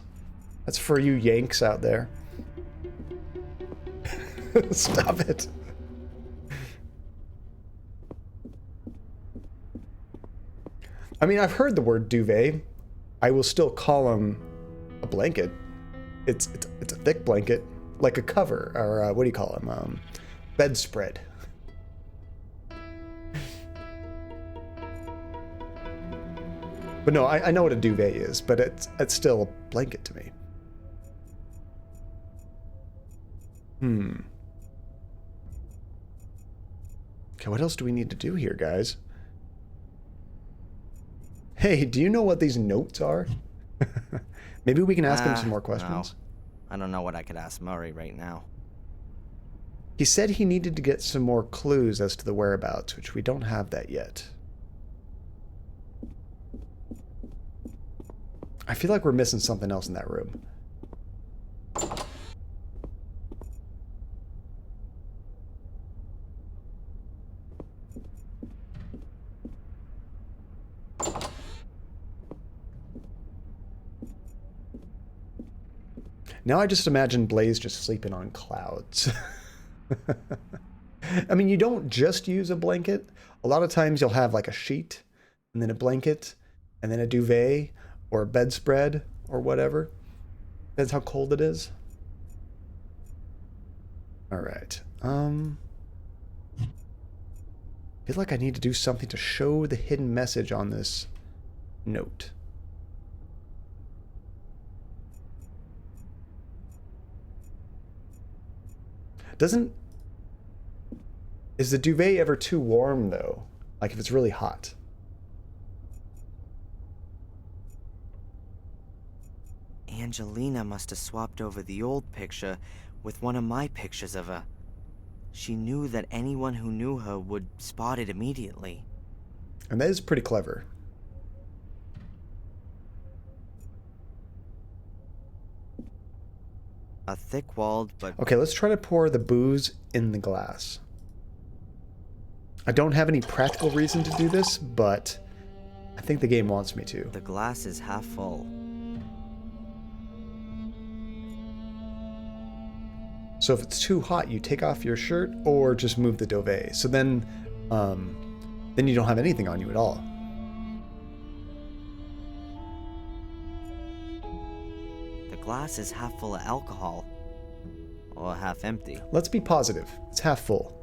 That's for you Yanks out there. Stop it. I mean, I've heard the word duvet. I will still call them a blanket. It's a thick blanket, like a cover, or what do you call them? Bedspread. But no, I know what a duvet is, but it's still a blanket to me. Okay, what else do we need to do here, guys? Hey, do you know what these notes are? Maybe we can ask him some more questions. No. I don't know what I could ask Murray right now. He said he needed to get some more clues as to the whereabouts, which we don't have that yet. I feel like we're missing something else in that room. Now I just imagine Blaze just sleeping on clouds. I mean, you don't just use a blanket. A lot of times you'll have like a sheet, and then a blanket, and then a duvet, or a bedspread, or whatever. Depends how cold it is. Alright. I feel like I need to do something to show the hidden message on this note. Is the duvet ever too warm, though? Like if it's really hot? Angelina must have swapped over the old picture with one of my pictures of her. She knew that anyone who knew her would spot it immediately. And that is pretty clever. A thick-walled, but... Okay, let's try to pour the booze in the glass. I don't have any practical reason to do this, but I think the game wants me to. The glass is half full. So if it's too hot, you take off your shirt or just move the duvet. So then you don't have anything on you at all. The glass is half full of alcohol. Or half empty. Let's be positive. It's half full.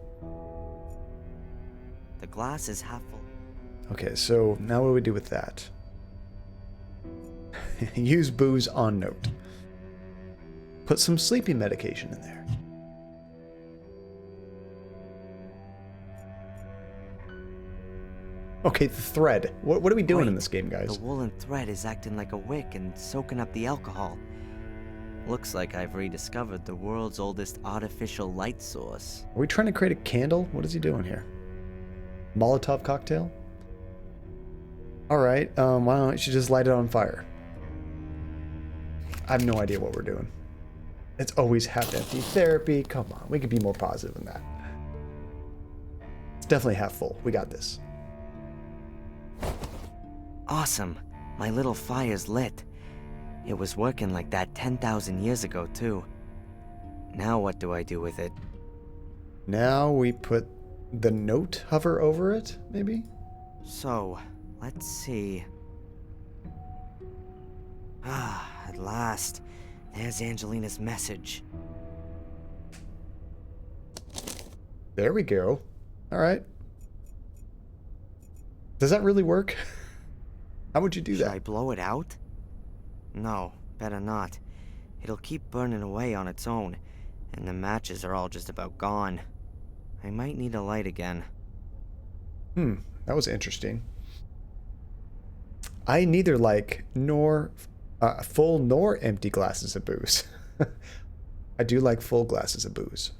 The glass is half full. Okay, so now what do we do with that? Use booze on note. Put some sleeping medication in there. Okay, the thread. What are we doing in this game, guys? The woolen thread is acting like a wick and soaking up the alcohol. Looks like I've rediscovered the world's oldest artificial light source. Are we trying to create a candle? What is he doing here? Molotov cocktail? Alright, why don't you just light it on fire? I have no idea what we're doing. It's always half empty. Therapy, come on, we could be more positive than that. It's definitely half full. We got this. Awesome. My little fire's lit. It was working like that 10,000 years ago, too. Now what do I do with it? Now we put the note hover over it, maybe? So, let's see. Ah, at last. There's Angelina's message. There we go. Alright. Does that really work? How would you do that? Should I blow it out? No, better not. It'll keep burning away on its own, and the matches are all just about gone. I might need a light again. That was interesting. I neither like nor full nor empty glasses of booze. I do like full glasses of booze.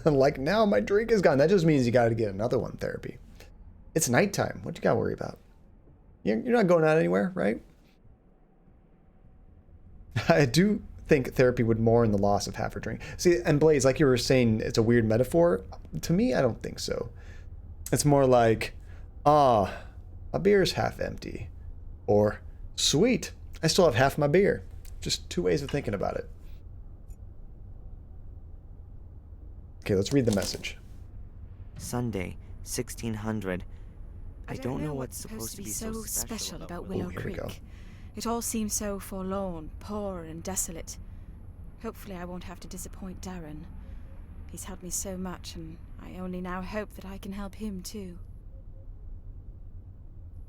Like now my drink is gone. That just means you got to get another one, therapy. It's nighttime. What you got to worry about? You're not going out anywhere, right? I do think therapy would mourn the loss of half her drink. See, and Blaze, like you were saying, it's a weird metaphor. To me, I don't think so. It's more like, my beer's half empty. Or, sweet, I still have half my beer. Just two ways of thinking about it. Okay, let's read the message. Sunday, 1600. I don't know what's supposed to be so special about Willow Creek. It all seems so forlorn, poor, and desolate. Hopefully I won't have to disappoint Darren. He's helped me so much, and I only now hope that I can help him too.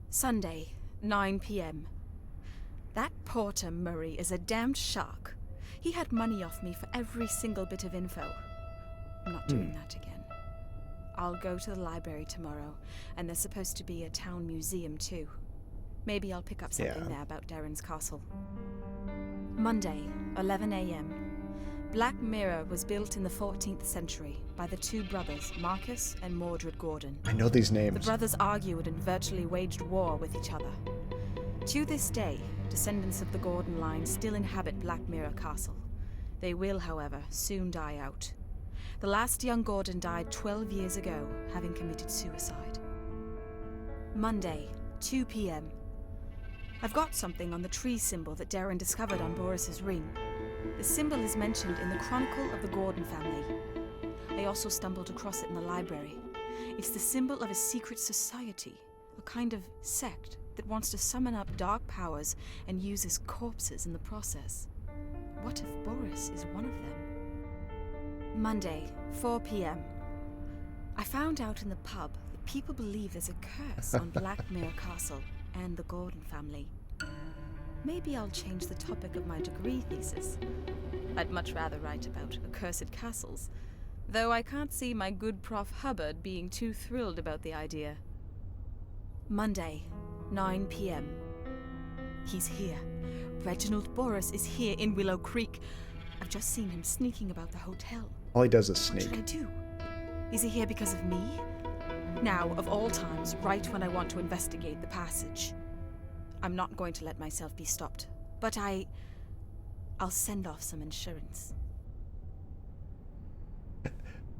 Sunday, 9 p.m. That Porter Murray is a damned shark. He had money off me for every single bit of info. I'm not doing that again. I'll go to the library tomorrow, and there's supposed to be a town museum too. Maybe I'll pick up something there about Darren's castle. Monday, 11 a.m. Black Mirror was built in the 14th century by the two brothers, Marcus and Mordred Gordon. I know these names. The brothers argued and virtually waged war with each other. To this day, descendants of the Gordon line still inhabit Black Mirror Castle. They will, however, soon die out. The last young Gordon died 12 years ago, having committed suicide. Monday, 2 p.m. I've got something on the tree symbol that Darren discovered on Boris's ring. The symbol is mentioned in the Chronicle of the Gordon family. I also stumbled across it in the library. It's the symbol of a secret society, a kind of sect that wants to summon up dark powers and uses corpses in the process. What if Boris is one of them? Monday, 4 p.m. I found out in the pub that people believe there's a curse on Black Mirror Castle and the Gordon family. Maybe I'll change the topic of my degree thesis. I'd much rather write about accursed castles, though I can't see my good Prof. Hubbard being too thrilled about the idea. Monday, 9 p.m. He's here. Reginald Boris is here in Willow Creek. I've just seen him sneaking about the hotel. All he does is sneak. What should I do? Is he here because of me? Now, of all times, right when I want to investigate the passage. I'm not going to let myself be stopped but I'll send off some insurance.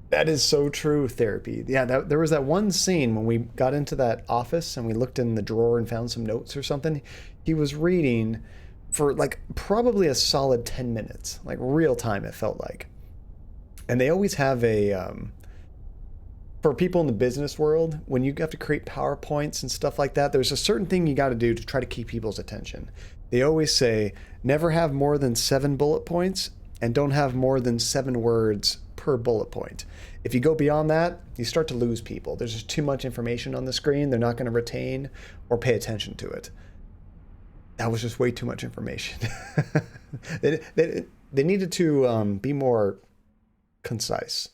That is so true, Therapy. Yeah, there was that one scene when we got into that office and we looked in the drawer and found some notes or something. He was reading for like probably a solid 10 minutes, like real time it felt like. And they always have for people in the business world, when you have to create PowerPoints and stuff like that, there's a certain thing you got to do to try to keep people's attention. They always say, never have more than 7 bullet points and don't have more than 7 words per bullet point. If you go beyond that, you start to lose people. There's just too much information on the screen. They're not going to retain or pay attention to it. That was just way too much information. They needed to be more concise.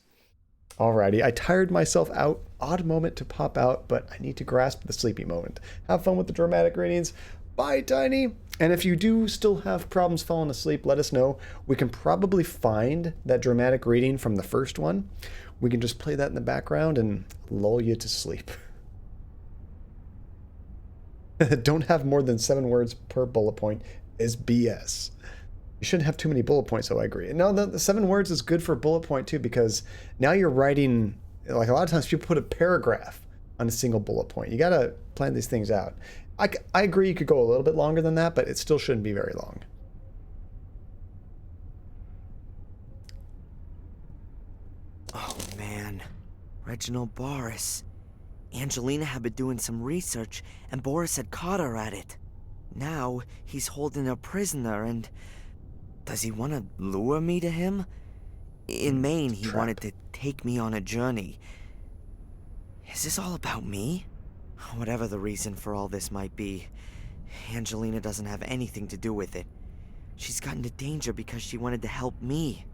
Alrighty, I tired myself out. Odd moment to pop out, but I need to grasp the sleepy moment. Have fun with the dramatic readings. Bye, Tiny. And if you do still have problems falling asleep, let us know. We can probably find that dramatic reading from the first one. We can just play that in the background and lull you to sleep. Don't have more than 7 words per bullet point is BS. You shouldn't have too many bullet points, so I agree. No, the 7 words is good for bullet point too, because now you're writing, like a lot of times people put a paragraph on a single bullet point. You gotta plan these things out. I agree you could go a little bit longer than that, but it still shouldn't be very long. Oh man, Reginald Boris. Angelina had been doing some research, and Boris had caught her at it. Now, he's holding her prisoner, and... does he want to lure me to him? In Maine, he wanted to take me on a journey. Is this all about me? Whatever the reason for all this might be, Angelina doesn't have anything to do with it. She's got into danger because she wanted to help me.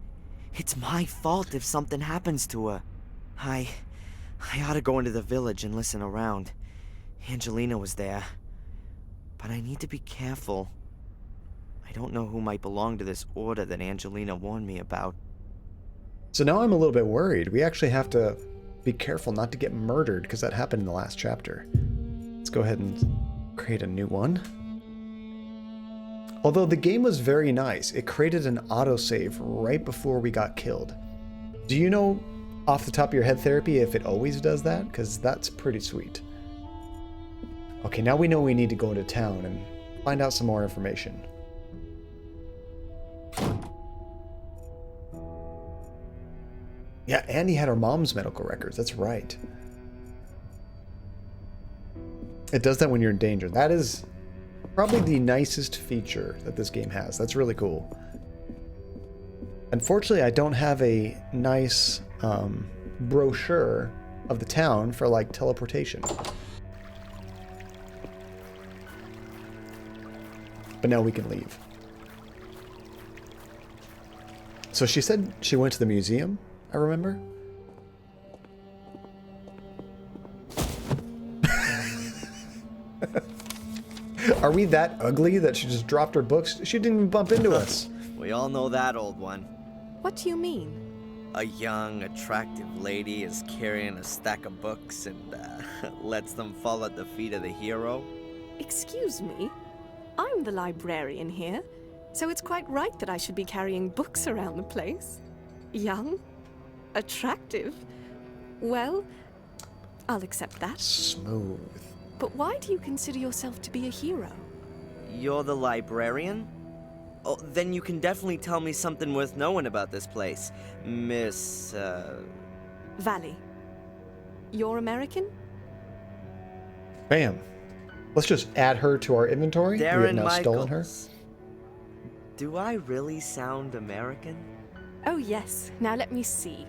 It's my fault if something happens to her. I ought to go into the village and listen around. Angelina was there. But I need to be careful. I don't know who might belong to this order that Angelina warned me about. So now I'm a little bit worried. We actually have to be careful not to get murdered, because that happened in the last chapter. Let's go ahead and create a new one. Although the game was very nice, it created an autosave right before we got killed. Do you know off the top of your head, Therapy, if it always does that? Because that's pretty sweet. Okay, now we know we need to go into town and find out some more information. Yeah, Andy had her mom's medical records. That's right. It does that when you're in danger. That is probably the nicest feature that this game has. That's really cool. Unfortunately, I don't have a nice brochure of the town for like teleportation. But now we can leave. So she said she went to the museum, I remember. Are we that ugly that she just dropped her books? She didn't even bump into us. We all know that, old one. What do you mean? A young, attractive lady is carrying a stack of books and lets them fall at the feet of the hero. Excuse me? I'm the librarian here, so it's quite right that I should be carrying books around the place. Young? Attractive? Well, I'll accept that. Smooth. But why do you consider yourself to be a hero? You're the librarian? Oh, then you can definitely tell me something worth knowing about this place. Miss, Valley. You're American? Bam. Let's just add her to our inventory. Darren We have now Michaels. stolen her. Do I really sound American? Oh yes, now let me see.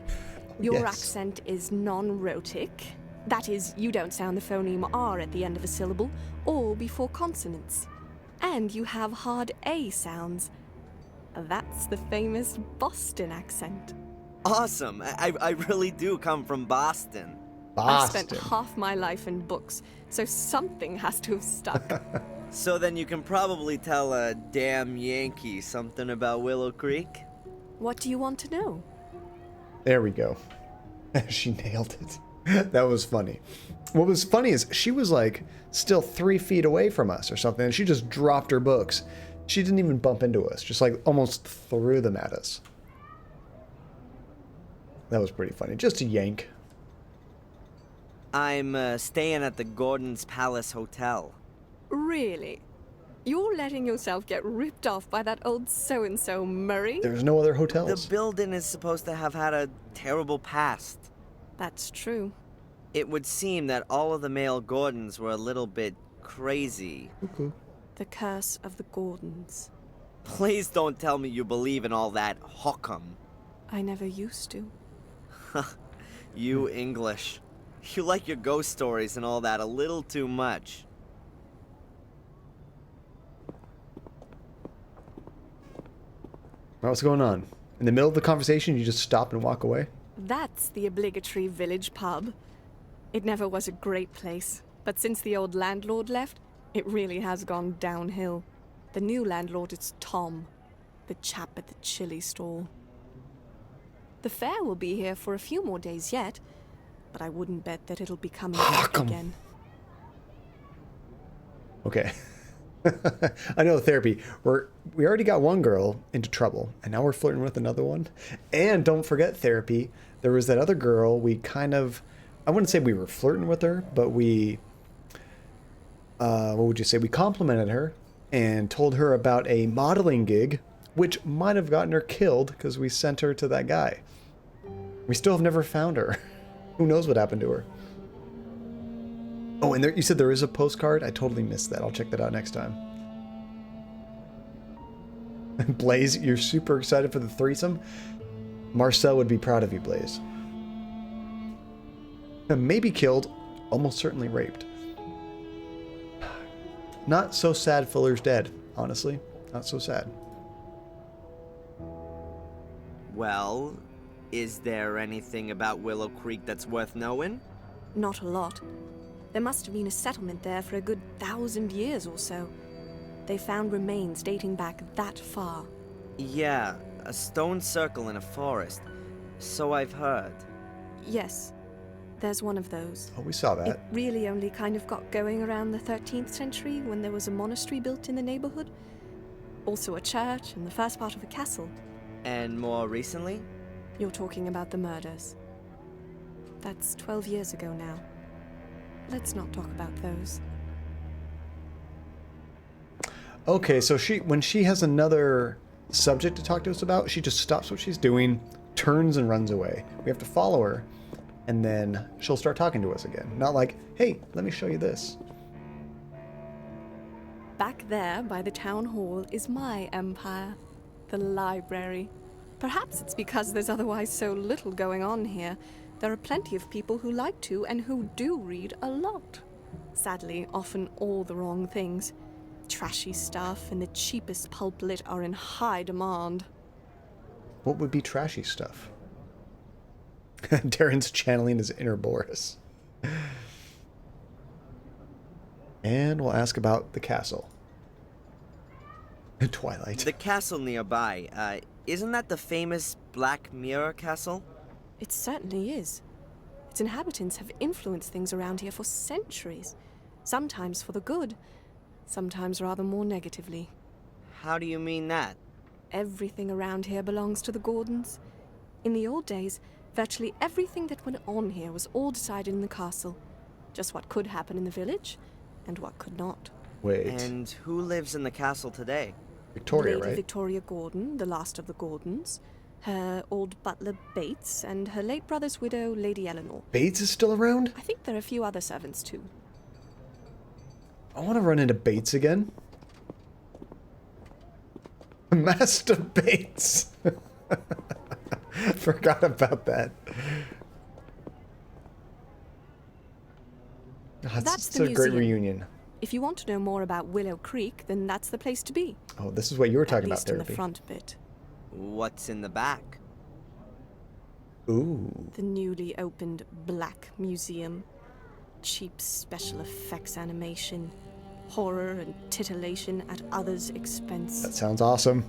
Your Yes. accent is non-rhotic. That is, you don't sound the phoneme R at the end of a syllable, or before consonants. And you have hard A sounds. That's the famous Boston accent. Awesome! I really do come from Boston. I've spent half my life in books, so something has to have stuck. So then you can probably tell a damn Yankee something about Willow Creek? What do you want to know? There we go. She nailed it. That was funny. What was funny is she was like still 3 feet away from us or something, and she just dropped her books. She didn't even bump into us, just like almost threw them at us. That was pretty funny. Just a yank. I'm staying at the Gordon's Palace Hotel. Really? You're letting yourself get ripped off by that old so-and-so Murray? There's no other hotels. The building is supposed to have had a terrible past. That's true. It would seem that all of the male Gordons were a little bit crazy. Cuckoo. The curse of the Gordons. Please don't tell me you believe in all that hokum. I never used to. You English. You like your ghost stories and all that a little too much. What's going on? In the middle of the conversation, you just stop and walk away? That's the obligatory village pub. It never was a great place, but since the old landlord left, it really has gone downhill. The new landlord is Tom, the chap at the chili stall. The fair will be here for a few more days yet, but I wouldn't bet that it'll be coming back again. Okay. I know therapy. We already got one girl into trouble, and now we're flirting with another one. And don't forget therapy. There was that other girl we kind of, I wouldn't say we were flirting with her, but we, what would you say? We complimented her and told her about a modeling gig, which might have gotten her killed because we sent her to that guy. We still have never found her. Who knows what happened to her? Oh, and there, you said there is a postcard? I totally missed that. I'll check that out next time. Blaze, you're super excited for the threesome? Marcel would be proud of you, Blaze. Maybe killed, almost certainly raped. Not so sad Fuller's dead, honestly. Not so sad. Well, is there anything about Willow Creek that's worth knowing? Not a lot. There must have been a settlement there for a good 1,000 years or so. They found remains dating back that far. Yeah, a stone circle in a forest. So I've heard. Yes, there's one of those. Oh, we saw that. It really only kind of got going around the 13th century when there was a monastery built in the neighborhood. Also a church and the first part of a castle. And more recently? You're talking about the murders. That's 12 years ago now. Let's not talk about those. Okay, so when she has another subject to talk to us about, she just stops what she's doing, turns and runs away. We have to follow her, and then she'll start talking to us again. Not like, hey, let me show you this. Back there by the town hall is my empire, the library. Perhaps it's because there's otherwise so little going on here. There are plenty of people who like to and who do read a lot. Sadly, often all the wrong things. Trashy stuff and the cheapest pulp lit are in high demand. What would be trashy stuff? Darren's channeling his inner Boris. And we'll ask about the castle. Twilight. The castle nearby, isn't that the famous Black Mirror Castle? It certainly is. Its inhabitants have influenced things around here for centuries. Sometimes for the good, sometimes rather more negatively. How do you mean that? Everything around here belongs to the Gordons. In the old days, virtually everything that went on here was all decided in the castle. Just what could happen in the village, and what could not. Wait. And who lives in the castle today? Victoria, Lady right? Victoria Gordon, the last of the Gordons, her old butler Bates, and her late brother's widow, Lady Eleanor. Bates is still around? I think there are a few other servants too. I want to run into Bates again. Master Bates. Forgot about that. Oh, That's it's the a great museum. reunion. If you want to know more about Willow Creek, then that's the place to be. Oh, this is what you were talking At about, least in therapy. the front bit. What's in the back? Ooh. The newly opened Black Museum. Cheap special effects animation. Horror and titillation at others' expense. That sounds awesome.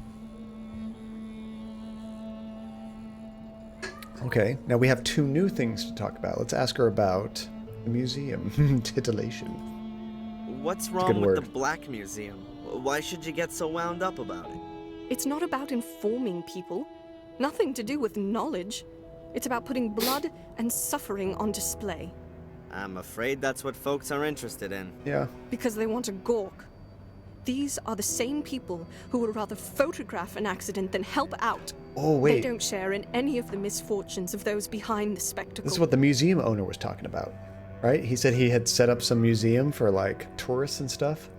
Okay, now we have 2 new things to talk about. Let's ask her about the museum. Titillation. What's a wrong good with the word. Black Museum? Why should you get so wound up about it? It's not about informing people. Nothing to do with knowledge. It's about putting blood and suffering on display. I'm afraid that's what folks are interested in. Yeah. Because they want to gawk. These are the same people who would rather photograph an accident than help out. Oh, wait. They don't share in any of the misfortunes of those behind the spectacle. This is what the museum owner was talking about, right? He said he had set up some museum for, like, tourists and stuff.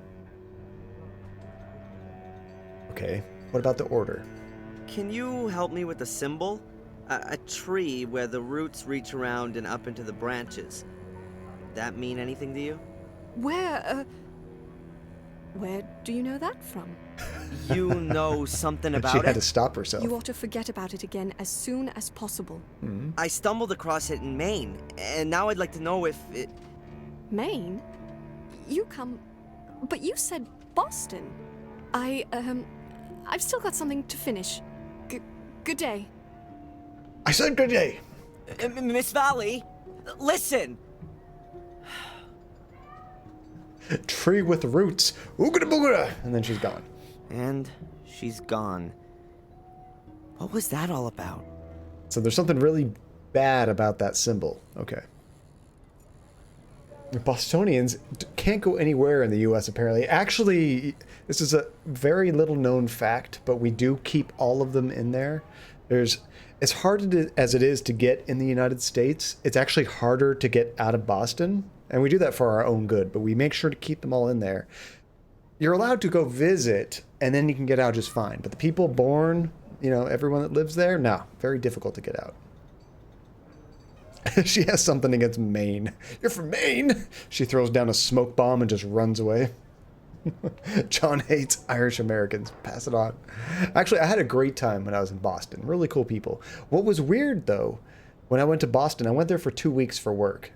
Okay. What about the order? Can you help me with the symbol? A tree where the roots reach around and up into the branches. That mean anything to you? Where do you know that from? You know something about it? She had to stop herself. You ought to forget about it again as soon as possible. Mm-hmm. I stumbled across it in Maine, and now I'd like to know if it... Maine? You come... But you said Boston. I've still got something to finish. Good day. I said good day. Miss Valley, listen! Tree with roots. Oogada boogada. And then she's gone. And she's gone. What was that all about? So there's something really bad about that symbol. Okay. The Bostonians can't go anywhere in the U.S. apparently. Actually, this is a very little known fact, but we do keep all of them in there. As hard as it is to get in the United States, it's actually harder to get out of Boston. And we do that for our own good, but we make sure to keep them all in there. You're allowed to go visit, and then you can get out just fine. But the people born, everyone that lives there, no, very difficult to get out. She has something against Maine. You're from Maine? She throws down a smoke bomb and just runs away. John hates Irish Americans. Pass it on. Actually, I had a great time when I was in Boston. Really cool people. What was weird, though, when I went to Boston, I went there for 2 weeks for work.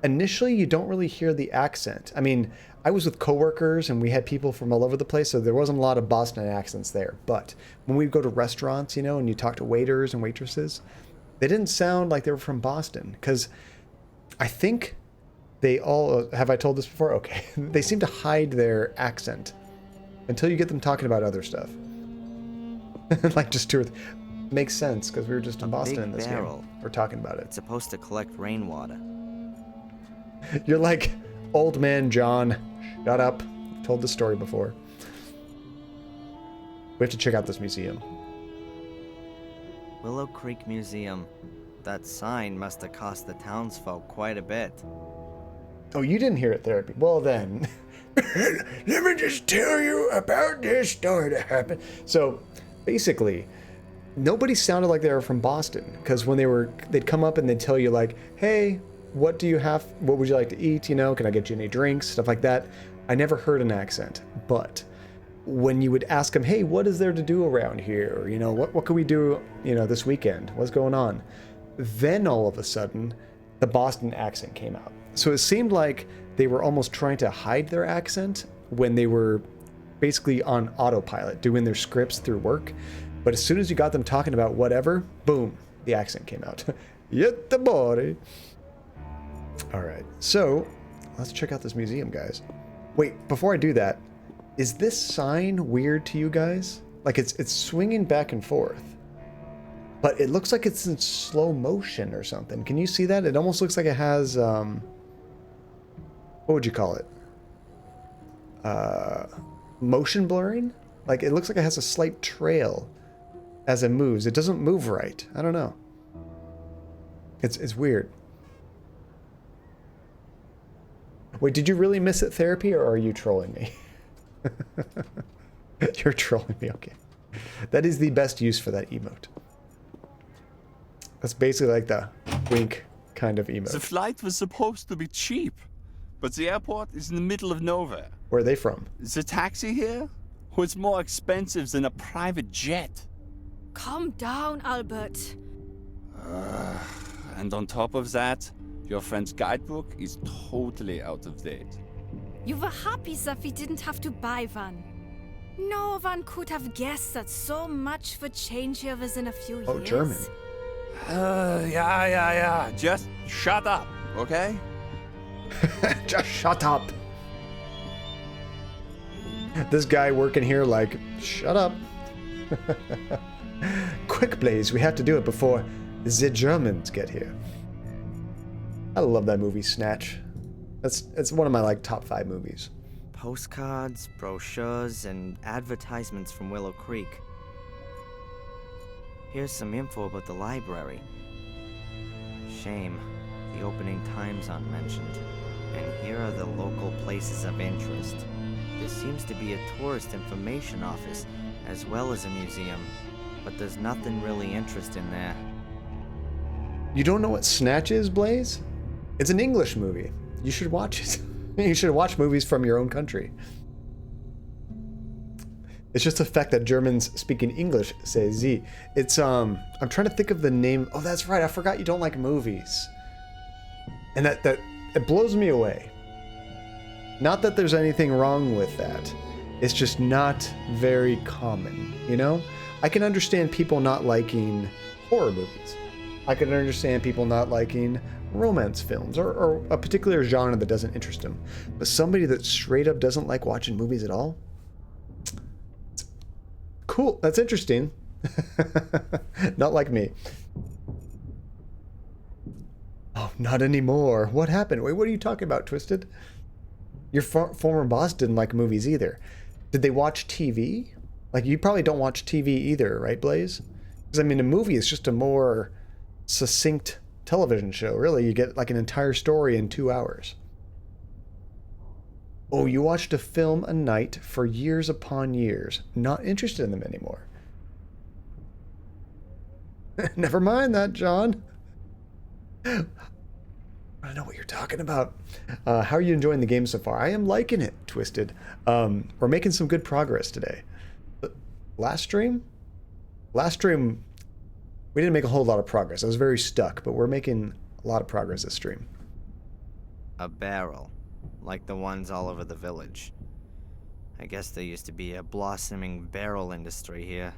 Initially, you don't really hear the accent. I mean, I was with coworkers and we had people from all over the place, so there wasn't a lot of Boston accents there. But when we go to restaurants, and you talk to waiters and waitresses, they didn't sound like they were from Boston. Because I think they all... Have I told this before? Okay. They seem to hide their accent until you get them talking about other stuff. Like just two or makes sense, because we were just in Boston in this game. We're talking about it. It's supposed to collect rainwater. You're like, old man John, shut up. I've told the story before. We have to check out this museum. Willow Creek Museum. That sign must have cost the townsfolk quite a bit. Oh, you didn't hear it, Therapy. Well then, let me just tell you about this story that happened. So, basically, nobody sounded like they were from Boston, because when they'd come up and they'd tell you like, hey, what do you have? What would you like to eat? Can I get you any drinks? Stuff like that. I never heard an accent, but when you would ask them, hey, what is there to do around here? What can we do, this weekend? What's going on? Then all of a sudden, the Boston accent came out. So it seemed like they were almost trying to hide their accent when they were basically on autopilot, doing their scripts through work. But as soon as you got them talking about whatever, boom, the accent came out. Yet the body. All right, so let's check out this museum, guys. Wait, before I do that, is this sign weird to you guys? Like it's swinging back and forth, but it looks like it's in slow motion or something. Can you see that? It almost looks like it has, what would you call it? Motion blurring? Like it looks like it has a slight trail as it moves. It doesn't move right. I don't know. It's weird. Wait, did you really miss it, Therapy, or are you trolling me? You're trolling me, okay. That is the best use for that emote. That's basically like the wink kind of emote. The flight was supposed to be cheap, but the airport is in the middle of nowhere. Where are they from? The taxi here was more expensive than a private jet. Calm down, Albert. And on top of that, your friend's guidebook is totally out of date. You were happy that we didn't have to buy one. No one could have guessed that so much would change here within a few years. Oh, German. Yeah. Just shut up, okay? Just shut up. This guy working here like, shut up. Quick, Blaze, we have to do it before the Germans get here. I love that movie, Snatch. It's one of my like top 5 movies. Postcards, brochures, and advertisements from Willow Creek. Here's some info about the library. Shame, the opening times aren't mentioned. And here are the local places of interest. There seems to be a tourist information office, as well as a museum, but there's nothing really interesting there. You don't know what Snatch is, Blaze? It's an English movie. You should watch it. You should watch movies from your own country. It's just the fact that Germans speaking English say Z. It's, I'm trying to think of the name. Oh, that's right. I forgot you don't like movies. And that it blows me away. Not that there's anything wrong with that. It's just not very common, you know? I can understand people not liking horror movies. I can understand people not liking romance films or a particular genre that doesn't interest them. But somebody that straight up doesn't like watching movies at all? Cool, that's interesting. Not like me. Oh, not anymore. What happened? Wait, what are you talking about, Twisted? Your former boss didn't like movies either. Did they watch TV? Like, you probably don't watch TV either, right, Blaze? Because, I mean, a movie is just a more succinct television show. Really, you get like an entire story in 2 hours. Oh, you watched a film a night for years upon years. Not interested in them anymore. Never mind that, John. I know what you're talking about. How are you enjoying the game so far? I am liking it, Twisted. We're making some good progress today. Last stream, we didn't make a whole lot of progress. I was very stuck, but we're making a lot of progress this stream. A barrel, like the ones all over the village. I guess there used to be a blossoming barrel industry here.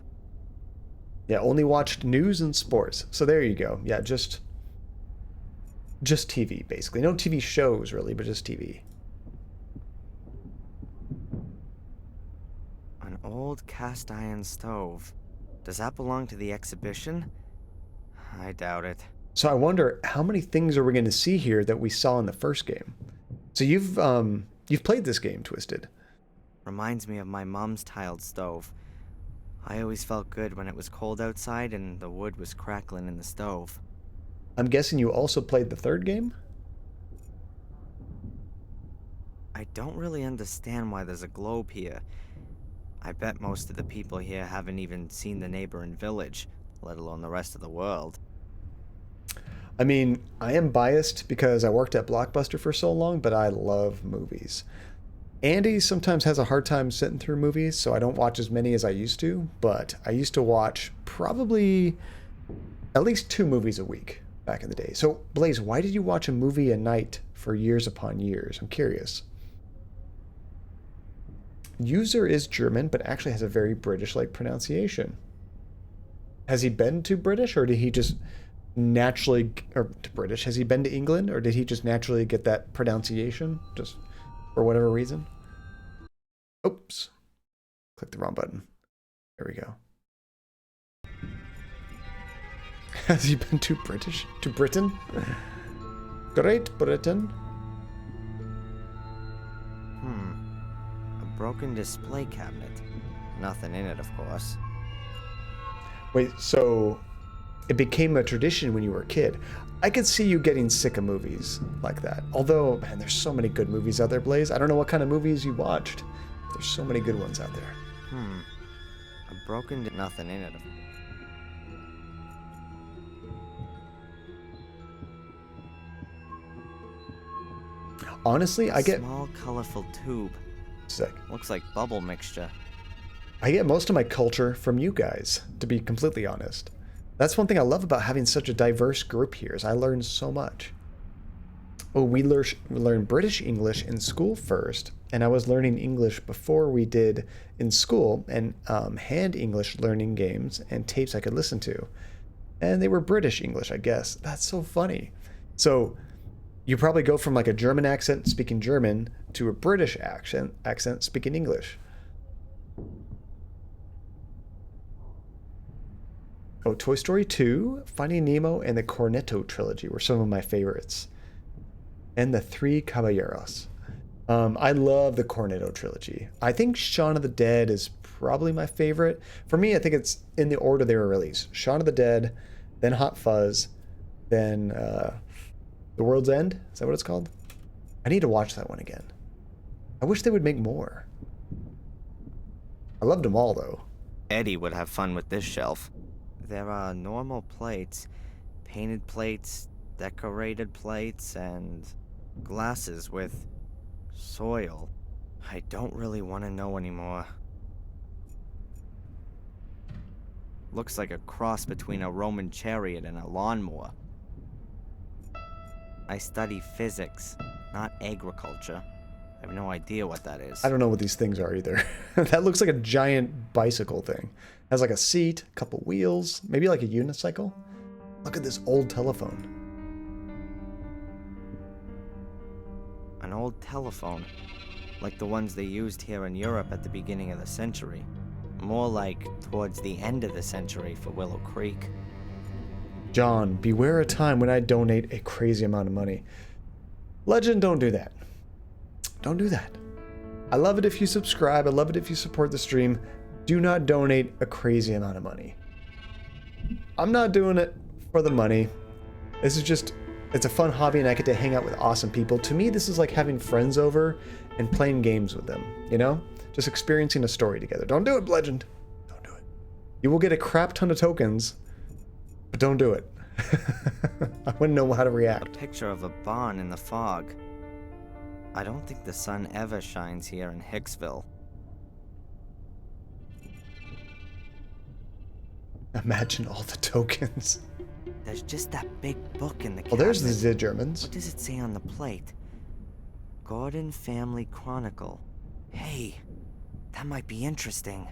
Yeah, only watched news and sports. So there you go. Yeah, just TV, basically. No TV shows, really, but just TV. An old cast iron stove. Does that belong to the exhibition? I doubt it. So I wonder, how many things are we going to see here that we saw in the first game? So you've played this game, Twisted. Reminds me of my mom's tiled stove. I always felt good when it was cold outside and the wood was crackling in the stove. I'm guessing you also played the third game? I don't really understand why there's a globe here. I bet most of the people here haven't even seen the neighboring village, let alone the rest of the world. I mean, I am biased because I worked at Blockbuster for so long, but I love movies. Andy sometimes has a hard time sitting through movies, so I don't watch as many as I used to, but I used to watch probably at least 2 movies a week back in the day. So, Blaze, why did you watch a movie a night for years upon years? I'm curious. User is German, but actually has a very British-like pronunciation. Has he been to British, or did he just naturally, or to British, has he been to England, or did he just naturally get that pronunciation, just for whatever reason? Oops. Click the wrong button. There we go. Has he been to British? To Britain? Great Britain. A broken display cabinet. Nothing in it, of course. Wait, so it became a tradition when you were a kid. I could see you getting sick of movies like that. Although, man, there's so many good movies out there, Blaze. I don't know what kind of movies you watched. There's so many good ones out there. A broken nothing in it. Honestly, I get small, colorful tube. Sick. Looks like bubble mixture. I get most of my culture from you guys, to be completely honest. That's one thing I love about having such a diverse group here, is I learn so much. Oh, we learned British English in school first, and I was learning English before we did in school, and hand English learning games and tapes I could listen to. And they were British English, I guess. That's so funny. So you probably go from like a German accent speaking German to a British accent speaking English. Oh, Toy Story 2, Finding Nemo, and the Cornetto trilogy were some of my favorites. And the Three Caballeros. I love the Cornetto trilogy. I think Shaun of the Dead is probably my favorite. For me, I think it's in the order they were released. Shaun of the Dead, then Hot Fuzz, then The World's End. Is that what it's called? I need to watch that one again. I wish they would make more. I loved them all, though. Eddie would have fun with this shelf. There are normal plates, painted plates, decorated plates, and glasses with soil. I don't really want to know anymore. Looks like a cross between a Roman chariot and a lawnmower. I study physics, not agriculture. I have no idea what that is. I don't know what these things are either. That looks like a giant bicycle thing. Has like a seat, a couple wheels, maybe like a unicycle. Look at this old telephone. An old telephone, like the ones they used here in Europe at the beginning of the century. More like towards the end of the century for Willow Creek. John, beware a time when I donate a crazy amount of money. Legend, don't do that. Don't do that. I love it if you subscribe. I love it if you support the stream. Do not donate a crazy amount of money. I'm not doing it for the money. This is just, it's a fun hobby and I get to hang out with awesome people. To me, this is like having friends over and playing games with them, you know? Just experiencing a story together. Don't do it, Legend. Don't do it. You will get a crap ton of tokens, but don't do it. I wouldn't know how to react. A picture of a barn in the fog. I don't think the sun ever shines here in Hicksville. Imagine all the tokens. There's just that big book in the cabinet. Well, there's the Germans. What does it say on the plate? Gordon Family Chronicle. Hey, that might be interesting.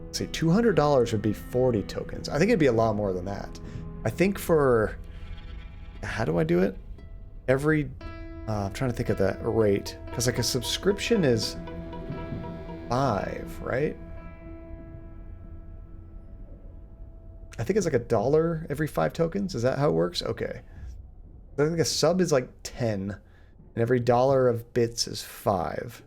Let's see, $200 would be 40 tokens. I think it'd be a lot more than that. I think for... How do I do it? Every... I'm trying to think of that rate. Because like a subscription is 5, right? I think it's like $1 every 5 tokens. Is that how it works? Okay. I think a sub is like 10. And every $1 of bits is 5.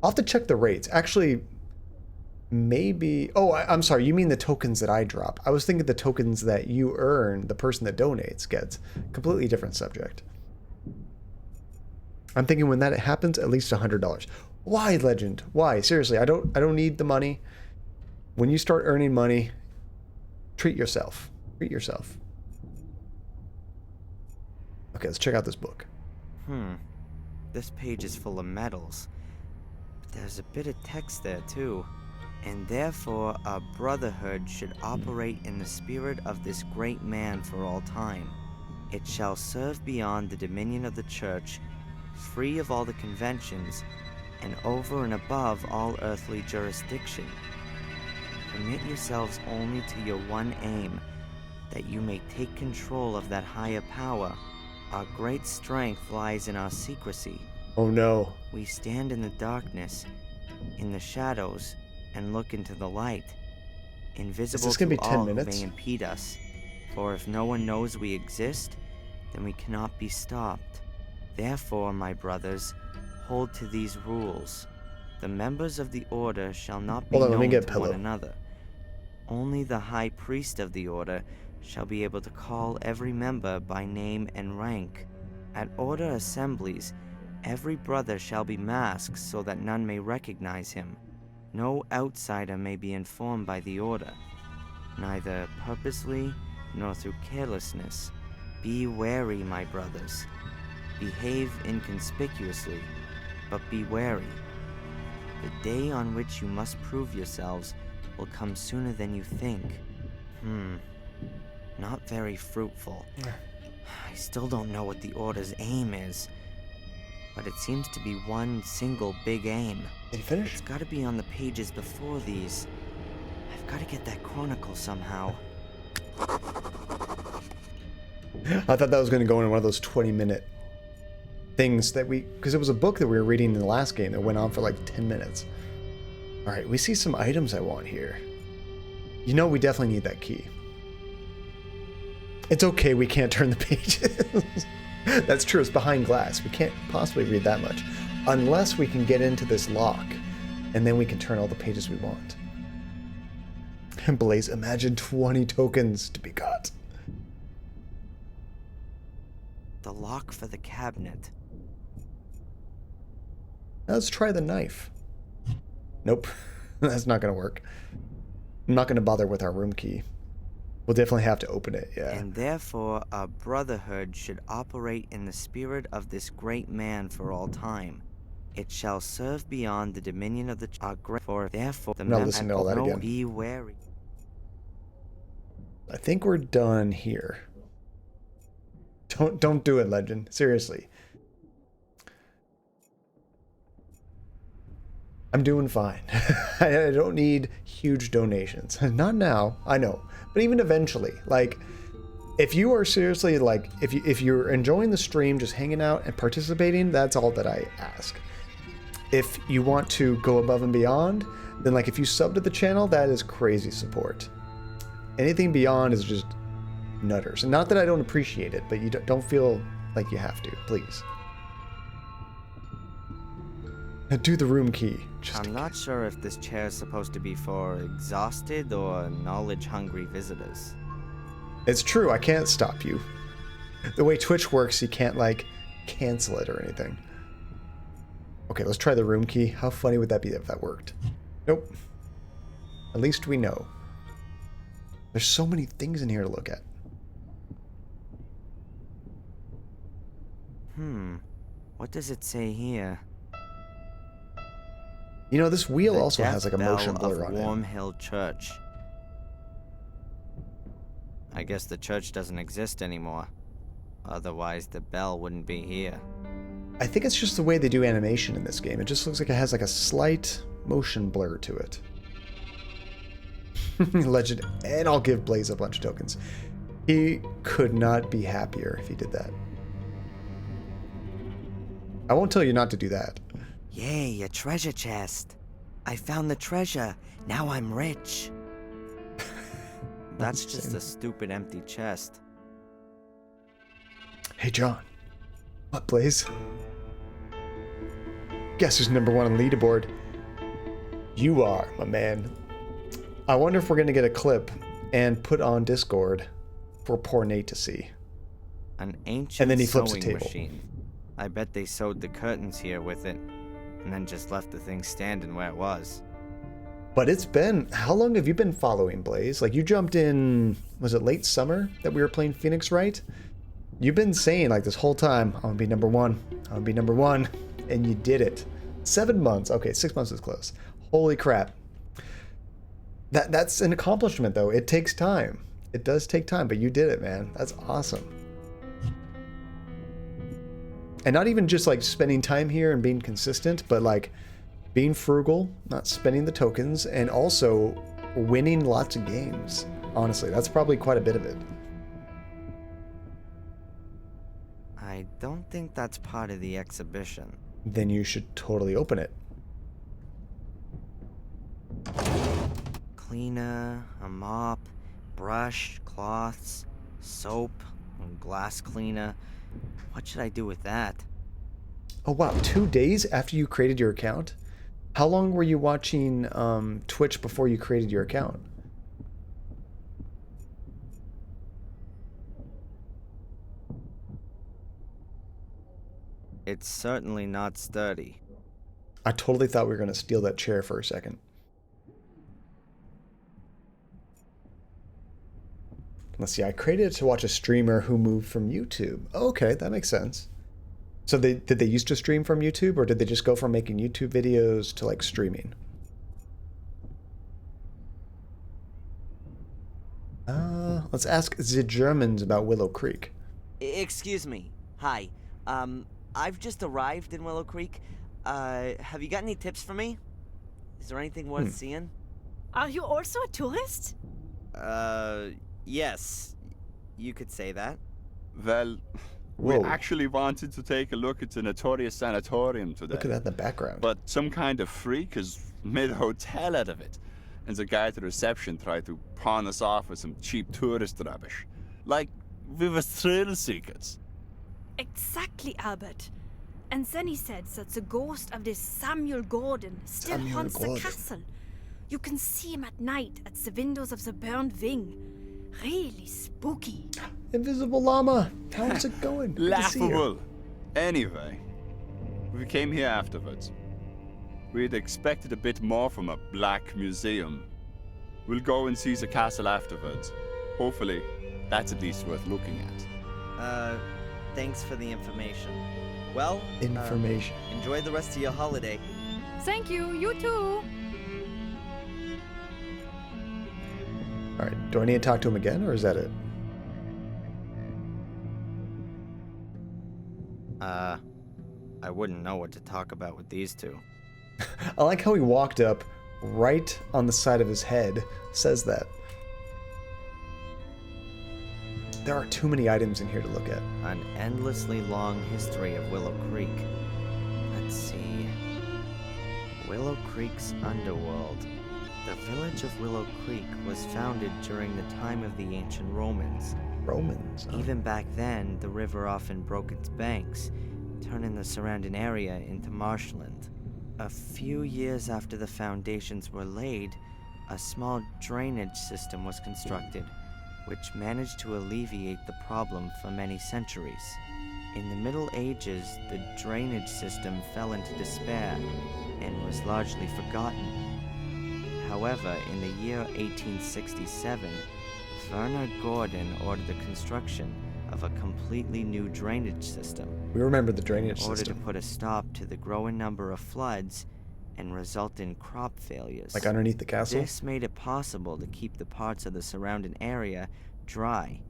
I'll have to check the rates. Actually, maybe... Oh, I'm sorry. You mean the tokens that I drop. I was thinking the tokens that you earn, the person that donates gets. Completely different subject. I'm thinking when that happens, at least $100. Why, Legend? Why? Seriously, I don't need the money. When you start earning money, treat yourself. Treat yourself. Okay, let's check out this book. This page is full of medals. But there's a bit of text there, too. And therefore, a brotherhood should operate in the spirit of this great man for all time. It shall serve beyond the dominion of the church, free of all the conventions, and over and above all earthly jurisdiction. Commit yourselves only to your one aim, that you may take control of that higher power. Our great strength lies in our secrecy. Oh no. We stand in the darkness, in the shadows, and look into the light. Invisible to all who may impede us. For if no one knows we exist, then we cannot be stopped. Therefore, my brothers, hold to these rules. The members of the order shall not be known to one another. Only the high priest of the order shall be able to call every member by name and rank. At order assemblies, every brother shall be masked so that none may recognize him. No outsider may be informed by the order, neither purposely nor through carelessness. Be wary, my brothers. Behave inconspicuously, but be wary. The day on which you must prove yourselves will come sooner than you think. Not very fruitful. I still don't know what the Order's aim is, but it seems to be one single big aim. Did you finish? It's gotta be on the pages before these. I've gotta get that chronicle somehow. I thought that was going to go in one of those 20-minute things that because it was a book that we were reading in the last game that went on for like 10 minutes. All right, we see some items I want here. You know, we definitely need that key. It's okay, we can't turn the pages. That's true, it's behind glass. We can't possibly read that much. Unless we can get into this lock, and then we can turn all the pages we want. And Blaze, imagine 20 tokens to be got. The lock for the cabinet. Now let's try the knife. Nope, that's not gonna work. I'm not gonna bother with our room key. We'll definitely have to open it, yeah. And therefore, our brotherhood should operate in the spirit of this great man for all time. It shall serve beyond the dominion of the for therefore the not listening to all that again. Be wary. I think we're done here. Don't do it, Legend. Seriously. I'm doing fine. I don't need huge donations. Not now, I know. But even eventually, like, if you are seriously, like, if you're enjoying the stream, just hanging out and participating, that's all that I ask. If you want to go above and beyond, then, like, if you sub to the channel, that is crazy support. Anything beyond is just nutters. And not that I don't appreciate it, but you don't feel like you have to, please. Now do the room key. I'm not sure if this chair is supposed to be for exhausted or knowledge-hungry visitors. It's true, I can't stop you. The way Twitch works, you can't, like, cancel it or anything. Okay, let's try the room key. How funny would that be if that worked? Nope. At least we know. There's so many things in here to look at. What does it say here? You know, this wheel The also has like a death motion bell blur of on it. Warm Hill Church. I guess the church doesn't exist anymore. Otherwise, the bell wouldn't be here. I think it's just the way they do animation in this game. It just looks like it has like a slight motion blur to it. Legend, and I'll give Blaze a bunch of tokens. He could not be happier if he did that. I won't tell you not to do that. Yay, a treasure chest. I found the treasure. Now I'm rich. That's just a stupid empty chest. Hey, John. What, Blaze? Guess who's #1 on the leaderboard? You are, my man. I wonder if we're going to get a clip and put on Discord for poor Nate to see. An ancient and then he flips the sewing table. machine. I bet they sewed the curtains here with it, and then just left the thing standing where it was. But it's been... How long have you been following Blaze? Like, you jumped in... Was it late summer that we were playing Phoenix, right? You've been saying, like, this whole time, I'm going to be #1. I'm going to be #1. And you did it. 7 months. Okay, 6 months is close. Holy crap. That's an accomplishment, though. It takes time. It does take time, but you did it, man. That's awesome. And not even just, like, spending time here and being consistent, but, like, being frugal, not spending the tokens, and also winning lots of games. Honestly, that's probably quite a bit of it. I don't think that's part of the exhibition. Then you should totally open it. Cleaner, a mop, brush, cloths, soap, and glass cleaner. What should I do with that? Oh wow, 2 days after you created your account? How long were you watching Twitch before you created your account? It's certainly not sturdy. I totally thought we were going to steal that chair for a second. Let's see, I created it to watch a streamer who moved from YouTube. Okay, that makes sense. So did they used to stream from YouTube, or did they just go from making YouTube videos to like streaming? Let's ask the Germans about Willow Creek. Excuse me. Hi. I've just arrived in Willow Creek. Have you got any tips for me? Is there anything worth seeing? Are you also a tourist? Yes. You could say that. Well, We Whoa. actually wanted to take a look at the notorious sanatorium today. Look at that in the background. But some kind of freak has made a hotel out of it. And the guy at the reception tried to pawn us off with some cheap tourist rubbish. Like we were thrill seekers. Exactly, Albert. And then he said that the ghost of this Samuel Gordon still Samuel haunts Gordon. the castle. You can see him at night at the windows of the burned wing. Really spooky. Invisible llama. How's it going? Good to see you. Laughable. Anyway, we came here afterwards. We'd expected a bit more from a black museum. We'll go and see the castle afterwards. Hopefully, that's at least worth looking at. Thanks for the information. Well, Information. Enjoy the rest of your holiday. Thank you, you too. All right. Do I need to talk to him again, or is that it? I wouldn't know what to talk about with these two. I like how he walked up right on the side of his head. Says that. There are too many items in here to look at. An endlessly long history of Willow Creek. Let's see. Willow Creek's underworld. The village of Willow Creek was founded during the time of the ancient Romans. Romans. Huh? Even back then, the river often broke its banks, turning the surrounding area into marshland. A few years after the foundations were laid, a small drainage system was constructed, which managed to alleviate the problem for many centuries. In the Middle Ages, the drainage system fell into despair and was largely forgotten. However, in the year 1867, Werner Gordon ordered the construction of a completely new drainage system. We remember the drainage in order system. to put a stop to the growing number of floods and resultant crop failures. Like underneath the castle? This made it possible to keep the parts of the surrounding area dry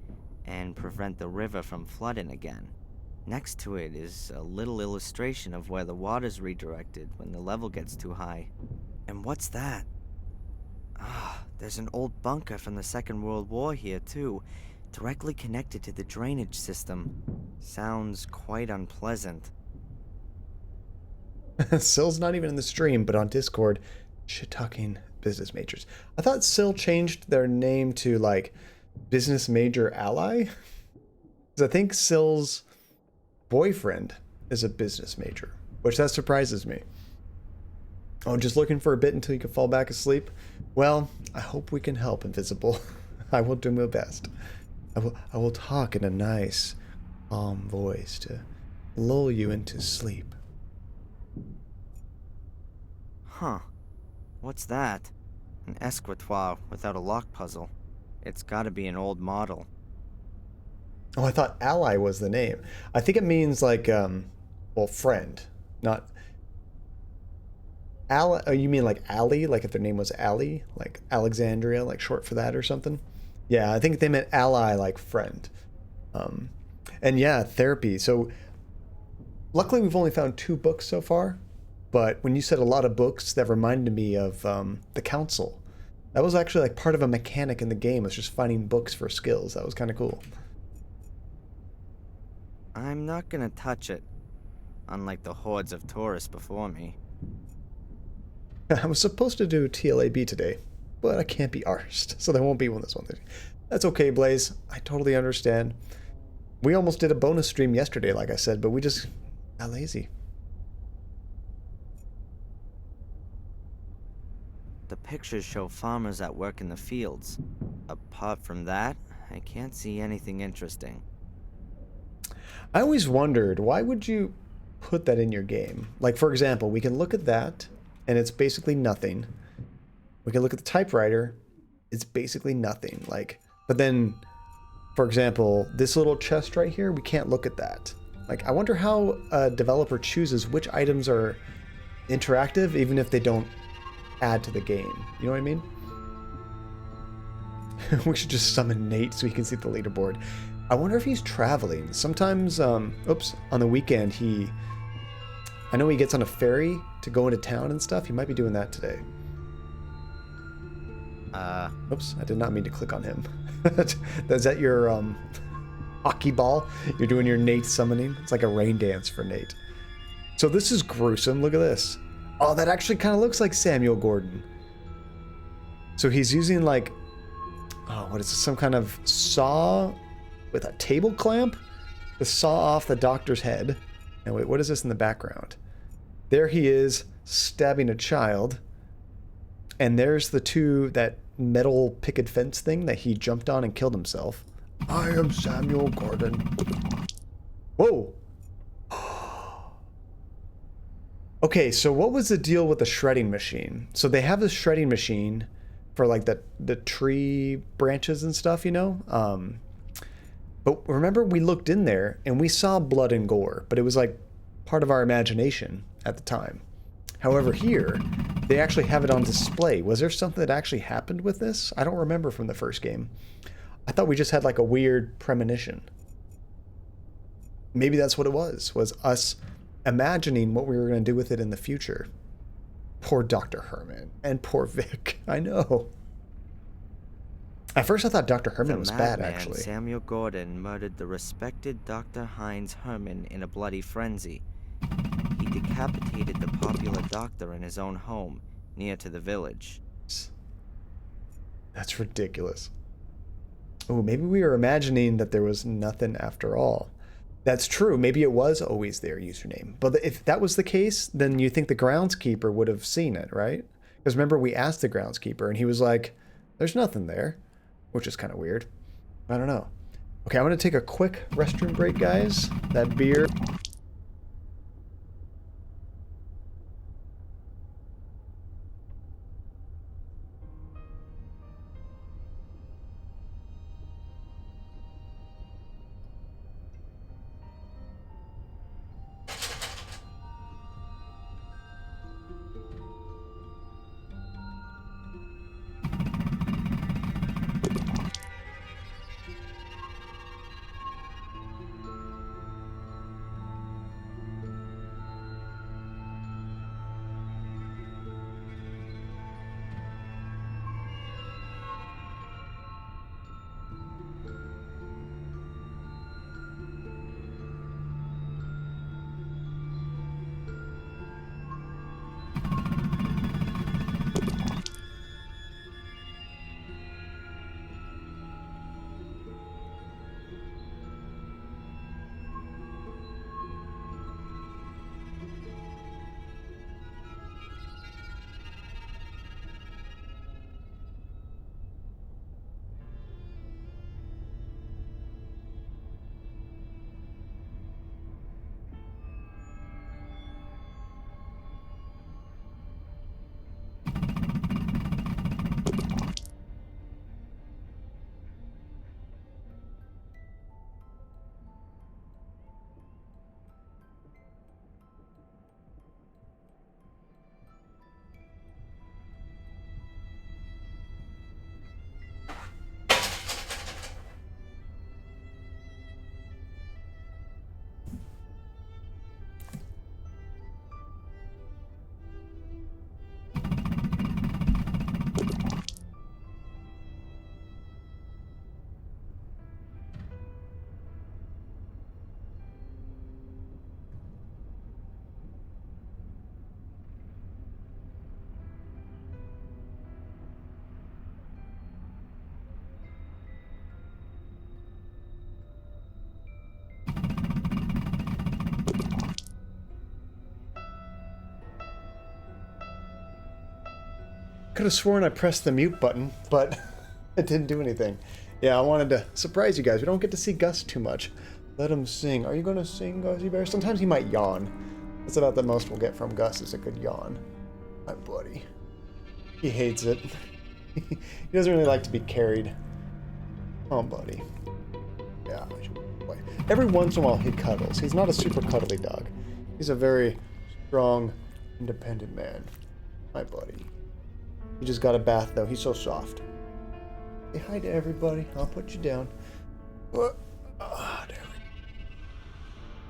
and prevent the river from flooding again. Next to it is a little illustration of where the water's redirected when the level gets too high. And what's that? There's an old bunker from the Second World War here, too, directly connected to the drainage system. Sounds quite unpleasant. Sill's not even in the stream, but on Discord, shit-talking business majors. I thought Sill changed their name to, like, Business Major Ally? Because I think Sill's boyfriend is a business major, which that surprises me. Oh, just looking for a bit until you can fall back asleep? Well, I hope we can help, Invisible. I will do my best. I will talk in a nice, calm voice to lull you into sleep. Huh. What's that? An escritoire without a lock puzzle. It's gotta be an old model. Oh, I thought ally was the name. I think it means like, well, friend, not... Oh, you mean like Allie? Like if their name was Allie? Like Alexandria, like short for that or something? Yeah, I think they meant ally, like friend. And yeah, therapy. So luckily we've only found 2 books so far. But when you said a lot of books, that reminded me of the Council. That was actually like part of a mechanic in the game. Was just finding books for skills. That was kind of cool. I'm not gonna touch it, unlike the hordes of tourists before me. I was supposed to do TLAB today, but I can't be arsed, so there won't be one this one. That's okay, Blaze. I totally understand. We almost did a bonus stream yesterday, like I said, but we just got lazy. The pictures show farmers at work in the fields. Apart from that, I can't see anything interesting. I always wondered, why would you put that in your game? Like, for example, we can look at that, and it's basically nothing. We can look at the typewriter, it's basically nothing. Like, but then, for example, this little chest right here, we can't look at that. Like, I wonder how a developer chooses which items are interactive, even if they don't add to the game. You know what I mean? We should just summon Nate so he can see the leaderboard. I wonder if he's traveling. Sometimes, on the weekend, I know he gets on a ferry to go into town and stuff. He might be doing that today. Oops, I did not mean to click on him. Is that your, hockey ball. You're doing your Nate summoning. It's like a rain dance for Nate. So this is gruesome. Look at this. Oh, that actually kind of looks like Samuel Gordon. So he's using like, oh, what is this? Some kind of saw with a table clamp to saw off the doctor's head. And wait, what is this in the background? There he is stabbing a child. And there's that metal picket fence thing that he jumped on and killed himself. I am Samuel Gordon. Whoa. Okay, so what was the deal with the shredding machine? So they have this shredding machine for like the tree branches and stuff, you know? But remember we looked in there and we saw blood and gore, but it was like part of our imagination at the time. However, here, they actually have it on display. Was there something that actually happened with this? I don't remember from the first game. I thought we just had like a weird premonition. Maybe that's what it was us imagining what we were going to do with it in the future. Poor Dr. Herman and poor Vic. I know. At first I thought Dr. Herman was bad, actually. Samuel Gordon murdered the respected Dr. Heinz Herman in a bloody frenzy. He decapitated the popular doctor in his own home, near to the village. That's ridiculous. Oh, maybe we were imagining that there was nothing after all. That's true. Maybe it was always their username. But if that was the case, then you think the groundskeeper would have seen it, right? Because remember, we asked the groundskeeper, and he was like, there's nothing there, which is kind of weird. I don't know. Okay, I'm going to take a quick restroom break, guys. That beer... Could have sworn I pressed the mute button, but it didn't do anything. Yeah, I wanted to surprise you guys. We don't get to see Gus too much. Let him sing. Are you going to sing, Gussie Bear? Sometimes he might yawn. That's about the most we'll get from Gus is a good yawn. My buddy. He hates it. He doesn't really like to be carried. Oh, buddy. Yeah. Every once in a while he cuddles. He's not a super cuddly dog. He's a very strong, independent man. My buddy. He just got a bath, though. He's so soft. Say hi to everybody. I'll put you down. There we go.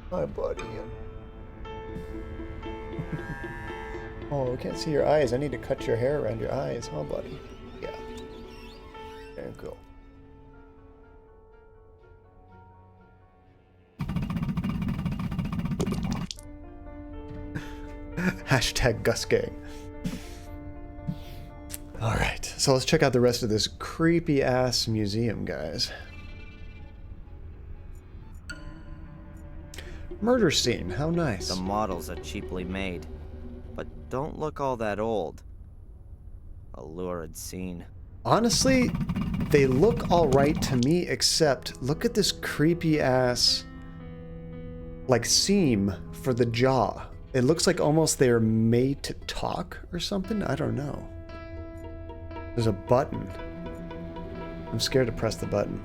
Hi, buddy. Oh, I can't see your eyes. I need to cut your hair around your eyes. Oh, buddy. Yeah. There you go. Hashtag Gus Gang. Alright, so let's check out the rest of this creepy ass museum, guys. Murder scene, how nice. The models are cheaply made, but don't look all that old. A lurid scene. Honestly, they look alright to me, except look at this creepy ass, like, seam for the jaw. It looks like almost they're made to talk or something. I don't know. There's a button. I'm scared to press the button.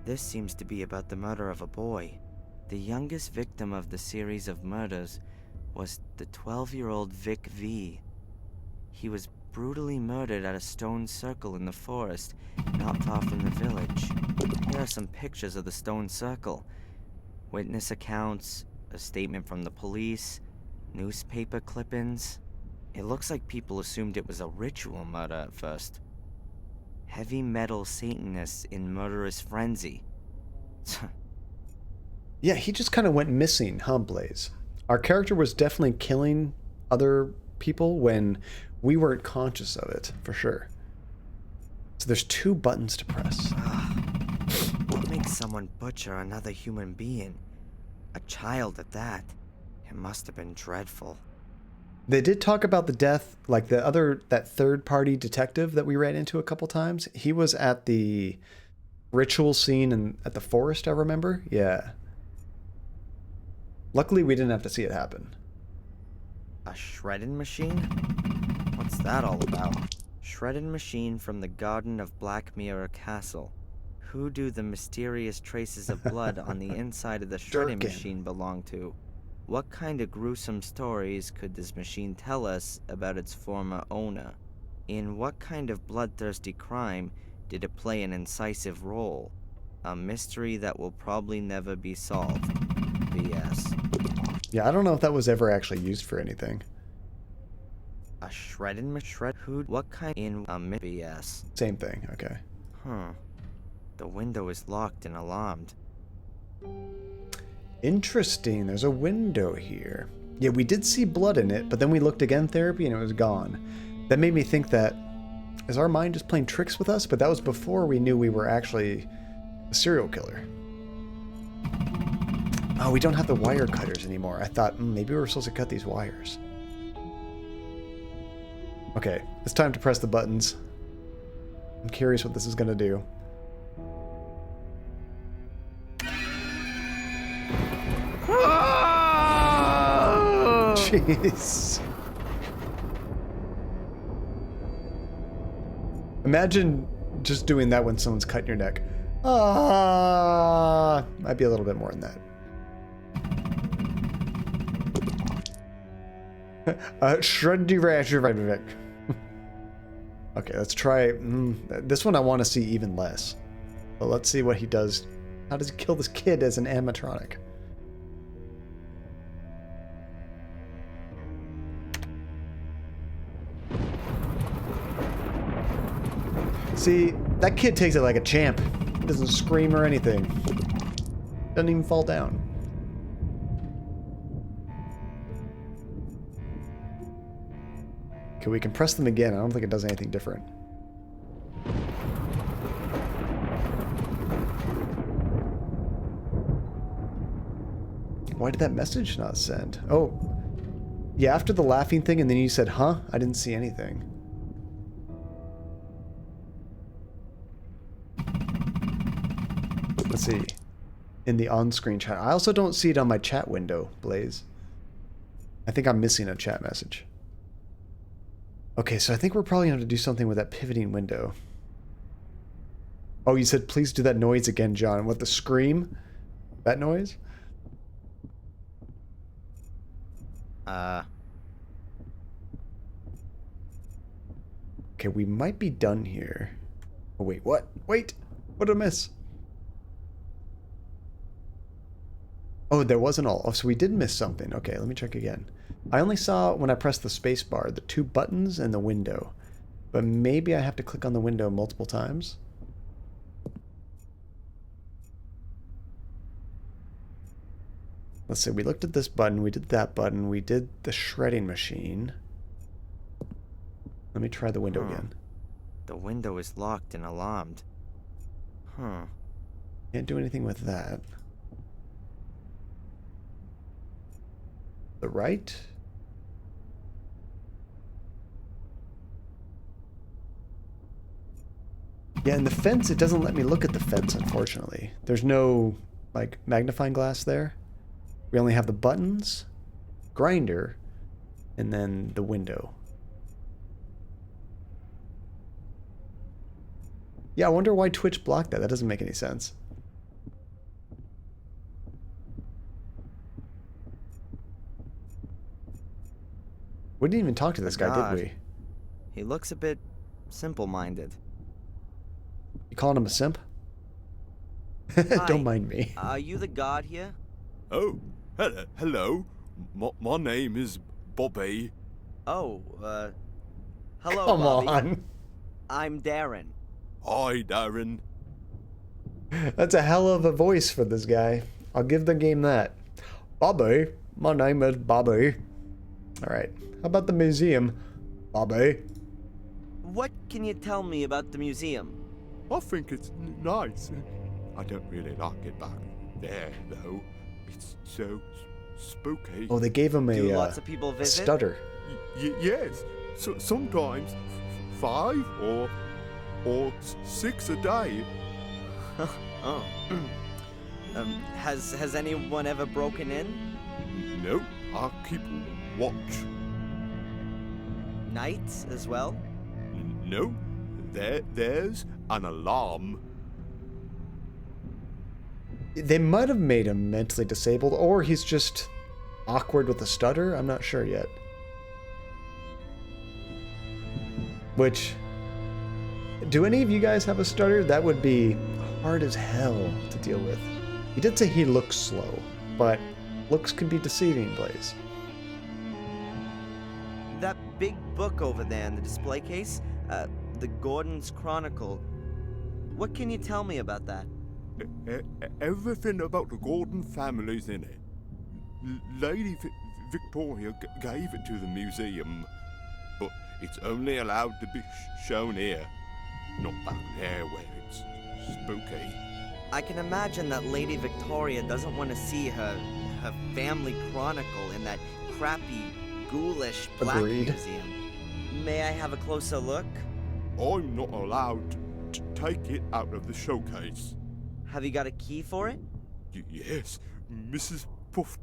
This seems to be about the murder of a boy. The youngest victim of the series of murders was the 12-year-old Vic V. He was brutally murdered at a stone circle in the forest, not far from the village. Here are some pictures of the stone circle. Witness accounts, a statement from the police, newspaper clippings. It looks like people assumed it was a ritual murder at first. Heavy metal Satanists in murderous frenzy. Yeah, he just kind of went missing, huh, Blaze? Our character was definitely killing other people when we weren't conscious of it, for sure. So there's 2 buttons to press. What makes someone butcher another human being? A child at that. It must have been dreadful. They did talk about the death, like that third-party detective that we ran into a couple times. He was at the ritual scene at the forest, I remember. Yeah. Luckily, we didn't have to see it happen. A shredding machine? What's that all about? Shredding machine from the garden of Black Mirror Castle. Who do the mysterious traces of blood on the inside of the shredding machine belong to? What kind of gruesome stories could this machine tell us about its former owner? In what kind of bloodthirsty crime did it play an incisive role? A mystery that will probably never be solved. BS. Yeah, I don't know if that was ever actually used for anything. A shredding machine? What kind in a BS? Same thing, okay. Huh. The window is locked and alarmed. Interesting, there's a window here. Yeah, we did see blood in it, but then we looked again, Therapy, and it was gone. That made me think that, is our mind just playing tricks with us? But that was before we knew we were actually a serial killer. Oh, we don't have the wire cutters anymore. I thought, maybe we were supposed to cut these wires. Okay, it's time to press the buttons. I'm curious what this is going to do. Jeez. Imagine just doing that when someone's cutting your neck. Might be a little bit more than that. Shreddy Rash. Okay, let's try. This one I want to see even less. But let's see what he does. How does he kill this kid as an animatronic? See, that kid takes it like a champ. He doesn't scream or anything. Doesn't even fall down. Okay, we can press them again. I don't think it does anything different. Why did that message not send? Oh, yeah, after the laughing thing and then you said, huh? I didn't see anything. Let's see. In the on-screen chat. I also don't see it on my chat window, Blaze. I think I'm missing a chat message. Okay, so I think we're probably going to have to do something with that pivoting window. Oh, you said please do that noise again, John. What, the scream? That noise? Okay, we might be done here. Oh, wait, what? Wait! What did I miss? Oh, there wasn't all. Oh, so we did miss something. Okay, let me check again. I only saw when I pressed the space bar, the 2 buttons and the window. But maybe I have to click on the window multiple times. Let's see, we looked at this button, we did that button, we did the shredding machine. Let me try the window again. The window is locked and alarmed. Huh. Can't do anything with that. The right? Yeah, and the fence, it doesn't let me look at the fence, unfortunately. There's no, like, magnifying glass there. We only have the buttons, grinder, and then the window. Yeah, I wonder why Twitch blocked that. That doesn't make any sense. We didn't even talk to this guy, did we? He looks a bit simple-minded. You calling him a simp? Don't mind me. Are you the god here? Oh, hello. My name is Bobby. Oh, hello, Come Bobby. on. I'm Darren. Hi, Darren. That's a hell of a voice for this guy. I'll give the game that. Bobby. My name is Bobby. Alright. How about the museum? Bobby. What can you tell me about the museum? I think it's nice. I don't really like it back there, though. It's so spooky. Oh, they gave him Do a lots of people visit? stutter. Yes. So sometimes 5 or 6 a day. Oh. Has anyone ever broken in? No, I keep watch. Nights as well? No, there's an alarm. They might have made him mentally disabled, or he's just awkward with a stutter. I'm not sure yet. Which, do any of you guys have a stutter? That would be hard as hell to deal with. He did say he looks slow, but looks can be deceiving, Blaze. That big book over there in the display case, the Gordon's Chronicle. What can you tell me about that? Everything about the Gordon family's in it. Lady Victoria gave it to the museum, but it's only allowed to be shown here, not back there where it's spooky. I can imagine that Lady Victoria doesn't want to see her family chronicle in that crappy, ghoulish black Agreed. museum. May I have a closer look? I'm not allowed to take it out of the showcase. Have you got a key for it? Yes, Mrs. Puff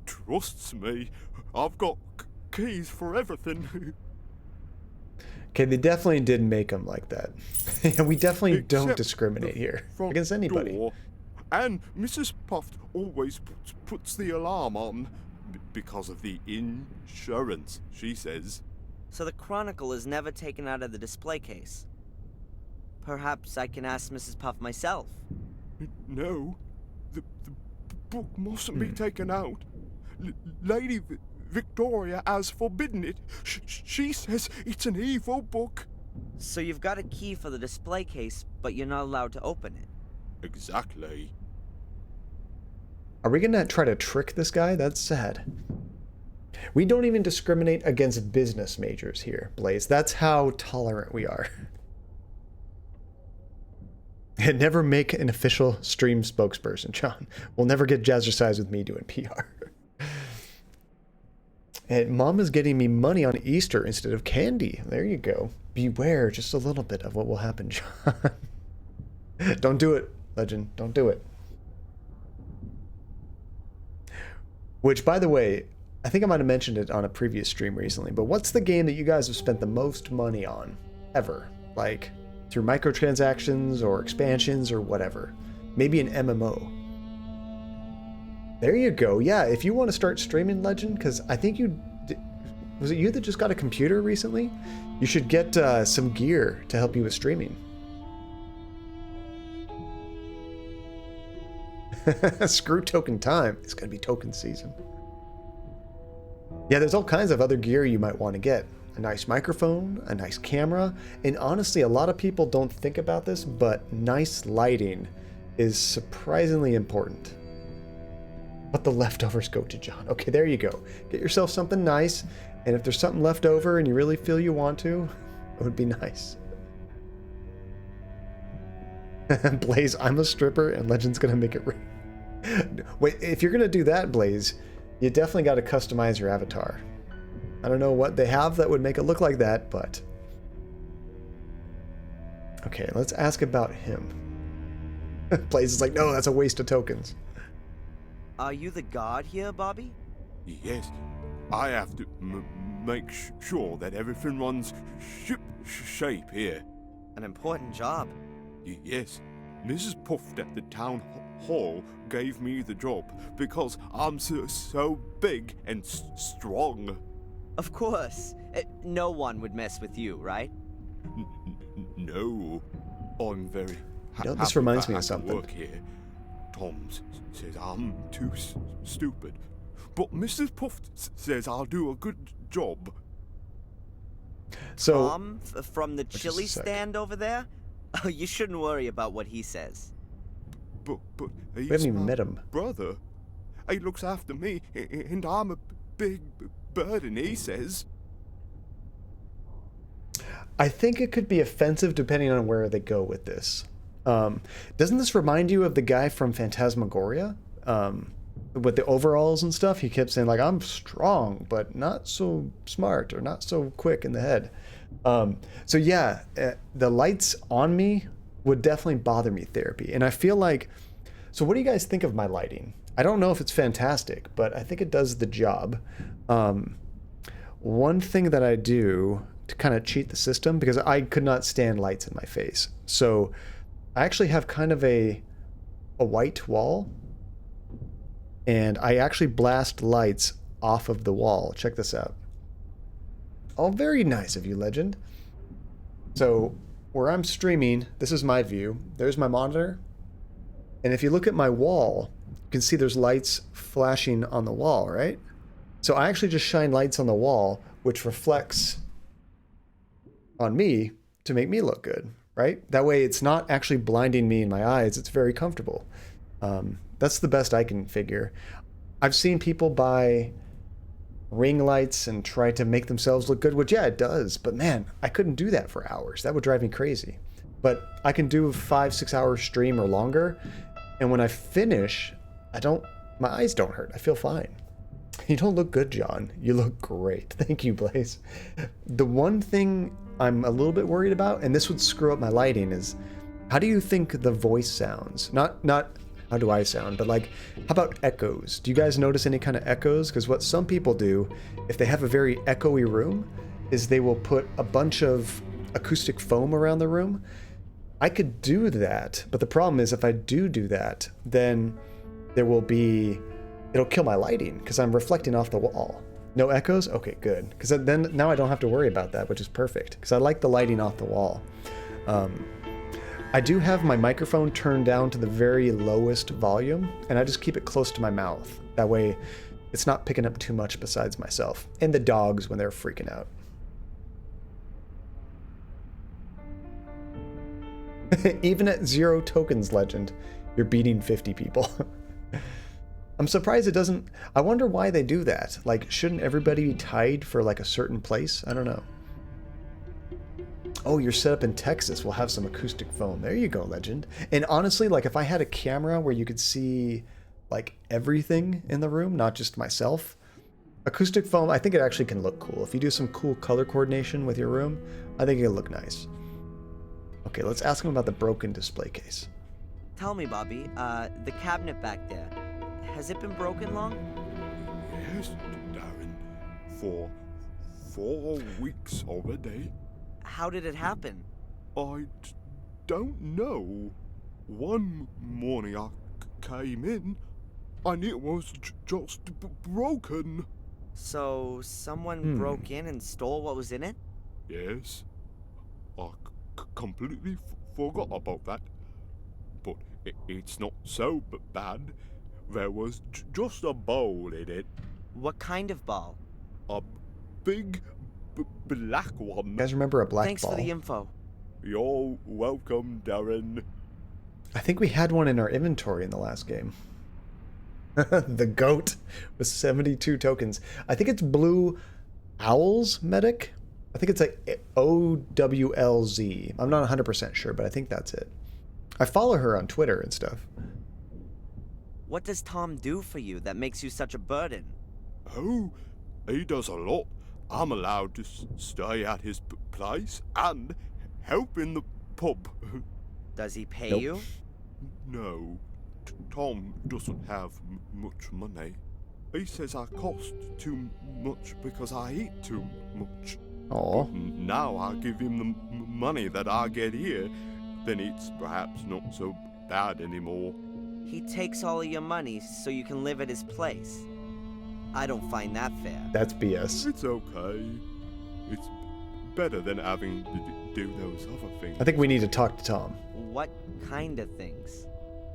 trusts me. I've got keys for everything. Okay, they definitely did make him like that. We definitely don't Except discriminate the here front against anybody. door. And Mrs. Puff always puts the alarm on because of the insurance, she says. So the chronicle is never taken out of the display case. Perhaps I can ask Mrs. Puff myself. No, the book mustn't be taken out. Lady Victoria has forbidden it. She says it's an evil book. So you've got a key for the display case, but you're not allowed to open it. Exactly. Are we gonna try to trick this guy? That's sad. We don't even discriminate against business majors here, Blaze. That's how tolerant we are. And never make an official stream spokesperson, John. We'll never get jazzercise with me doing PR. And Mom is getting me money on Easter instead of candy. There you go. Beware just a little bit of what will happen, John. Don't do it, Legend. Don't do it. Which, by the way, I think I might have mentioned it on a previous stream recently, but what's the game that you guys have spent the most money on ever? Like, through microtransactions or expansions or whatever. Maybe an MMO. There you go. Yeah, if you want to start streaming, Legend, because I think you... Was it you that just got a computer recently? You should get some gear to help you with streaming. Screw token time. It's going to be token season. Yeah, there's all kinds of other gear you might want to get. A nice microphone, a nice camera, and honestly, a lot of people don't think about this, but nice lighting is surprisingly important. But the leftovers go to John. Okay, there you go. Get yourself something nice, and if there's something left over and you really feel you want to, it would be nice. Blaze, I'm a stripper, and Legend's gonna make it rain. Wait, if you're gonna do that, Blaze, you definitely got to customize your avatar. I don't know what they have that would make it look like that, but... Okay, let's ask about him. Blaze is like, no, that's a waste of tokens. Are you the guard here, Bobby? Yes, I have to make sure that everything runs shape here. An important job. Yes, Mrs. Puffed at the town hall gave me the job because I'm so big and strong. Of course. No one would mess with you, right? No, I'm very this reminds me of something. Work here. Tom says I'm too stupid, but Mrs. Puff says I'll do a good job. So, Tom from the chili stand over there? Oh, you shouldn't worry about what he says. But we haven't even met him. Brother, he looks after me, and I'm a big burden, he says. I think it could be offensive depending on where they go with this. Doesn't this remind you of the guy from Phantasmagoria? With the overalls and stuff? He kept saying, like, I'm strong, but not so smart or not so quick in the head. So yeah, the lights on me would definitely bother me, Therapy. And I feel like... So what do you guys think of my lighting? I don't know if it's fantastic, but I think it does the job. One thing that I do to kind of cheat the system, because I could not stand lights in my face. So I actually have kind of a white wall, and I actually blast lights off of the wall. Check this out. Oh, very nice of you, Legend. So where I'm streaming, this is my view. There's my monitor. And if you look at my wall, you can see there's lights flashing on the wall, right? So I actually just shine lights on the wall, which reflects on me to make me look good, right? That way it's not actually blinding me in my eyes. It's very comfortable. That's the best I can figure. I've seen people buy ring lights and try to make themselves look good, which, yeah, it does. But man, I couldn't do that for hours. That would drive me crazy. But I can do a 5-6 hour stream or longer. And when I finish, my eyes don't hurt. I feel fine. You don't look good, John. You look great. Thank you, Blaze. The one thing I'm a little bit worried about, and this would screw up my lighting, is how do you think the voice sounds? Not how do I sound, but like, how about echoes? Do you guys notice any kind of echoes? Because what some people do, if they have a very echoey room, is they will put a bunch of acoustic foam around the room. I could do that, but the problem is if I do that, then it'll kill my lighting because I'm reflecting off the wall. No echoes? Okay, good. Because then now I don't have to worry about that, which is perfect because I like the lighting off the wall. I do have my microphone turned down to the very lowest volume, and I just keep it close to my mouth. That way it's not picking up too much besides myself and the dogs when they're freaking out. Even at 0 tokens, Legend, you're beating 50 people. I'm surprised it doesn't... I wonder why they do that. Like, shouldn't everybody be tied for, like, a certain place? I don't know. Oh, you're set up in Texas. We'll have some acoustic foam. There you go, Legend. And honestly, like, if I had a camera where you could see, like, everything in the room, not just myself, acoustic foam, I think it actually can look cool. If you do some cool color coordination with your room, I think it'll look nice. Okay, let's ask him about the broken display case. Tell me, Bobby, the cabinet back there, has it been broken long? Yes, Darren. For 4 weeks already. How did it happen? I don't know. One morning I came in and it was just broken. So someone broke in and stole what was in it? Yes. I completely forgot about that. But it's not so bad. There was just a bowl in it. What kind of ball? A big black one. You guys remember a black Thanks ball? Thanks for the info. You're welcome, Darren. I think we had one in our inventory in the last game. The goat with 72 tokens. I think it's Blue Owl's medic. I think it's like OWLZ. I'm not 100% sure, but I think that's it. I follow her on Twitter and stuff. What does Tom do for you that makes you such a burden? Oh, he does a lot. I'm allowed to stay at his place and help in the pub. Does he pay Nope. you? No, Tom doesn't have much money. He says I cost too much because I eat too much. Aw. Now I give him the money that I get here, then it's perhaps not so bad anymore. He takes all of your money so you can live at his place. I don't find that fair. That's BS. It's okay. It's better than having to do those other things. I think we need to talk to Tom. What kind of things?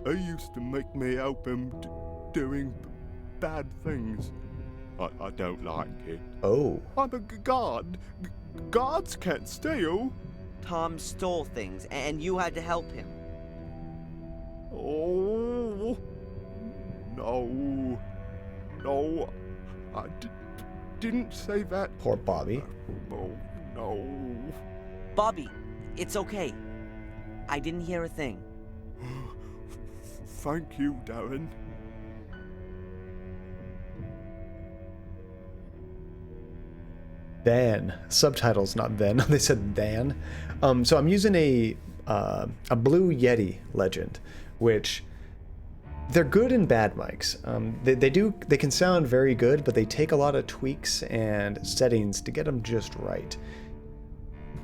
He used to make me help him doing bad things. I don't like it. Oh. I'm a god. Gods can't steal. Tom stole things, and you had to help him. Oh. No. No. I didn't say that. Poor Bobby. Oh, no. Bobby, it's okay. I didn't hear a thing. Thank you, Darren. Then. Subtitles, not then. They said then. So I'm using a Blue Yeti legend, which they're good and bad mics. They can sound very good, but they take a lot of tweaks and settings to get them just right.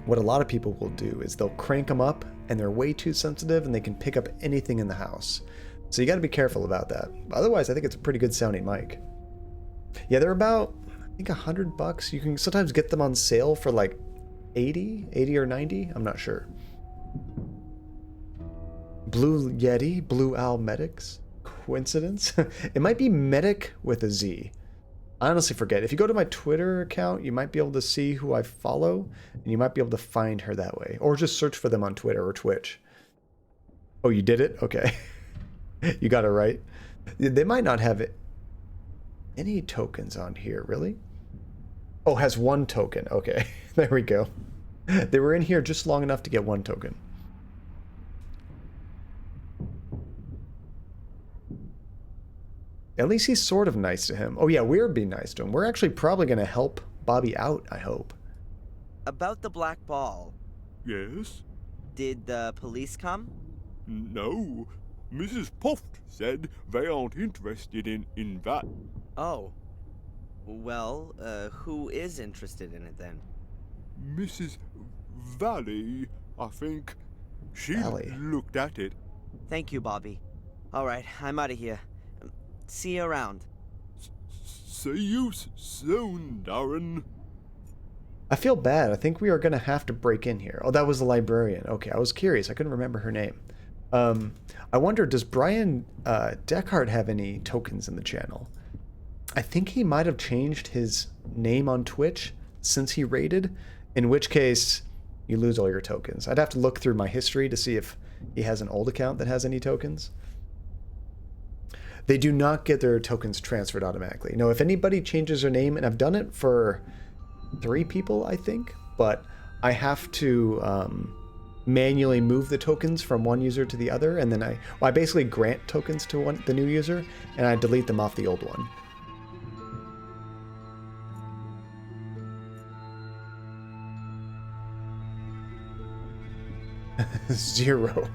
What a lot of people will do is they'll crank them up and they're way too sensitive and they can pick up anything in the house. So you got to be careful about that. Otherwise, I think it's a pretty good sounding mic. Yeah, they're about, I think, $100. You can sometimes get them on sale for like 80 or 90. I'm not sure. Blue Yeti, Blue Owl Medics. Coincidence? It might be Medic with a Z. I honestly forget. If you go to my Twitter account, you might be able to see who I follow, and you might be able to find her that way. Or just search for them on Twitter or Twitch. Oh, you did it? Okay. You got it right. They might not have any tokens on here, really? Oh, has one token. Okay, there we go. They were in here just long enough to get one token. At least he's sort of nice to him. Oh yeah, we're being nice to him. We're actually probably going to help Bobby out, I hope. About the black ball. Yes? Did the police come? No. Mrs. Puft said they aren't interested in that. Oh. Well, who is interested in it then? Mrs. Valley, I think. She Valley. looked at it. Thank you, Bobby. All right, I'm out of here. See you around. See you soon, Darren. I feel bad. I think we are going to have to break in here. Oh, that was the librarian. Okay, I was curious. I couldn't remember her name. I wonder, does Brian Deckhart have any tokens in the channel? I think he might have changed his name on Twitch since he raided, in which case you lose all your tokens. I'd have to look through my history to see if he has an old account that has any tokens. They do not get their tokens transferred automatically. No, if anybody changes their name, and I've done it for 3 people, I think, but I have to manually move the tokens from one user to the other, and then I basically grant tokens to the new user, and I delete them off the old one. Zero.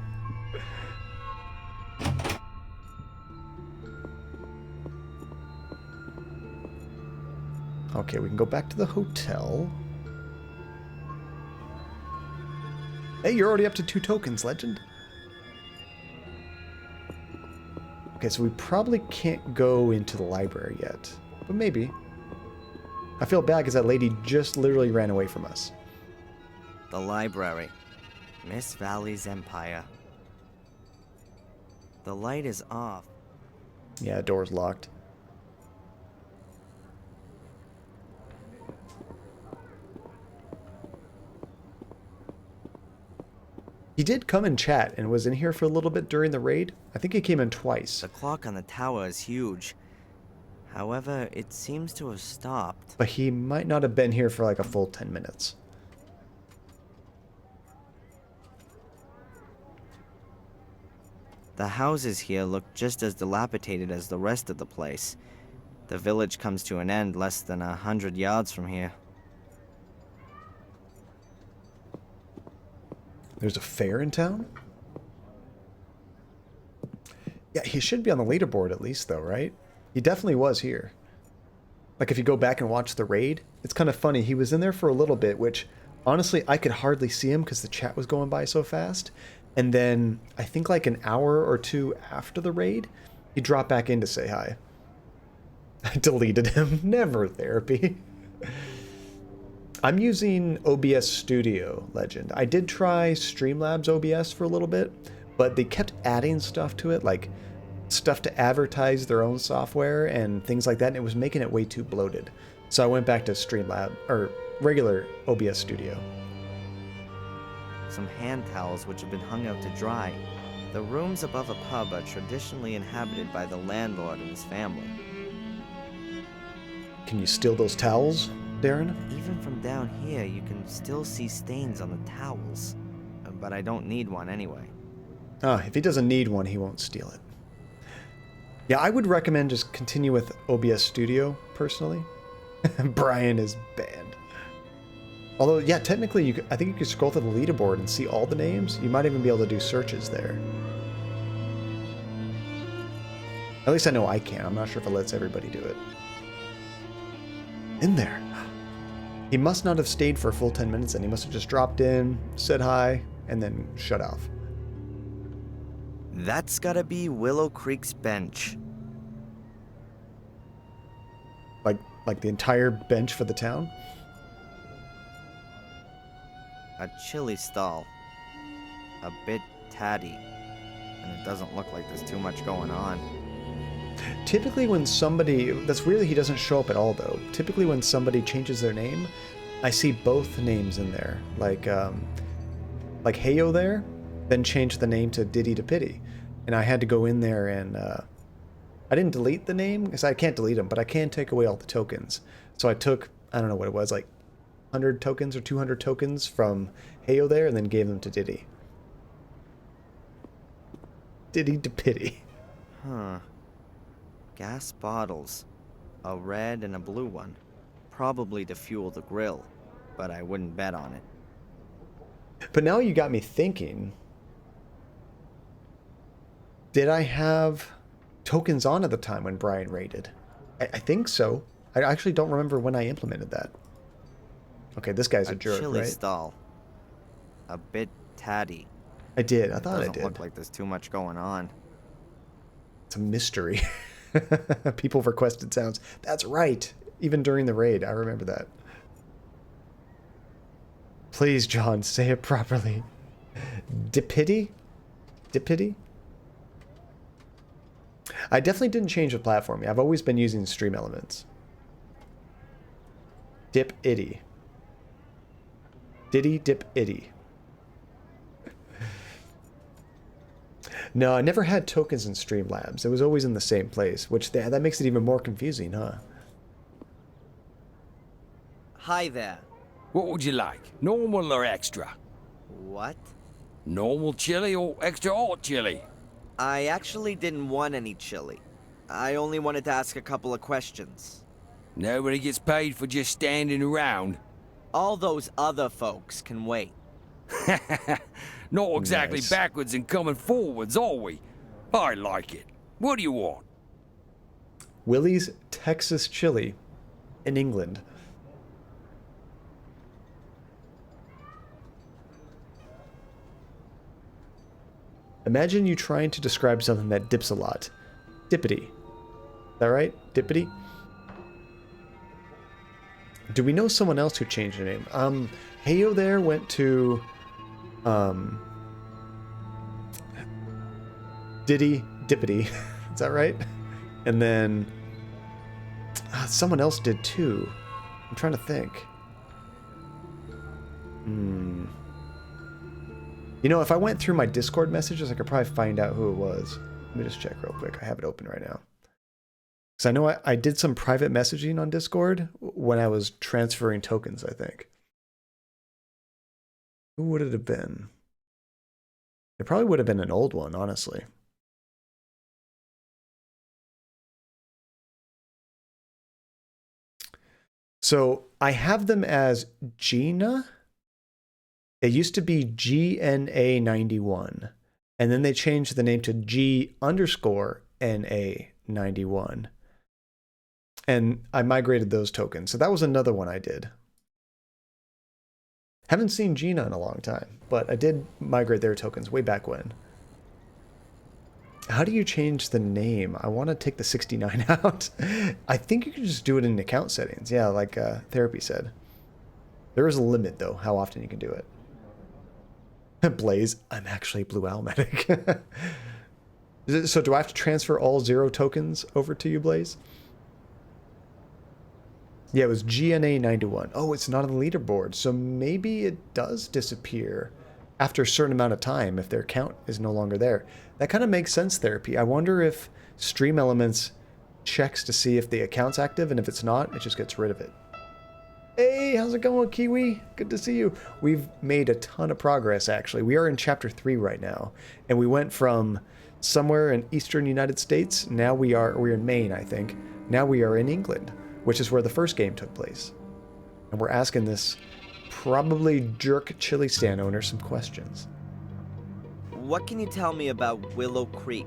Okay, we can go back to the hotel. Hey, you're already up to 2 tokens, legend. Okay, so we probably can't go into the library yet, but maybe. I feel bad because that lady just literally ran away from us. The library. Miss Valley's Empire. The light is off. Yeah, door's locked. He did come and chat and was in here for a little bit during the raid. I think he came in twice. The clock on the tower is huge. However, it seems to have stopped. But he might not have been here for like a full 10 minutes. The houses here look just as dilapidated as the rest of the place. The village comes to an end less than 100 yards from here. There's a fair in town? Yeah, he should be on the leaderboard at least though, right? He definitely was here. Like if you go back and watch the raid, it's kind of funny. He was in there for a little bit, which honestly I could hardly see him because the chat was going by so fast. And then I think like an hour or two after the raid, he dropped back in to say hi. I deleted him. Never therapy. I'm using OBS Studio, Legend. I did try Streamlabs OBS for a little bit, but they kept adding stuff to it, like stuff to advertise their own software and things like that, and it was making it way too bloated. So I went back to Streamlab, or regular OBS Studio. Some hand towels which have been hung out to dry. The rooms above a pub are traditionally inhabited by the landlord and his family. Can you steal those towels, Darren? Even from down here, you can still see stains on the towels. But I don't need one anyway. Ah, if he doesn't need one, he won't steal it. Yeah, I would recommend just continue with OBS Studio, personally. Brian is banned. Although, yeah, technically, I think you could scroll through the leaderboard and see all the names. You might even be able to do searches there. At least I know I can. I'm not sure if it lets everybody do it. In there. He must not have stayed for a full 10 minutes, and he must have just dropped in, said hi, and then shut off. That's gotta be Willow Creek's bench. Like the entire bench for the town? A chili stall. A bit tatty. And it doesn't look like there's too much going on. Typically when somebody... That's weird that he doesn't show up at all, though. Typically when somebody changes their name, I see both names in there. Like Heyo there, then changed the name to Diddy to Pity. And I had to go in there and... I didn't delete the name, because I can't delete them, but I can take away all the tokens. So I took, I don't know what it was, like 100 tokens or 200 tokens from Heyo there, and then gave them to Diddy. Diddy to Pity. Huh. Gas bottles. A red and a blue one. Probably to fuel the grill, but I wouldn't bet on it. But now you got me thinking. Did I have tokens on at the time when Brian raided? I think so. I actually don't remember when I implemented that. Okay, this guy's a jerk, chili right? stall. A bit tatty. I did. I thought I Doesn't did. look like there's too much going on. It's a mystery. People requested sounds. That's right. Even during the raid, I remember that. Please, John, say it properly. Dipity? Dipity? I definitely didn't change the platform. I've always been using Stream Elements. Dip itty. Diddy dip itty. No, I never had tokens in Streamlabs. It was always in the same place, which that makes it even more confusing, huh? Hi there. What would you like? Normal or extra? What? Normal chili or extra hot chili? I actually didn't want any chili. I only wanted to ask a couple of questions. Nobody gets paid for just standing around. All those other folks can wait. Not exactly Nice. backwards and coming forwards, are we? I like it. What do you want? Willie's Texas Chili in England. Imagine you trying to describe something that dips a lot. Dippity. Is that right? Dippity? Do we know someone else who changed their name? Heyo there went to Diddy Dippity. Is that right? And then someone else did too. I'm trying to think. You know, if I went through my Discord messages, I could probably find out who it was. Let me just check real quick. I have it open right now. Because I know I did some private messaging on Discord when I was transferring tokens, I think. Who would it have been? It probably would have been an old one, honestly. So I have them as Gina. It used to be GNA91. And then they changed the name to G_NA91. And I migrated those tokens. So that was another one I did. Haven't seen Gina in a long time, but I did migrate their tokens way back when. How do you change the name? I want to take the 69 out. I think you can just do it in account settings. Yeah, like Therapy said. There is a limit, though, how often you can do it. Blaze, I'm actually Blue Owl Medic. So do I have to transfer all 0 tokens over to you, Blaze? Yeah, it was GNA91. Oh, it's not on the leaderboard, so maybe it does disappear after a certain amount of time if their count is no longer there. That kind of makes sense, Therapy. I wonder if Stream Elements checks to see if the account's active, and if it's not, it just gets rid of it. Hey, how's it going, Kiwi? Good to see you. We've made a ton of progress, actually. We are in Chapter 3 right now, and we went from somewhere in eastern United States. Now we're in Maine, I think. Now we are in England, which is where the first game took place. And we're asking this probably jerk chili stand owner some questions. What can you tell me about Willow Creek?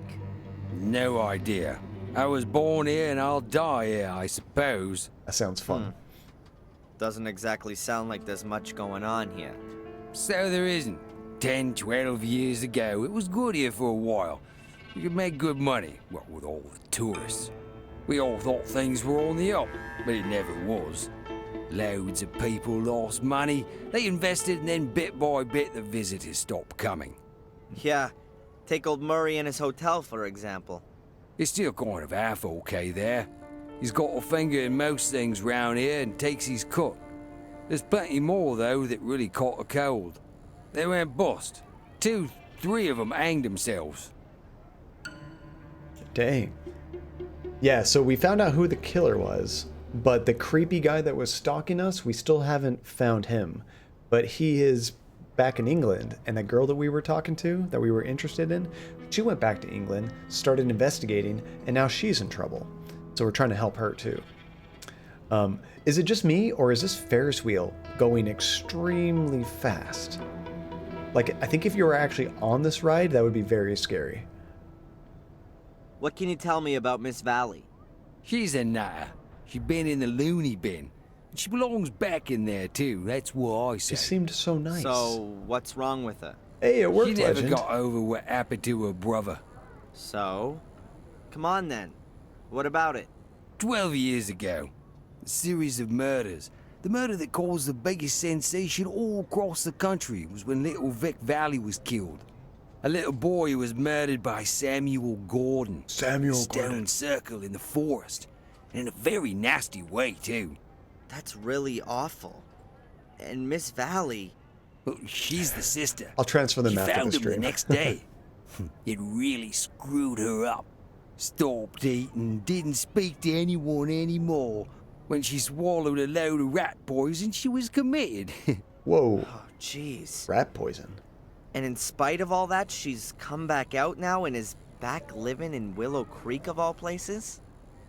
No idea. I was born here and I'll die here, I suppose. That sounds fun. Doesn't exactly sound like there's much going on here. So there isn't. 10, 12 years ago, it was good here for a while. You could make good money, what with all the tourists. We all thought things were on the up, but it never was. Loads of people lost money, they invested, and then bit by bit the visitors stopped coming. Yeah, take old Murray and his hotel, for example. It's still kind of half okay there. He's got a finger in most things round here and takes his cut. There's plenty more, though, that really caught a cold. They went bust. 2, 3 of them hanged themselves. Dang. Yeah, so we found out who the killer was, but the creepy guy that was stalking us, we still haven't found him. But he is back in England, and the girl that we were talking to, that we were interested in, she went back to England, started investigating, and now she's in trouble. So we're trying to help her too. Is it just me, or is this Ferris wheel going extremely fast? Like, I think if you were actually on this ride, that would be very scary. What can you tell me about Miss Valley? She's a nutter. She's been in the loony bin. She belongs back in there too, that's what I say. She seemed so nice. So, what's wrong with her? Hey, it worked, She never Legend. got over what happened to her brother. So? Come on then. What about it? 12 years ago. A series of murders. The murder that caused the biggest sensation all across the country was when little Vic Valley was killed. A little boy who was murdered by Samuel Gordon. Stone Circle in the forest. And in a very nasty way, too. That's really awful. And Miss Valley... Well, she's the sister. I'll transfer them She after found the him the stream. next day. It really screwed her up. Stopped eating, didn't speak to anyone anymore. When she swallowed a load of rat poison, she was committed. Whoa. Oh, jeez. Rat poison. And in spite of all that, she's come back out now and is back living in Willow Creek of all places?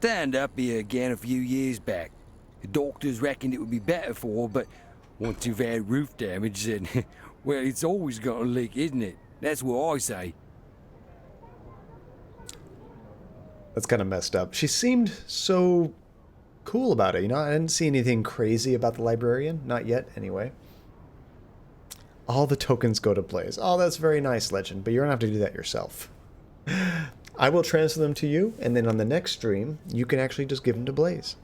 Turned up here again a few years back. The doctors reckoned it would be better for her, but once you've had roof damage, then, well, it's always gonna leak, isn't it? That's what I say. That's kind of messed up. She seemed so cool about it, you know? I didn't see anything crazy about the librarian. Not yet, anyway. All the tokens go to Blaze. Oh, that's very nice, Legend, but you're going to have to do that yourself. I will transfer them to you, and then on the next stream, you can actually just give them to Blaze.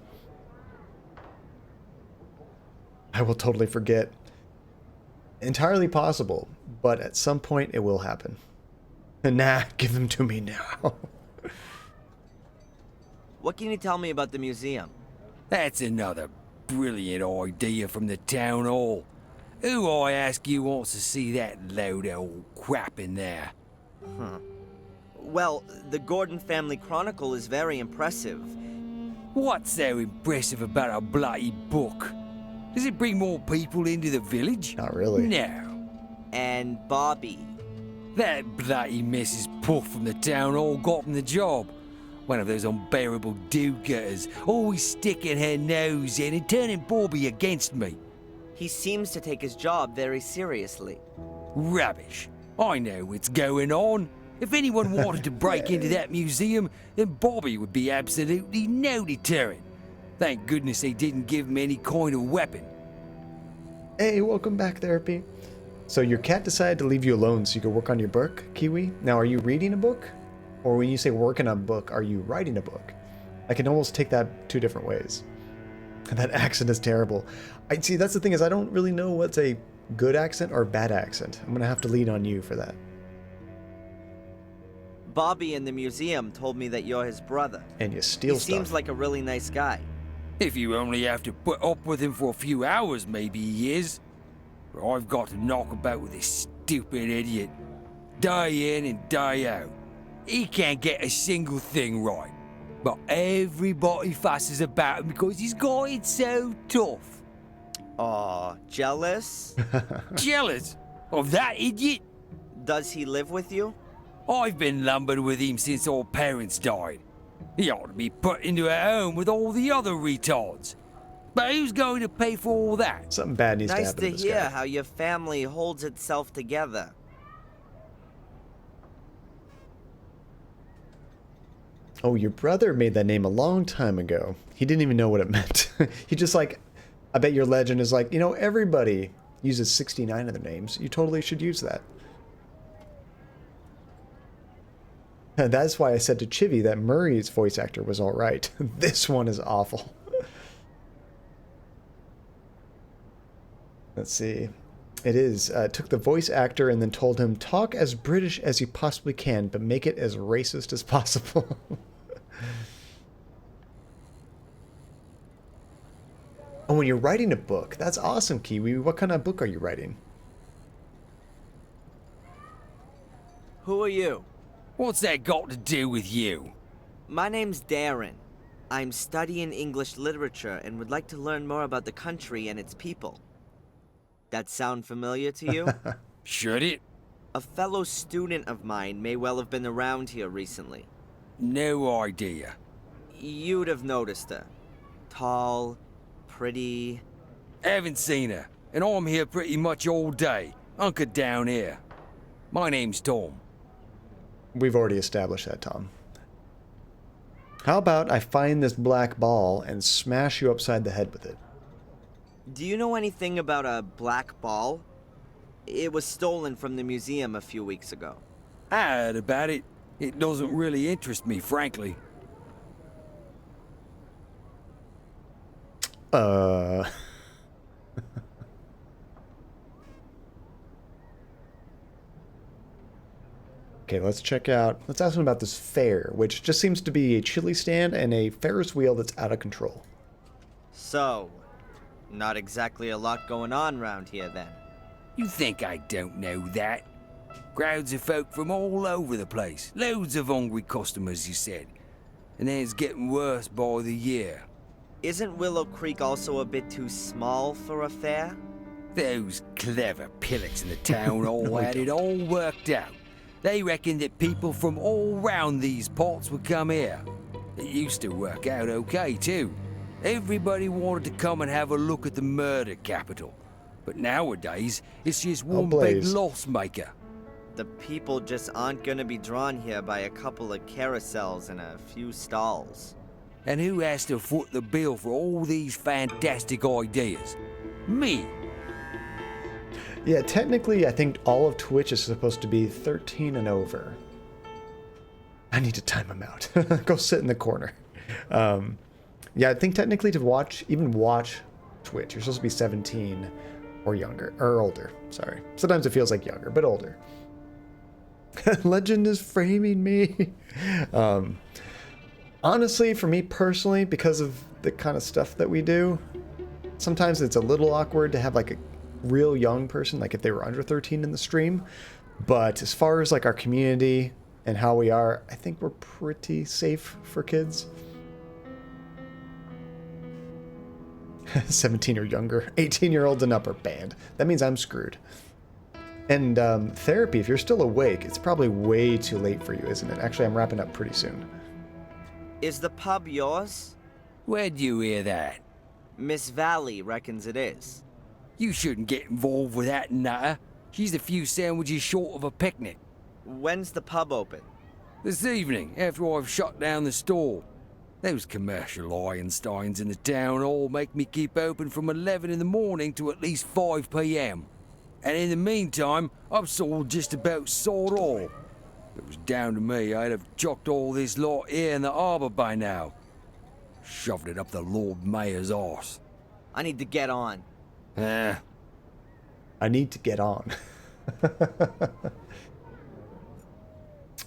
I will totally forget. Entirely possible, but at some point it will happen. Nah, give them to me now. What can you tell me about the museum? That's another brilliant idea from the town hall. Who, I ask you, wants to see that load of old crap in there? Huh. Well, the Gordon Family Chronicle is very impressive. What's so impressive about a bloody book? Does it bring more people into the village? Not really. No. And Bobby. That bloody Mrs. Puff from the town hall got him the job. One of those unbearable do-getters, always sticking her nose in and turning Bobby against me. He seems to take his job very seriously. Rubbish. I know what's going on. If anyone wanted to break into that museum, then Bobby would be absolutely no deterrent. Thank goodness they didn't give him any kind of weapon. Hey, welcome back, Therapy. So your cat decided to leave you alone so you could work on your book, Kiwi? Now, are you reading a book? Or when you say working on a book, are you writing a book? I can almost take that two different ways. That accent is terrible. I see, that's the thing is I don't really know what's a good accent or bad accent. I'm going to have to lean on you for that. Bobby in the museum told me that you're his brother. And you steal stuff. He seems like a really nice guy. If you only have to put up with him for a few hours, maybe he is. But I've got to knock about with this stupid idiot. Day in and day out. He can't get a single thing right. But everybody fusses about him because he's got it so tough. Aw, jealous? Jealous? Of that idiot? Does he live with you? I've been lumbered with him since our parents died. He ought to be put into a home with all the other retards. But who's going to pay for all that? Something bad needs to happen to this Nice to hear guy. how your family holds itself together. Oh, your brother made that name a long time ago. He didn't even know what it meant. He just like, I bet your legend is like, you know, everybody uses 69 of their names. You totally should use that. And that's why I said to Chivi that Murray's voice actor was all right. This one is awful. Let's see. It is. Took the voice actor and then told him, talk as British as you possibly can, but make it as racist as possible. Oh, when you're writing a book, that's awesome, Kiwi. What kind of book are you writing? Who are you? What's that got to do with you? My name's Darren. I'm studying English literature and would like to learn more about the country and its people. That sound familiar to you? Should it? A fellow student of mine may well have been around here recently. No idea. You'd have noticed her. Tall, pretty... Haven't seen her, and I'm here pretty much all day, hunkered down here. My name's Tom. We've already established that, Tom. How about I find this black ball and smash you upside the head with it? Do you know anything about a black ball? It was stolen from the museum a few weeks ago. I heard about it. It doesn't really interest me, frankly. Okay, let's check out... Let's ask him about this fair, which just seems to be a chili stand and a Ferris wheel that's out of control. So, not exactly a lot going on around here then. You think I don't know that? Crowds of folk from all over the place. Loads of hungry customers, you said. And then it's getting worse by the year. Isn't Willow Creek also a bit too small for a fair? Those clever pillocks in the town all had it all worked out. They reckoned that people from all round these parts would come here. It used to work out okay, too. Everybody wanted to come and have a look at the murder capital. But nowadays, it's just one big loss maker. The people just aren't gonna be drawn here by a couple of carousels and a few stalls. And who has to foot the bill for all these fantastic ideas? Me. Yeah, technically, I think all of Twitch is supposed to be 13 and over. I need to time him out. Go sit in the corner. Yeah, I think technically to watch, even watch Twitch, you're supposed to be 17 or younger, or older, sorry. Sometimes it feels like younger, but older. Legend is framing me. Honestly, for me personally, because of the kind of stuff that we do, sometimes it's a little awkward to have like real young person, like if they were under 13 in the stream. But as far as like our community and how we are, I think we're pretty safe for kids. 17 or younger. 18-year-olds and up are banned. That means I'm screwed. And therapy, if you're still awake, it's probably way too late for you, isn't it? Actually, I'm wrapping up pretty soon. Is the pub yours? Where'd you hear that? Miss Valley reckons it is. You shouldn't get involved with that nutter. She's a few sandwiches short of a picnic. When's the pub open? This evening, after I've shut down the store. Those commercial Einsteins in the town hall make me keep open from 11 in the morning to at least 5 p.m. And in the meantime, I've sold just about sod all. If it was down to me, I'd have chucked all this lot here in the harbour by now. Shoved it up the Lord Mayor's arse. I need to get on. I need to get on.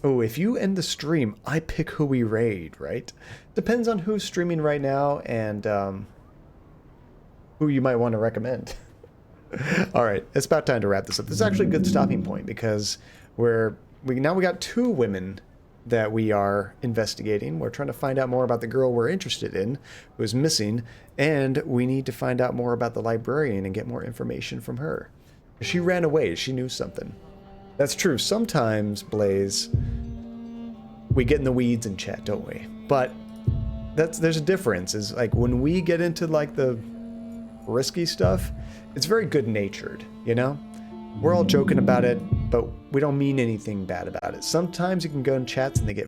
Oh, if you end the stream, I pick who we raid, right? Depends on who's streaming right now and who you might want to recommend. All right, it's about time to wrap this up. This is actually a good stopping point because we got 2 women that we are investigating. We're trying to find out more about the girl we're interested in, who's missing, and we need to find out more about the librarian and get more information from her. She ran away. She knew something. That's true. Sometimes, Blaze, we get in the weeds and chat, don't we? But there's a difference. Is like when we get into like the risky stuff, it's very good-natured, you know? We're all joking about it, but we don't mean anything bad about it. Sometimes you can go in chats and they get